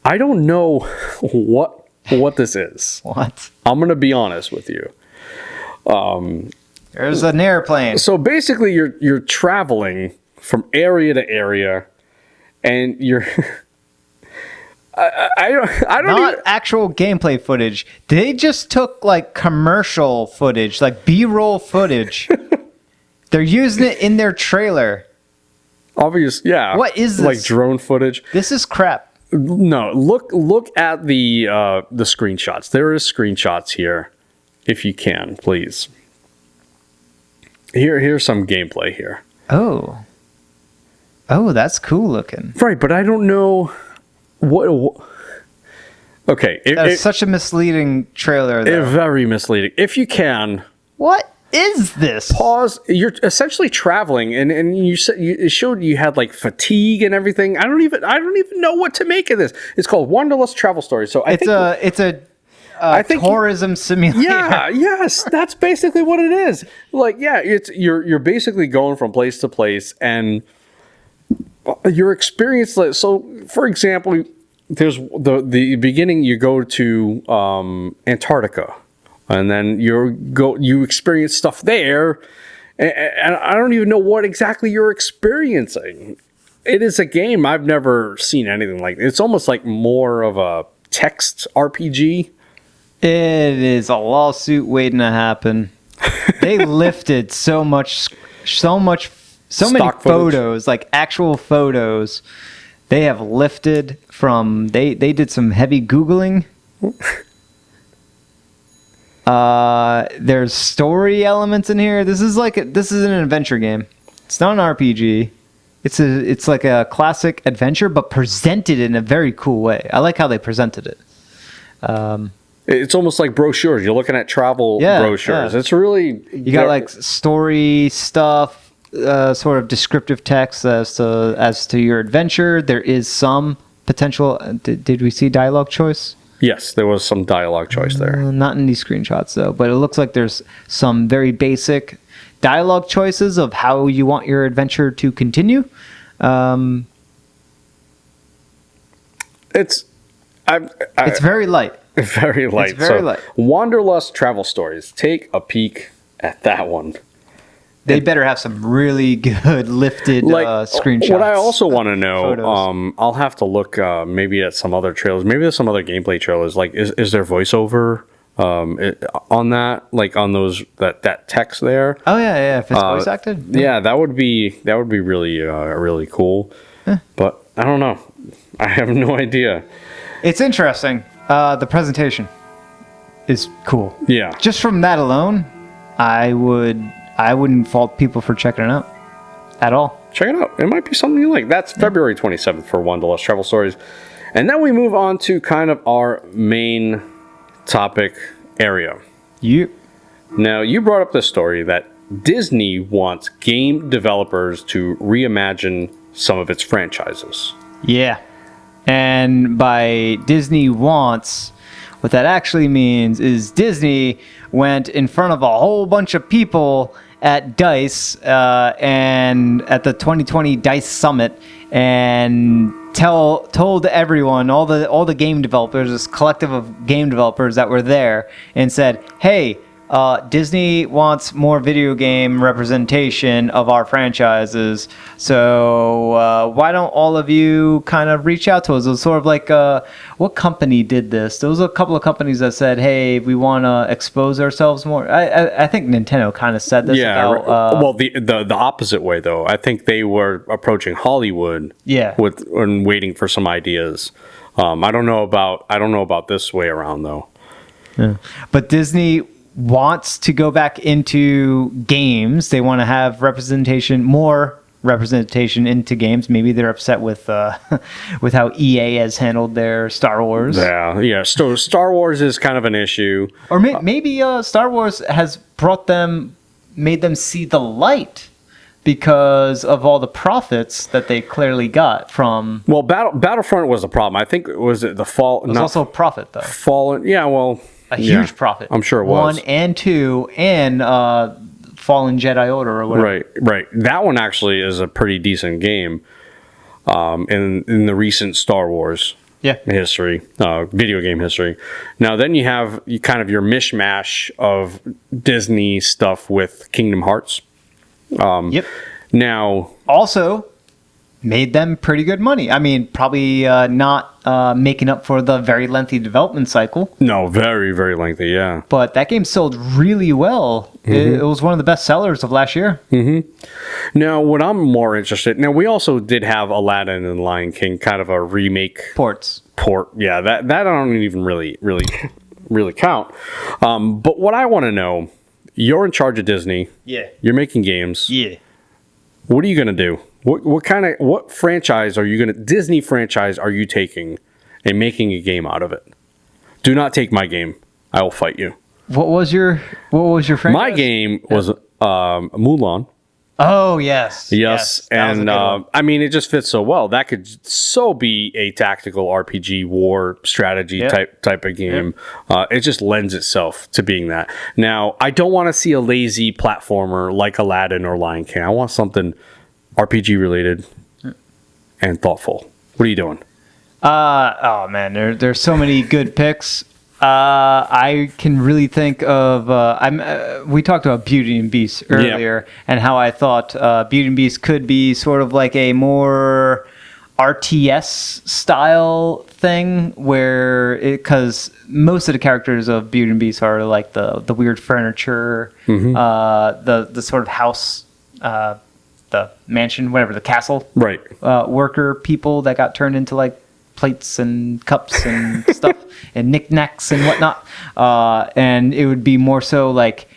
I don't know what this is. What? I'm gonna be honest with you. There's an airplane. So basically, you're traveling from area to area, and you're. I don't Not even, actual gameplay footage. They just took like commercial footage, like B-roll footage. They're using it in their trailer. obvious. Yeah. What is this? Like drone footage. This is crap. No, look at the screenshots. There is screenshots here, if you can, please. Here's some gameplay here. Oh, that's cool looking. Right, but I don't know what okay, That's such a misleading trailer, though. very misleading. If you can, What is this? pause. You're essentially traveling, and you said it showed you had like fatigue and everything. I don't even know what to make of this. It's called Wanderlust Travel Story. So It's a tourism simulator. Yeah, yes, that's basically what it is. Like, yeah, you're basically going from place to place, and your experience. So, for example, there's the beginning. You go to Antarctica, and then you experience stuff there, and I don't even know what exactly you're experiencing. It is a game I've never seen anything like. It's almost like more of a text RPG. It is a lawsuit waiting to happen. They lifted so many Stock footage. photos, like actual photos. They have lifted from. They did some heavy Googling. There's story elements in here. This is an adventure game. It's not an RPG. It's like a classic adventure, but presented in a very cool way. I like how they presented it. It's almost like brochures. You're looking at travel brochures. Yeah. It's really you got like story stuff, sort of descriptive text as to your adventure. There is some potential. Did we see dialogue choice? Yes, there was some dialogue choice there. Not in these screenshots though, but it looks like there's some very basic dialogue choices of how you want your adventure to continue. It's very light. Very light. It's very light. Wanderlust Travel Stories. Take a peek at that one. They better have some really good lifted screenshots. What I also want to know, photos. I'll have to look maybe at some other trailers. Maybe there's some other gameplay trailers. Like, is there voiceover on that? Like on those that text there? Oh yeah. If it's voice acted. Yeah, that would be really really cool. But I don't know. I have no idea. It's interesting. The presentation is cool. Yeah. Just from that alone, I wouldn't fault people for checking it out at all. Check it out. It might be something you like. That's February 27th for Wanderlust Travel Stories. And then we move on to kind of our main topic area. Now, you brought up the story that Disney wants game developers to reimagine some of its franchises. Yeah. And by Disney wants, what that actually means is Disney went in front of a whole bunch of people at DICE and at the 2020 DICE Summit and told everyone, all the game developers, this collective of game developers that were there, and said, hey, Disney wants more video game representation of our franchises, so why don't all of you kind of reach out to us? It was sort of like, what company did this? There was a couple of companies that said, hey, we want to expose ourselves more. I think Nintendo kind of said this. Yeah, well, the opposite way, though. I think they were approaching Hollywood and waiting for some ideas. I don't know about this way around, though. Yeah. But Disney wants to go back into games. They want to have more representation into games. Maybe they're upset with how EA has handled their Star Wars. Yeah. So Star Wars is kind of an issue. Or maybe Star Wars has made them see the light because of all the profits that they clearly got from. Well, Battlefront was a problem. I think was it the fall. It was also a profit though. Fallen. Yeah. Well. A huge profit. I'm sure it was. 1 and 2 and Fallen Jedi Order or whatever. Right. That one actually is a pretty decent game. In the recent Star Wars history, video game history. Now then you have kind of your mishmash of Disney stuff with Kingdom Hearts. Now also made them pretty good money. I mean, probably not making up for the very lengthy development cycle. No, very, very lengthy, yeah. But that game sold really well. It was one of the best sellers of last year. Now, what I'm more interested... Now, we also did have Aladdin and Lion King, kind of a remake... Port, yeah. That I don't even really count. But what I want to know, you're in charge of Disney. Yeah. You're making games. Yeah. What are you going to do? What franchise are you going to... Disney franchise are you taking and making a game out of it? Do not take my game. I will fight you. What was your franchise? My game was Mulan. Oh, yes. And I mean, it just fits so well. That could so be a tactical RPG war strategy type of game. It just lends itself to being that. Now, I don't want to see a lazy platformer like Aladdin or Lion King. I want something RPG related and thoughtful. What are you doing? Oh man, there's so many good picks. I can really think of. We talked about Beauty and Beast earlier, and how I thought Beauty and Beast could be sort of like a more RTS style thing, where because most of the characters of Beauty and Beast are like the weird furniture, the sort of house. The mansion, whatever, the castle, worker people that got turned into like plates and cups and stuff and knickknacks and whatnot. And it would be more so like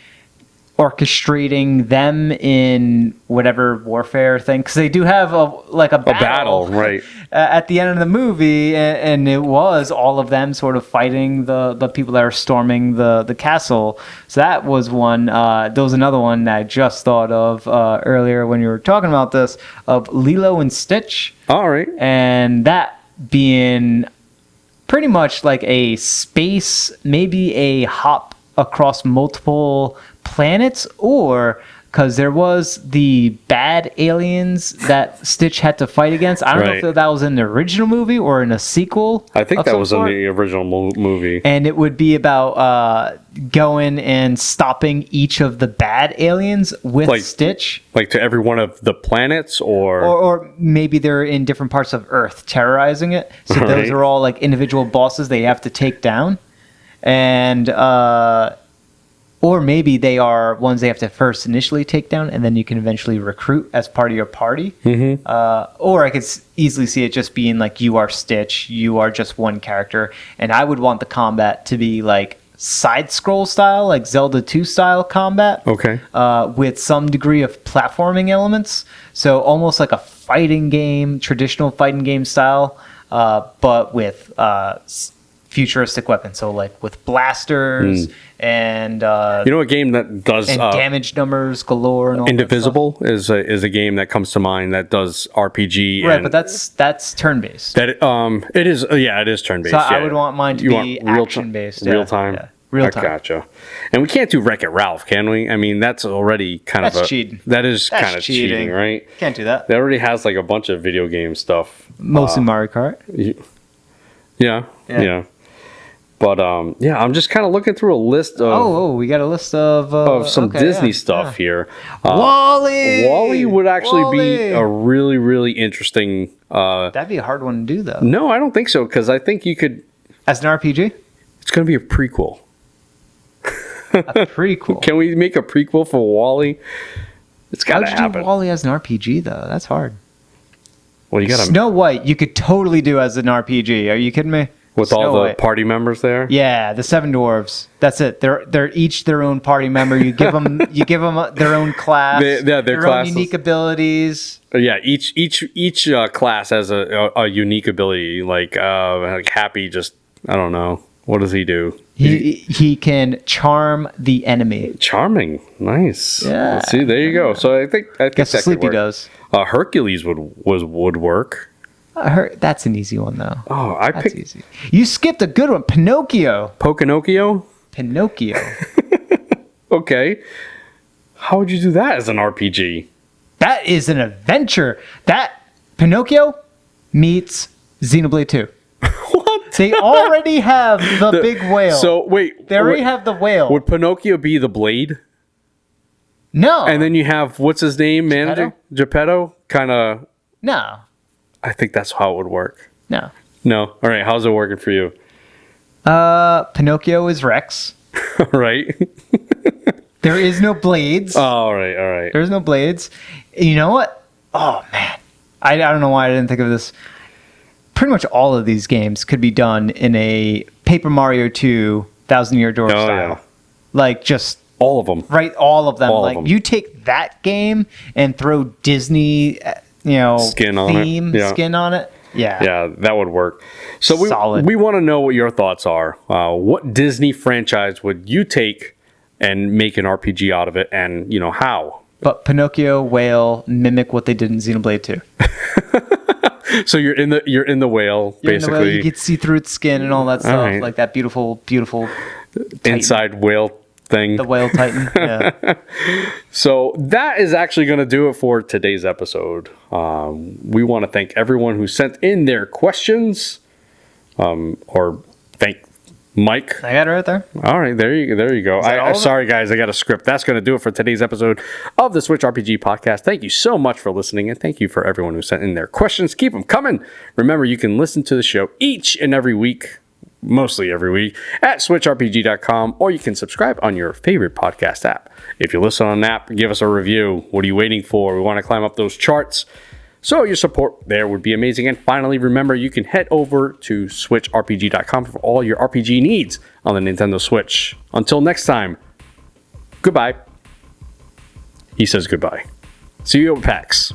orchestrating them in whatever warfare thing, because they do have a battle right at the end of the movie, and it was all of them sort of fighting the people that are storming the castle. So that was one. There was another one that I just thought of earlier when you were talking about this, of Lilo and Stitch. All right. And that being pretty much like a space, maybe a hop across multiple planets, or because there was the bad aliens that Stitch had to fight against. I don't know if that was in the original movie or in a sequel. I think that was in the original movie. And it would be about going and stopping each of the bad aliens with Stitch. Like to every one of the planets, or maybe they're in different parts of Earth terrorizing it. So those are all like individual bosses they have to take down. And or maybe they are ones they have to first initially take down, and then you can eventually recruit as part of your party. Or I could easily see it just being like, you are Stitch, you are just one character. And I would want the combat to be like side-scroll style, like Zelda 2 style combat. With some degree of platforming elements. So almost like a fighting game, traditional fighting game style, but with futuristic weapons. So like with blasters and a game that does and damage numbers galore and all Indivisible is a game that comes to mind that does RPG, but that's turn based. That it is it is turn based. So I would want mine to be action based, real time. Real time. Gotcha. And we can't do Wreck-It Ralph, can we? I mean, that's already kind of cheating. That is kind of cheating, right? Can't do that. That already has like a bunch of video game stuff. Mostly Mario Kart. Yeah. But I'm just kind of looking through a list of. We got a list of some Disney stuff here. Wall-E would actually be a really, really interesting. That'd be a hard one to do, though. No, I don't think so, because I think you could. As an RPG, it's going to be a prequel. A prequel. Can we make a prequel for Wall-E? It's got to happen. How would you do Wall-E as an RPG, though? That's hard. Well, you got Snow White. You could totally do as an RPG. Are you kidding me? With Snow all the party members there? Yeah, the 7 dwarves. That's it. They're each their own party member. You give them their own class. Their own unique abilities. Yeah, each class has a unique ability. Like Happy, just I don't know, what does he do? He can charm the enemy. Charming, nice. Yeah. Let's see, there you go. So I think Guess that Sleepy could work. does. Hercules would work. That's an easy one though. Oh, I That's picked easy. You skipped a good one. Pinocchio. Pokinocchio. Pinocchio. Okay. How would you do that as an RPG? That is an adventure. That Pinocchio meets Xenoblade 2. What? They already have the big whale. So wait, They already have the whale. Would Pinocchio be the blade? No. And then you have what's his name, manager Geppetto. Kind of. No. I think that's how it would work. No. No. All right. How's it working for you? Pinocchio is Rex. Right. There is no blades. All right. All right. There's no blades. You know what? Oh man, I don't know why I didn't think of this. Pretty much all of these games could be done in a Paper Mario 2 Thousand Year Door style. Yeah. Like just All of them. right, all of them. All of like them. you take that game and throw Disney, Skin on it. Yeah. skin on it. Yeah. Yeah, that would work. So Solid. we want to know what your thoughts are. What Disney franchise would you take and make an RPG out of it, and how? But Pinocchio, whale, mimic what they did in Xenoblade 2. So you're in the whale, You're in the basically. whale, you can see through its skin and all that stuff, right. like that beautiful Titan. Inside whale thing. The whale Titan. Yeah. So that is actually going to do it for today's episode. We want to thank everyone who sent in their questions, or thank Mike. I got it right there. All right, there you go. all of it? Sorry, guys, I got a script. That's going to do it for today's episode of the Switch RPG podcast. Thank you so much for listening, and thank you for everyone who sent in their questions. Keep them coming. Remember, you can listen to the show each and every week, mostly every week, at switchrpg.com, or you can subscribe on your favorite podcast app. If you listen on an app, give us a review. What are you waiting for? We want to climb up those charts. So your support there would be amazing. And finally, remember, you can head over to switchrpg.com for all your RPG needs on the Nintendo Switch. Until next time, goodbye. He says goodbye. See you at PAX.